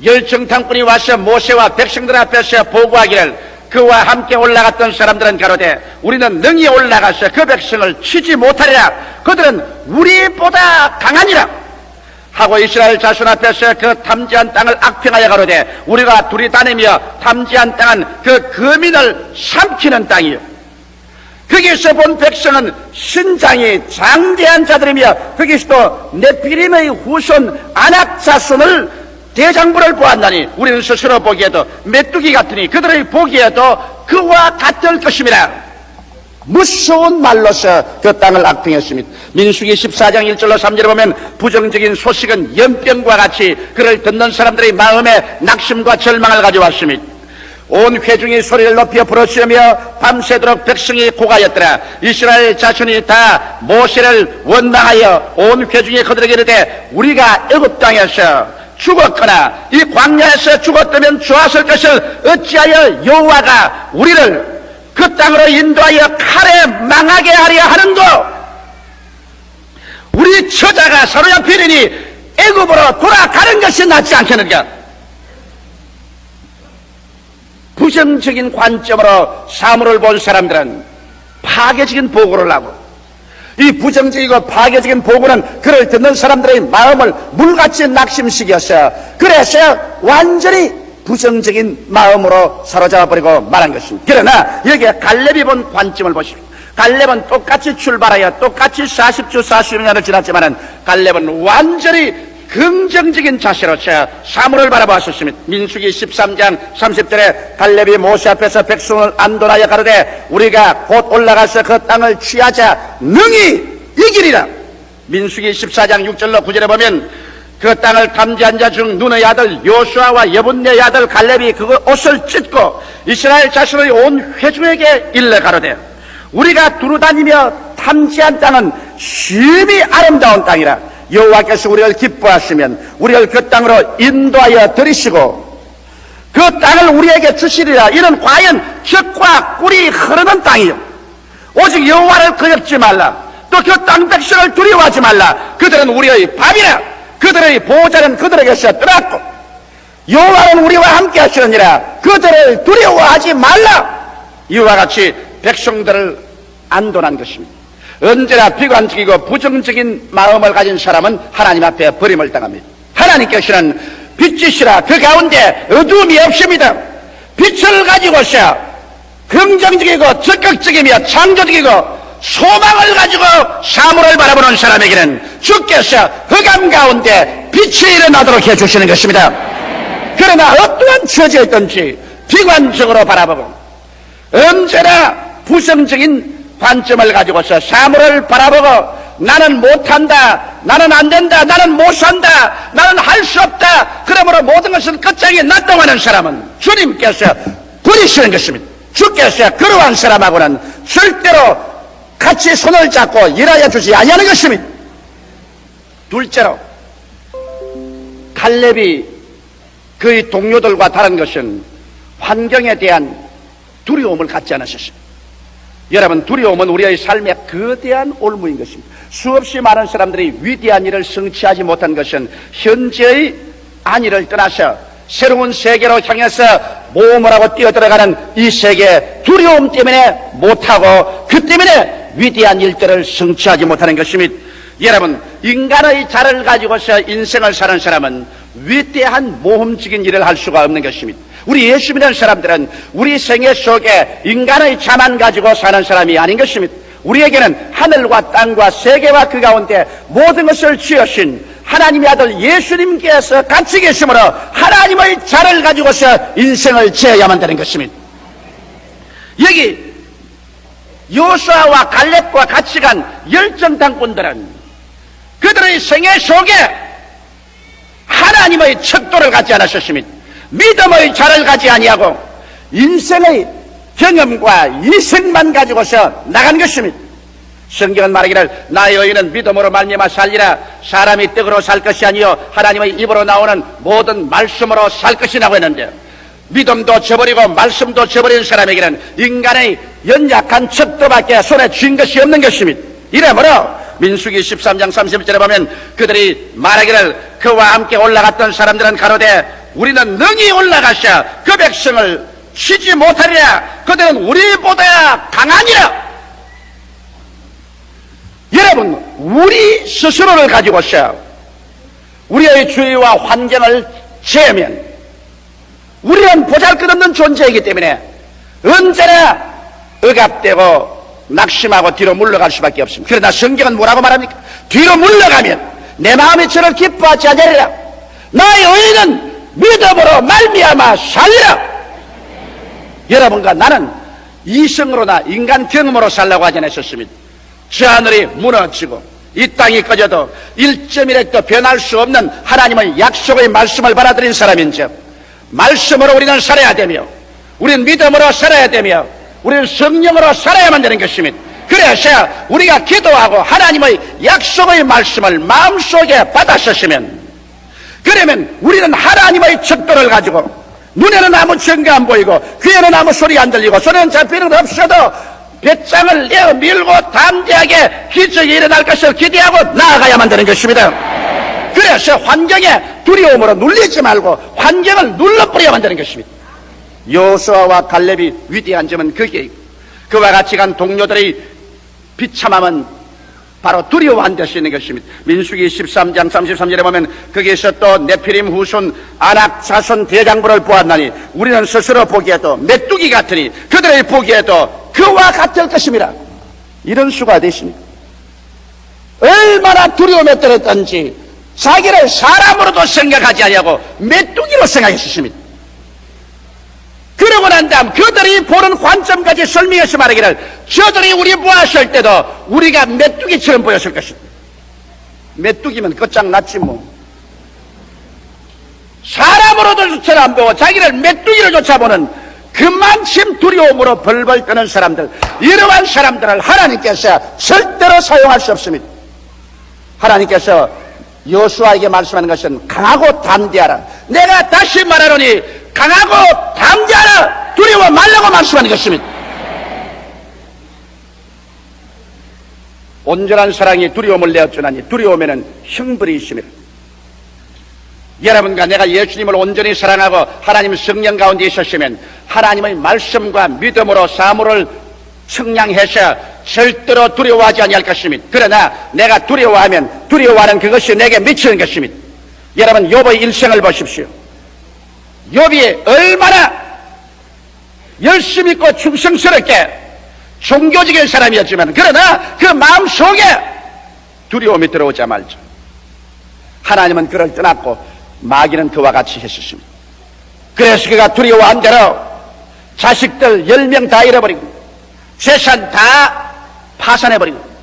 10정탐꾼이 와서 모세와 백성들 앞에서 보고하기를 그와 함께 올라갔던 사람들은 가로되 우리는 능히 올라가서 그 백성을 치지 못하리라. 그들은 우리보다 강하니라 하고 이스라엘 자손 앞에서 그 탐지한 땅을 악평하여 가로되 우리가 둘이 다니며 탐지한 땅은 그 거민을 삼키는 땅이요 거기서 본 백성은 신장이 장대한 자들이며 거기서도 네피림의 후손 아낙 자손을 대장부를 보았나니 우리는 스스로 보기에도 메뚜기 같으니 그들의 보기에도 그와 같을 것임이라. 무서운 말로서 그 땅을 악평했습니다. 민수기 14장 1절로 3절에 보면 부정적인 소식은 연병과 같이 그를 듣는 사람들의 마음에 낙심과 절망을 가져왔습니다. 온 회중이 소리를 높여 부르짖으며 밤새도록 백성이 고가였더라. 이스라엘 자손이 다 모세를 원망하여 온 회중이 그들에게 이르되 우리가 애굽 땅에서 죽었거나 이 광야에서 죽었다면 좋았을 것을 어찌하여 여호와가 우리를 그 땅으로 인도하여 칼에 망하게 하려 하는도 우리 처자가 사로잡히리니 애굽으로 돌아가는 것이 낫지 않겠는가. 부정적인 관점으로 사물을 본 사람들은 파괴적인 보고를 하고 이 부정적이고 파괴적인 보고는 그를 듣는 사람들의 마음을 물같이 낙심시켜서 그래서 완전히 부정적인 마음으로 사로잡아버리고 말한 것입니다. 그러나 여기에 갈렙이 본 관점을 보십시오. 갈렙은 똑같이 출발하여 똑같이 40주 40년을 지났지만 갈렙은 완전히 긍정적인 자세로서 사물을 바라보았습니다. 민수기 13장 30절에 갈렙이 모세 앞에서 백성을 안도하여 가로되 우리가 곧 올라가서 그 땅을 취하자 능히 이기리라. 민수기 14장 6절로 9절에 보면 그 땅을 탐지한 자 중 눈의 아들 여호수아와 여분네의 아들 갈렙이 그 옷을 찢고 이스라엘 자손의 온 회중에게 일러 가로되 우리가 두루다니며 탐지한 땅은 심히 아름다운 땅이라. 여호와께서 우리를 기뻐하시면 우리를 그 땅으로 인도하여 들이시고 그 땅을 우리에게 주시리라. 이는 과연 젖과 꿀이 흐르는 땅이요 오직 여호와를 거역지 말라. 또 그 땅 백성을 두려워하지 말라. 그들은 우리의 밥이라. 그들의 보호자는 그들에게서 떠났고 여호와는 우리와 함께 하시느니라. 그들을 두려워하지 말라. 이와 같이 백성들을 안도한 것입니다. 언제나 비관적이고 부정적인 마음을 가진 사람은 하나님 앞에 버림을 당합니다. 하나님께서는 빛이시라. 그 가운데 어두움이 없습니다. 빛을 가지고서 긍정적이고 적극적이며 창조적이고 소망을 가지고 사물을 바라보는 사람에게는 주께서 흑암 가운데 빛이 일어나도록 해주시는 것입니다. 그러나 어떠한 처지에 있든지 비관적으로 바라보고 언제나 부정적인 관점을 가지고서 사물을 바라보고 나는 못한다, 나는 안된다, 나는 못산다, 나는 할 수 없다, 그러므로 모든 것은 끝장이 났다고 하는 사람은 주님께서 버리시는 것입니다. 주께서 그러한 사람하고는 절대로 같이 손을 잡고 일하여 주지 아니하는 것입니다. 둘째로 갈렙이 그의 동료들과 다른 것은 환경에 대한 두려움을 갖지 않으셨습니다. 여러분, 두려움은 우리의 삶의 거대한 올무인 것입니다. 수없이 많은 사람들이 위대한 일을 성취하지 못한 것은 현재의 안위를 떠나서 새로운 세계로 향해서 모험을 하고 뛰어들어가는 이 세계의 두려움 때문에 못하고 그 때문에 위대한 일들을 성취하지 못하는 것입니다. 여러분, 인간의 자를 가지고서 인생을 사는 사람은 위대한 모험적인 일을 할 수가 없는 것입니다. 우리 예수 믿는 사람들은 우리 생애 속에 인간의 자만 가지고 사는 사람이 아닌 것입니다. 우리에게는 하늘과 땅과 세계와 그 가운데 모든 것을 지으신 하나님의 아들 예수님께서 같이 계시므로 하나님의 자를 가지고서 인생을 지어야만 되는 것입니다. 여기 여호수아와 갈렙과 같이 간 열정당꾼들은 그들의 생애 속에 하나님의 척도를 갖지 않으셨습니다. 믿음의 자를 가지 아니하고 인생의 경험과 이생만 가지고서 나간 것입니다. 성경은 말하기를 나의 의인은 믿음으로 말미암아 살리라. 사람이 떡으로 살 것이 아니요 하나님의 입으로 나오는 모든 말씀으로 살 것이라고 했는데, 믿음도 저버리고 말씀도 저버린 사람에게는 인간의 연약한 척도밖에 손에 쥔 것이 없는 것입니다. 이러므로 민수기 13장 30절에 보면 그들이 말하기를 그와 함께 올라갔던 사람들은 가로되 우리는 능히 올라가셔 그 백성을 치지 못하리라. 그들은 우리보다 강하니라. 여러분, 우리 스스로를 가지고서 우리의 주위와 환경을 재면 우리는 보잘것없는 존재이기 때문에 언제나 억압되고 낙심하고 뒤로 물러갈 수밖에 없습니다. 그러나 성경은 뭐라고 말합니까? 뒤로 물러가면 내 마음이 저를 기뻐하지 않으리라. 나의 의인은 믿음으로 말미암아 살리라. 여러분과 나는 이성으로나 인간 경험으로 살라고 하지 않으셨습니다. 저 하늘이 무너지고 이 땅이 꺼져도 1.1획도 변할 수 없는 하나님의 약속의 말씀을 받아들인 사람인즉 말씀으로 우리는 살아야 되며 우리는 믿음으로 살아야 되며 우리는 성령으로 살아야만 되는 것입니다. 그래서 우리가 기도하고 하나님의 약속의 말씀을 마음속에 받았었으면, 그러면 우리는 하나님의 척도를 가지고 눈에는 아무 증거 안 보이고 귀에는 아무 소리 안 들리고 손에는 잡히는 없어도 배짱을 내어 밀고 담대하게 기적이 일어날 것을 기대하고 나아가야만 되는 것입니다. 그래서 환경에 두려움으로 눌리지 말고 환경을 눌러버려야만 되는 것입니다. 여호수아와 갈렙이 위대한 점은 그게, 그와 같이 간 동료들의 비참함은 바로 두려워한 데서 있는 것입니다. 민수기 13장 33절에 보면 거기에서 또 네피림 후손 아낙 자손 대장부를 보았나니 우리는 스스로 보기에도 메뚜기 같으니 그들의 보기에도 그와 같을 것입니다. 이런 수가 되십니까? 얼마나 두려움에 떨었던지 자기를 사람으로도 생각하지 아니하고 메뚜기로 생각했습니다. 그러고 난 다음 그들이 보는 관점까지 설명해서 말하기를 저들이 우리 보았을 때도 우리가 메뚜기처럼 보였을 것이다. 메뚜기면 끝장났지 뭐. 사람으로도 안 보고 자기를 메뚜기로 쫓아보는 그만큼 두려움으로 벌벌 떠는 사람들, 이러한 사람들을 하나님께서 절대로 사용할 수 없습니다. 하나님께서 여호수아에게 말씀하는 것은 강하고 담대하라. 내가 다시 말하노니 강하고 담대하라. 두려워 말라고 말씀하는 것입니다. 온전한 사랑이 두려움을 내어주나니 두려움에는 형벌이 있습니다. 여러분과 내가 예수님을 온전히 사랑하고 하나님 성령 가운데 있었으면 하나님의 말씀과 믿음으로 사물을 청량해서 절대로 두려워하지 아니할 것입니다. 그러나 내가 두려워하면 두려워하는 그것이 내게 미치는 것입니다. 여러분 욥의 일생을 보십시오. 욥이 얼마나 열심히 있고 충성스럽게 종교적인 사람이었지만 그러나 그 마음속에 두려움이 들어오자 말죠. 하나님은 그를 떠났고 마귀는 그와 같이 했었습니다. 그래서 그가 두려워한 대로 자식들 10명 다 잃어버리고 재산 다 파산해버리고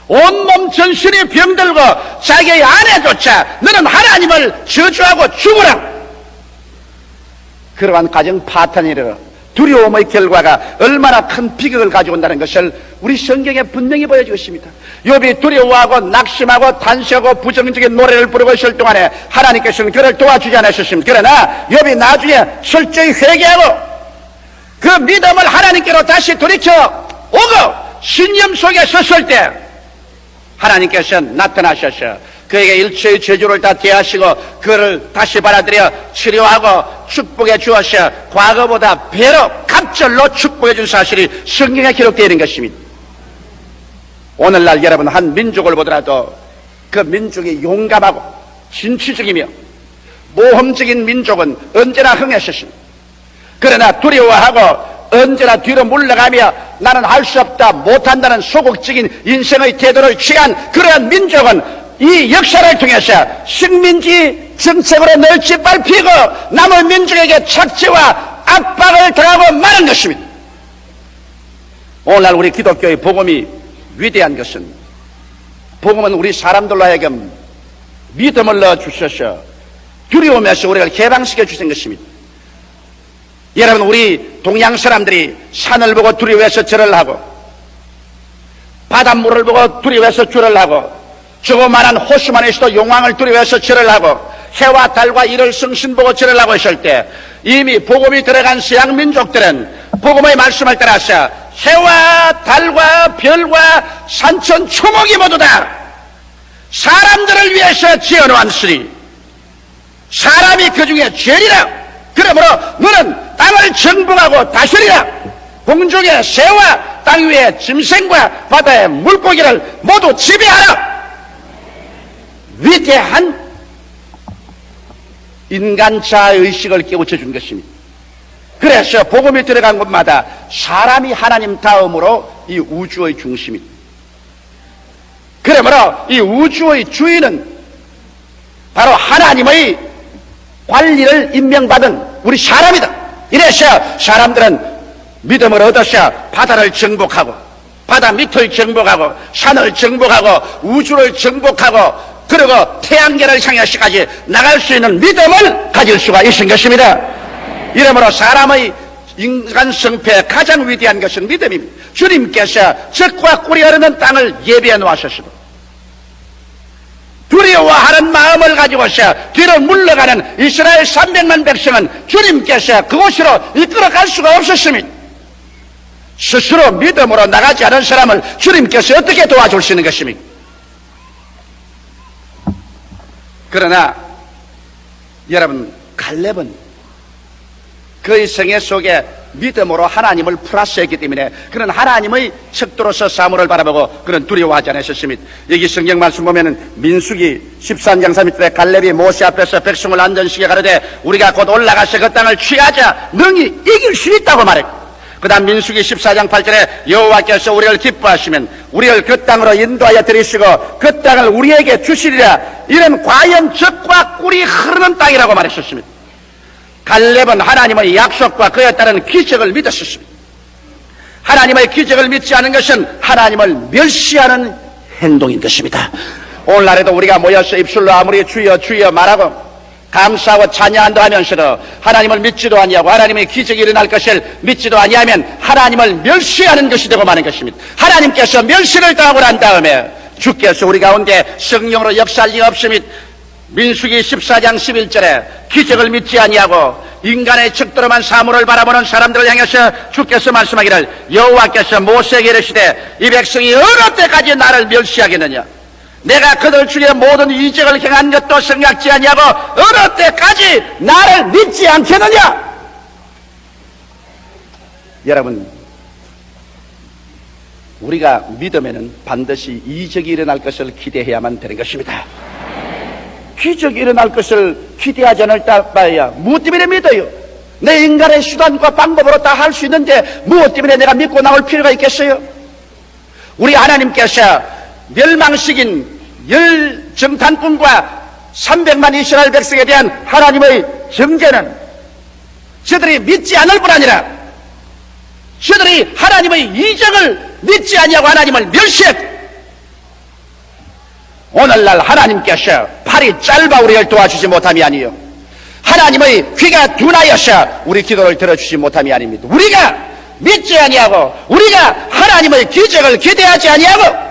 온몸 전신이 병들고 자기의 아내조차 너는 하나님을 저주하고 죽으라, 그러한 가정 파탄이 일어나 두려움의 결과가 얼마나 큰 비극을 가져온다는 것을 우리 성경에 분명히 보여주고 있습니다. 욥이 두려워하고 낙심하고 탄식하고 부정적인 노래를 부르고 있을 동안에 하나님께서는 그를 도와주지 않으셨습니다. 그러나 욥이 나중에 철저히 회개하고 그 믿음을 하나님께로 다시 돌이켜 오고 신념 속에 섰을 때 하나님께서 나타나셔서 그에게 일체의 저주를 다 대하시고 그를 다시 받아들여 치료하고 축복해 주어서 과거보다 배로 갑절로 축복해 준 사실이 성경에 기록되어 있는 것입니다. 오늘날 여러분 한 민족을 보더라도 그 민족이 용감하고 진취적이며 모험적인 민족은 언제나 흥했었습니다. 그러나 두려워하고 언제나 뒤로 물러가며 나는 할 수 없다 못한다는 소극적인 인생의 태도를 취한 그러한 민족은 이 역사를 통해서 식민지 정책으로 늘 짓밟히고 남은 민족에게 착취와 압박을 당하고 마는 것입니다. 오늘날 우리 기독교의 복음이 위대한 것은 복음은 우리 사람들로 하여금 믿음을 넣어주셔서 두려움에서 우리를 개방시켜 주신 것입니다. 여러분 우리 동양 사람들이 산을 보고 두려워해서 절을 하고 바닷물을 보고 두려워해서 절을 하고 조그마한 호수만 있어도 용왕을 두려워해서 절을 하고 해와 달과 이를 성신 보고 절을 하고 있을 때 이미 복음이 들어간 서양 민족들은 복음의 말씀을 따라서 해와 달과 별과 산천 초목이 모두 다 사람들을 위해서 지어놓았으니 사람이 그 중에 죄리라. 그러므로 너는 땅을 정복하고 다스리라. 공중의 새와 땅 위의 짐승과 바다의 물고기를 모두 지배하라. 위대한 인간 자아의식을 깨우쳐 준 것입니다. 그래서 복음이 들어간 곳마다 사람이 하나님 다음으로 이 우주의 중심입니다. 그러므로 이 우주의 주인은 바로 하나님의 관리를 임명받은 우리 사람이다. 이래서 사람들은 믿음을 얻어서 바다를 정복하고 바다 밑을 정복하고 산을 정복하고 우주를 정복하고 그리고 태양계를 향해서까지 나갈 수 있는 믿음을 가질 수가 있는 것입니다. 이러므로 사람의 인간 성패에 가장 위대한 것은 믿음입니다. 주님께서 적과 꿀이 흐르는 땅을 예비해 놓으셨습니다. 두려워하는 마음을 가지고서 뒤로 물러가는 이스라엘 300만 백성은 주님께서 그곳으로 이끌어갈 수가 없었습니다. 스스로 믿음으로 나가지 않은 사람을 주님께서 어떻게 도와줄 수 있는 것입니까? 그러나 여러분 갈렙은 그의 생애 속에 믿음으로 하나님을 플러스했기 때문에 그는 하나님의 척도로서 사물을 바라보고 그는 두려워하지 않으셨습니다. 여기 성경 말씀 보면은 민수기 13장 3절에 갈렙이 모세 앞에서 백성을 안전시켜 가르되 우리가 곧 올라가서 그 땅을 취하자 능히 이길 수 있다고 말했고, 그 다음 민수기 14장 8절에 여호와께서 우리를 기뻐하시면 우리를 그 땅으로 인도하여 들이시고 그 땅을 우리에게 주시리라. 이는 과연 적과 꿀이 흐르는 땅이라고 말했었습니다. 갈렙은 하나님의 약속과 그에 따른 기적을 믿었습니다. 하나님의 기적을 믿지 않은 것은 하나님을 멸시하는 행동인 것입니다. 오늘날에도 우리가 모여서 입술로 아무리 주여 주여 말하고 감사하고 찬양한다 하면서도 하나님을 믿지도 아니하고 하나님의 기적이 일어날 것을 믿지도 아니하면 하나님을 멸시하는 것이 되고 마는 것입니다. 하나님께서 멸시를 당하고 난 다음에 주께서 우리 가운데 성령으로 역사할 리가 없습니다. 민수기 14장 11절에 기적을 믿지 아니하고 인간의 척도로만 사물을 바라보는 사람들을 향해서 주께서 말씀하기를 여호와께서 모세에게 이르시되 이 백성이 어느 때까지 나를 멸시하겠느냐, 내가 그들 중에 모든 이적을 행한 것도 생각지 아니하고 어느 때까지 나를 믿지 않겠느냐. 여러분, 우리가 믿으면은 반드시 이적이 일어날 것을 기대해야만 되는 것입니다. 기적이 일어날 것을 기대하지 않을 바에야 무엇 때문에 믿어요? 내 인간의 수단과 방법으로 다 할 수 있는데 무엇 때문에 내가 믿고 나올 필요가 있겠어요? 우리 하나님께서 멸망시킨 열정탐꾼과 300만 이스라엘 백성에 대한 하나님의 정죄는 저들이 믿지 않을 뿐 아니라 저들이 하나님의 이적을 믿지 아니하고 하나님을 멸시했고, 오늘날 하나님께서 팔이 짧아 우리를 도와주지 못함이 아니요 하나님의 귀가 둔하여서 우리 기도를 들어주지 못함이 아닙니다. 우리가 믿지 아니하고 우리가 하나님의 기적을 기대하지 아니하고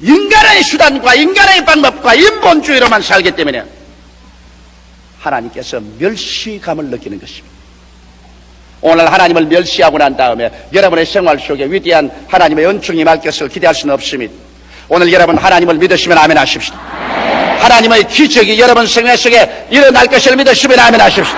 인간의 수단과 인간의 방법과 인본주의로만 살기 때문에 하나님께서 멸시감을 느끼는 것입니다. 오늘 하나님을 멸시하고 난 다음에 여러분의 생활 속에 위대한 하나님의 은총이 임할 것을 기대할 수는 없습니다. 오늘 여러분 하나님을 믿으시면 아멘 하십시오. 하나님의 기적이 여러분 생활 속에 일어날 것을 믿으시면 아멘 하십시오.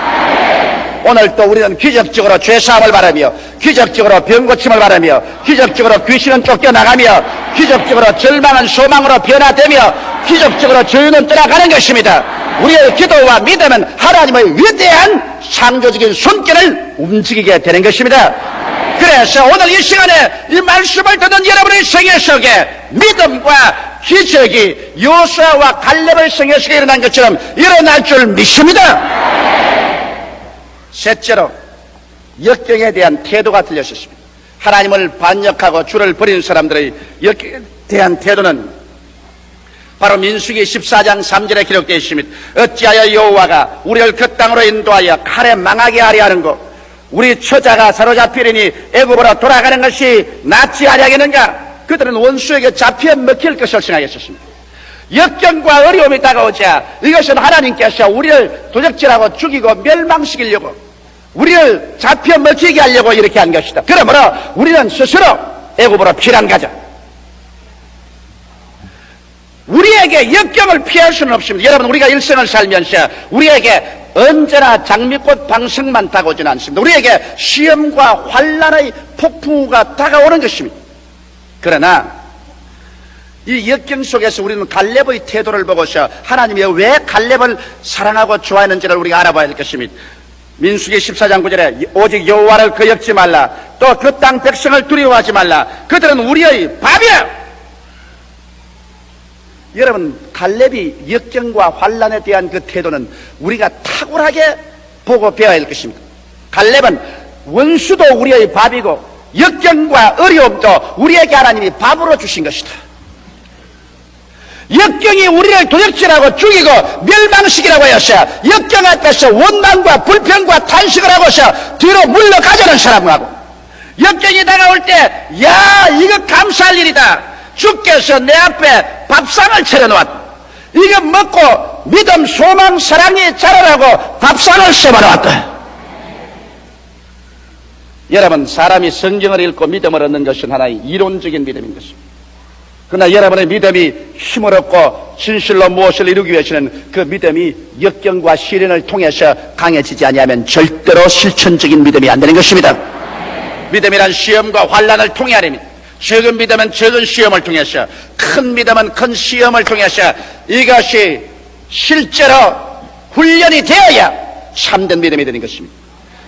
오늘 또 우리는 기적적으로 죄사함을 바라며 기적적으로 병고침을 바라며 기적적으로 귀신은 쫓겨나가며 기적적으로 절망은 소망으로 변화되며 기적적으로 저유는 떠나가는 것입니다. 우리의 기도와 믿음은 하나님의 위대한 창조적인 손길을 움직이게 되는 것입니다. 그래서 오늘 이 시간에 이 말씀을 듣는 여러분의 생애 속에 믿음과 기적이 요수아와 갈렙의 생애 속에 일어난 것처럼 일어날 줄 믿습니다. 셋째로 역경에 대한 태도가 틀렸습니다. 하나님을 반역하고 주를 버린 사람들의 역경에 대한 태도는 바로 민수기 14장 3절에 기록되어 있습니다. 어찌하여 여호와가 우리를 그 땅으로 인도하여 칼에 망하게 하려 하는 것, 우리 처자가 사로잡히리니 애굽으로 돌아가는 것이 낫지 아니하겠는가? 그들은 원수에게 잡혀 먹힐 것을 생각했었습니다. 역경과 어려움이 다가오자 이것은 하나님께서 우리를 도적질하고 죽이고 멸망시키려고 우리를 잡혀 먹히게 하려고 이렇게 한 것이다. 그러므로 우리는 스스로 애굽으로 피난 가자. 우리에게 역경을 피할 수는 없습니다. 여러분, 우리가 일생을 살면서 우리에게 언제나 장미꽃 방석만 다가오지는 않습니다. 우리에게 시험과 환난의 폭풍우가 다가오는 것입니다. 그러나 이 역경 속에서 우리는 갈렙의 태도를 보고서 하나님이 왜 갈렙을 사랑하고 좋아했는지를 우리가 알아봐야 될 것입니다. 민수기 14장 9절에 오직 여호와를 거역지 말라, 또 그 땅 백성을 두려워하지 말라, 그들은 우리의 밥이야. 여러분, 갈렙이 역경과 환난에 대한 그 태도는 우리가 탁월하게 보고 배워야 할 것입니다. 갈렙은 원수도 우리의 밥이고 역경과 어려움도 우리에게 하나님이 밥으로 주신 것이다. 역경이 우리를 도적질하고 죽이고 멸망시키라고 하여서 역경 앞에서 원망과 불평과 탄식을 하고서 뒤로 물러가자는 사람하고, 역경이 다가올 때 야, 이거 감사할 일이다, 주께서 내 앞에 밥상을 차려놓았다, 이거 먹고 믿음, 소망, 사랑이 자라라고 밥상을 세워놓았다. 여러분, 사람이 성경을 읽고 믿음을 얻는 것은 하나의 이론적인 믿음인 것입니다. 그러나 여러분의 믿음이 힘을 얻고 진실로 무엇을 이루기 위해서는 그 믿음이 역경과 시련을 통해서 강해지지 아니하면 절대로 실천적인 믿음이 안 되는 것입니다. 믿음이란 시험과 환난을 통해 하립니다. 적은 믿음은 적은 시험을 통해서, 큰 믿음은 큰 시험을 통해서 이것이 실제로 훈련이 되어야 참된 믿음이 되는 것입니다.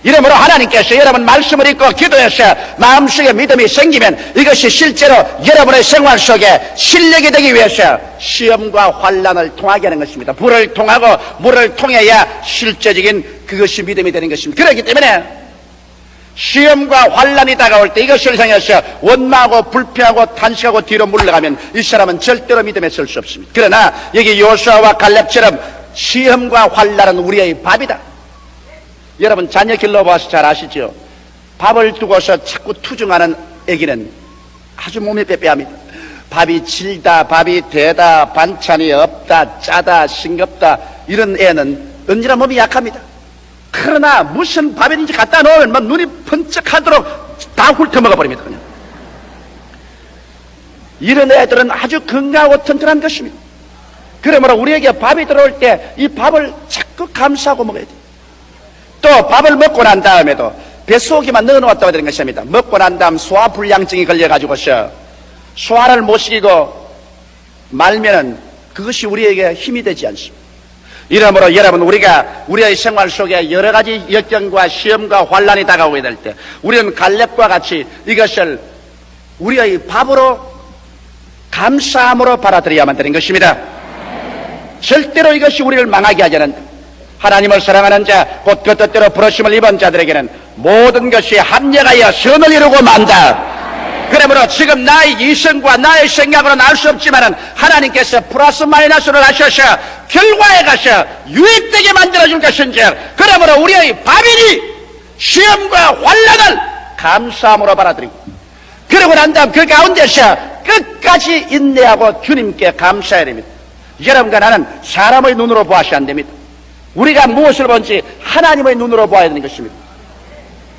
이러므로 하나님께서 여러분 말씀을 읽고 기도해서 마음속에 믿음이 생기면 이것이 실제로 여러분의 생활 속에 실력이 되기 위해서 시험과 환난을 통하게 하는 것입니다. 불을 통하고 물을 통해야 실제적인 그것이 믿음이 되는 것입니다. 그렇기 때문에 시험과 환난이 다가올 때 이것을 향해서 원망하고 불평하고 탄식하고 뒤로 물러가면 이 사람은 절대로 믿음에 설 수 없습니다. 그러나 여기 요수아와 갈렙처럼 시험과 환난은 우리의 밥이다. 여러분, 자녀 길러봐서 잘 아시죠? 밥을 두고서 자꾸 투정하는 애기는 아주 몸이 빼빼합니다. 밥이 질다, 밥이 되다, 반찬이 없다, 짜다, 싱겁다, 이런 애는 언제나 몸이 약합니다. 그러나 무슨 밥이든지 갖다 놓으면 막 눈이 번쩍하도록 다 훑어먹어버립니다. 그냥. 이런 애들은 아주 건강하고 튼튼한 것입니다. 그러므로 우리에게 밥이 들어올 때 이 밥을 자꾸 감싸고 먹어야 돼요. 또 밥을 먹고 난 다음에도 뱃속에만 넣어놓았다고 되는 것입니다. 먹고 난 다음 소화불량증이 걸려가지고서 소화를 못 시키고 말면은 그것이 우리에게 힘이 되지 않습니다. 이러므로 여러분, 우리가 우리의 생활 속에 여러 가지 역경과 시험과 환란이 다가오게 될 때 우리는 갈렙과 같이 이것을 우리의 밥으로 감사함으로 받아들여야만 되는 것입니다. 절대로 이것이 우리를 망하게 하지 않는다. 하나님을 사랑하는 자, 곧 그 뜻대로 부르심을 입은 자들에게는 모든 것이 합력하여 선을 이루고 만다. 그러므로 지금 나의 이성과 나의 생각으로는 알 수 없지만은 하나님께서 플러스 마이너스를 하셔서 결과에 가서 유익되게 만들어줄 것인지, 그러므로 우리의 밥이니 시험과 환난을 감사함으로 받아들이고, 그러고 난 다음 그 가운데서 끝까지 인내하고 주님께 감사해야 됩니다. 여러분과 나는 사람의 눈으로 보아서는 안 됩니다. 우리가 무엇을 본지 하나님의 눈으로 보아야 되는 것입니다.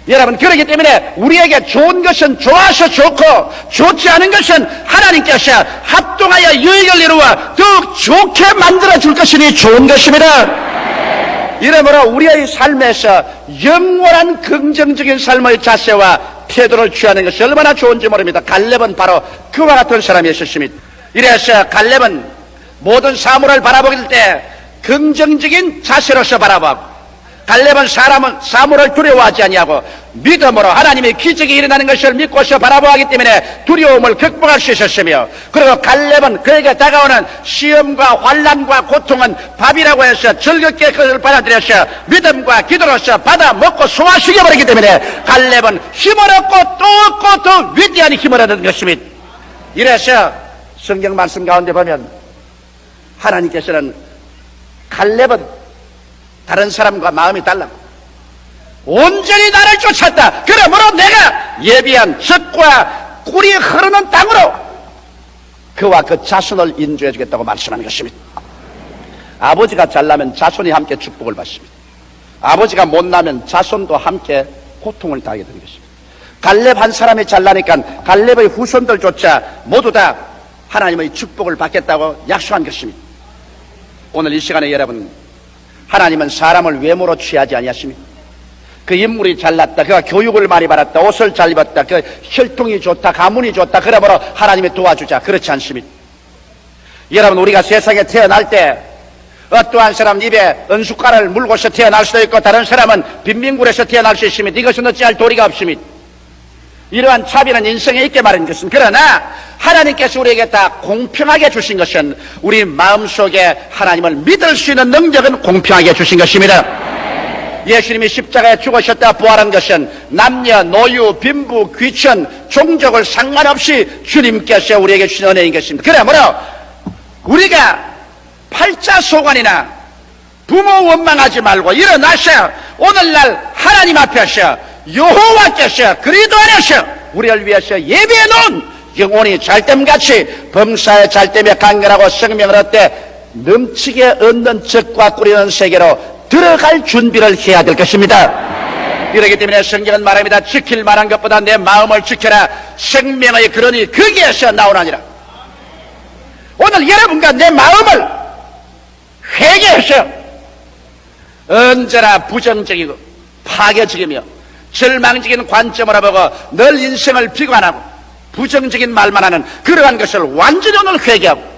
여러분, 그렇기 때문에 우리에게 좋은 것은 좋아서 좋고 좋지 않은 것은 하나님께서 합동하여 유익을 이루어 더욱 좋게 만들어 줄 것이니 좋은 것입니다. 이러므로 우리의 삶에서 영원한 긍정적인 삶의 자세와 태도를 취하는 것이 얼마나 좋은지 모릅니다. 갈렙은 바로 그와 같은 사람이었습니다. 이래서 갈렙은 모든 사물을 바라보길 때 긍정적인 자세로서 바라보고, 갈렙은 사물을 두려워하지 아니하고 믿음으로 하나님의 기적이 일어나는 것을 믿고서 바라보기 때문에 두려움을 극복할 수 있었으며, 그리고 갈렙은 그에게 다가오는 시험과 환난과 고통은 밥이라고 해서 즐겁게 그것을 받아들여서 믿음과 기도로서 받아 먹고 소화시켜버리기 때문에 갈렙은 힘을 얻고 또 얻고 더 위대한 힘을 얻는 것입니다. 이래서 성경 말씀 가운데 보면 하나님께서는 갈렙은 다른 사람과 마음이 달라 온전히 나를 쫓았다. 그러므로 내가 예비한 젖과 꿀이 흐르는 땅으로 그와 그 자손을 인도해 주겠다고 말씀하는 것입니다. 아버지가 잘나면 자손이 함께 축복을 받습니다. 아버지가 못나면 자손도 함께 고통을 당하게 되는 것입니다. 갈렙 한 사람이 잘나니까 갈렙의 후손들조차 모두 다 하나님의 축복을 받겠다고 약속한 것입니다. 오늘 이 시간에 여러분, 하나님은 사람을 외모로 취하지 아니하십니까? 그 인물이 잘났다, 그가 교육을 많이 받았다, 옷을 잘 입었다, 그 혈통이 좋다, 가문이 좋다, 그러므로 하나님이 도와주자, 그렇지 않습니다. 여러분, 우리가 세상에 태어날 때 어떠한 사람 입에 은숟가락을 물고서 태어날 수도 있고 다른 사람은 빈민굴에서 태어날 수 있습니다. 이것은 어찌할 도리가 없습니다. 이러한 차별은 인생에 있게 마련인 것입니다. 그러나 하나님께서 우리에게 다 공평하게 주신 것은 우리 마음속에 하나님을 믿을 수 있는 능력은 공평하게 주신 것입니다. 예수님이 십자가에 죽으셨다 부활한 것은 남녀, 노유, 빈부, 귀천, 종족을 상관없이 주님께서 우리에게 주신 은혜인 것입니다. 그러므로 우리가 팔자소관이나 부모 원망하지 말고 일어나서 오늘날 하나님 앞에서 여호와께서 그리스도 안에서 우리를 위해서 예비해 놓은 영혼이 잘됨같이 범사에 잘됨에 강건하고 생명을 얻되 넘치게 얻는 젖과 꿀이는 세계로 들어갈 준비를 해야 될 것입니다. 그렇기 때문에 성경은 말합니다. 지킬 만한 것보다 내 마음을 지켜라. 생명의 근원이 거기에서 나오나니라. 오늘 여러분과 내 마음을 회개해서 언제나 부정적이고 파괴적이며 절망적인 관점으로 보고 늘 인생을 비관하고 부정적인 말만 하는 그러한 것을 완전히 오늘 회개하고,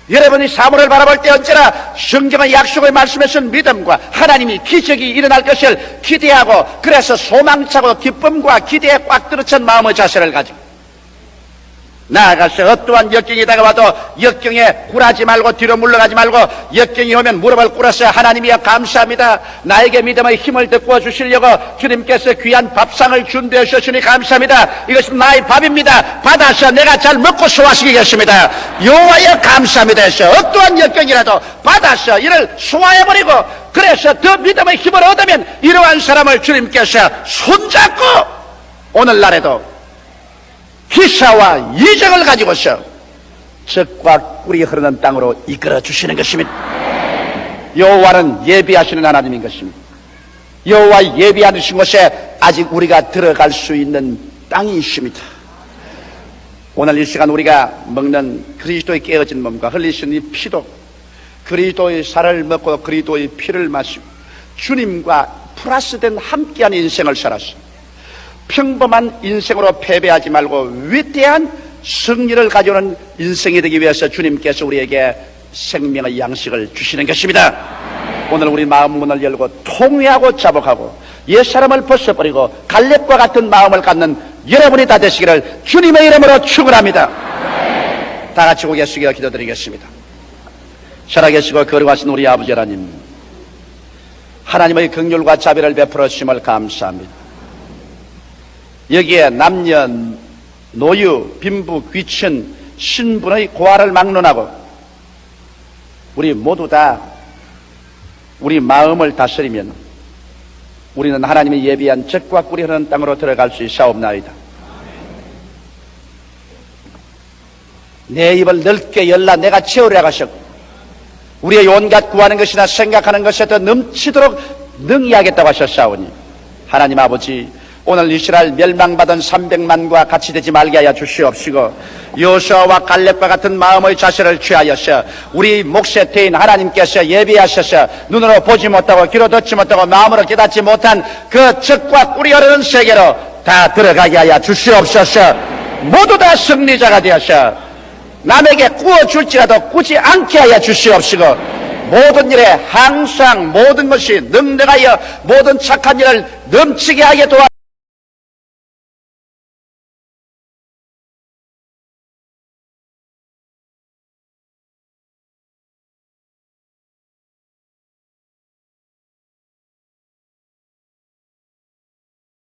여러분이 사물을 바라볼 때 언제나 성경의 약속의 말씀에서 믿음과 하나님이 기적이 일어날 것을 기대하고, 그래서 소망차고 기쁨과 기대에 꽉 들어찬 마음의 자세를 가지고 나아가서 어떠한 역경이 다가와도 역경에 굴하지 말고 뒤로 물러가지 말고, 역경이 오면 무릎을 꿇어서 하나님이여 감사합니다. 나에게 믿음의 힘을 덮어 주시려고 주님께서 귀한 밥상을 준비해 주셨으니 감사합니다. 이것은 나의 밥입니다. 받아서 내가 잘 먹고 소화시키겠습니다. 여호와여 감사합니다 해서 어떠한 역경이라도 받아서 이를 소화해버리고, 그래서 더 믿음의 힘을 얻으면 이러한 사람을 주님께서 손잡고 오늘날에도 기사와 이적을 가지고서 젖과 꿀이 흐르는 땅으로 이끌어 주시는 것입니다. 여호와는 예비하시는 하나님인 것입니다. 여호와 예비하신 곳에 아직 우리가 들어갈 수 있는 땅이 있습니다. 오늘 이 시간 우리가 먹는 그리스도의 깨어진 몸과 흘리신 이 피도 그리스도의 살을 먹고 그리스도의 피를 마시고 주님과 플러스된 함께한 인생을 살았습니다. 평범한 인생으로 패배하지 말고 위대한 승리를 가져오는 인생이 되기 위해서 주님께서 우리에게 생명의 양식을 주시는 것입니다. 오늘 우리 마음 문을 열고 통회하고 자복하고 옛사람을 벗어버리고 갈렙과 같은 마음을 갖는 여러분이 다 되시기를 주님의 이름으로 축원합니다. 다 같이 고개 숙여 기도드리겠습니다. 살아계시고 거룩하신 우리 아버지 하나님, 하나님의 긍휼과 자비를 베풀어 주심을 감사합니다. 여기에 남녀, 노유, 빈부, 귀천, 신분의 고하를 막론하고 우리 모두 다 우리 마음을 다스리면 우리는 하나님의 예비한 젖과 꿀이 흐르는 땅으로 들어갈 수 있사옵나이다. 내 입을 넓게 열라 내가 채우려 하셨고 우리의 온갖 구하는 것이나 생각하는 것에 더 넘치도록 능히 하겠다고 하셨사오니 하나님 아버지, 오늘 이스라엘 멸망받은 300만과 같이 되지 말게 하여 주시옵시고 여호수아와 갈렙과 같은 마음의 자세를 취하여서 우리 몫의 태인 하나님께서 예비하셔서 눈으로 보지 못하고 귀로 듣지 못하고 마음으로 깨닫지 못한 그 젖과 꿀이 흐르는 세계로 다 들어가게 하여 주시옵소서. 모두 다 승리자가 되어서 남에게 구워줄지라도 꾸지 않게 하여 주시옵시고 모든 일에 항상 모든 것이 능력하여 모든 착한 일을 넘치게 하게 도와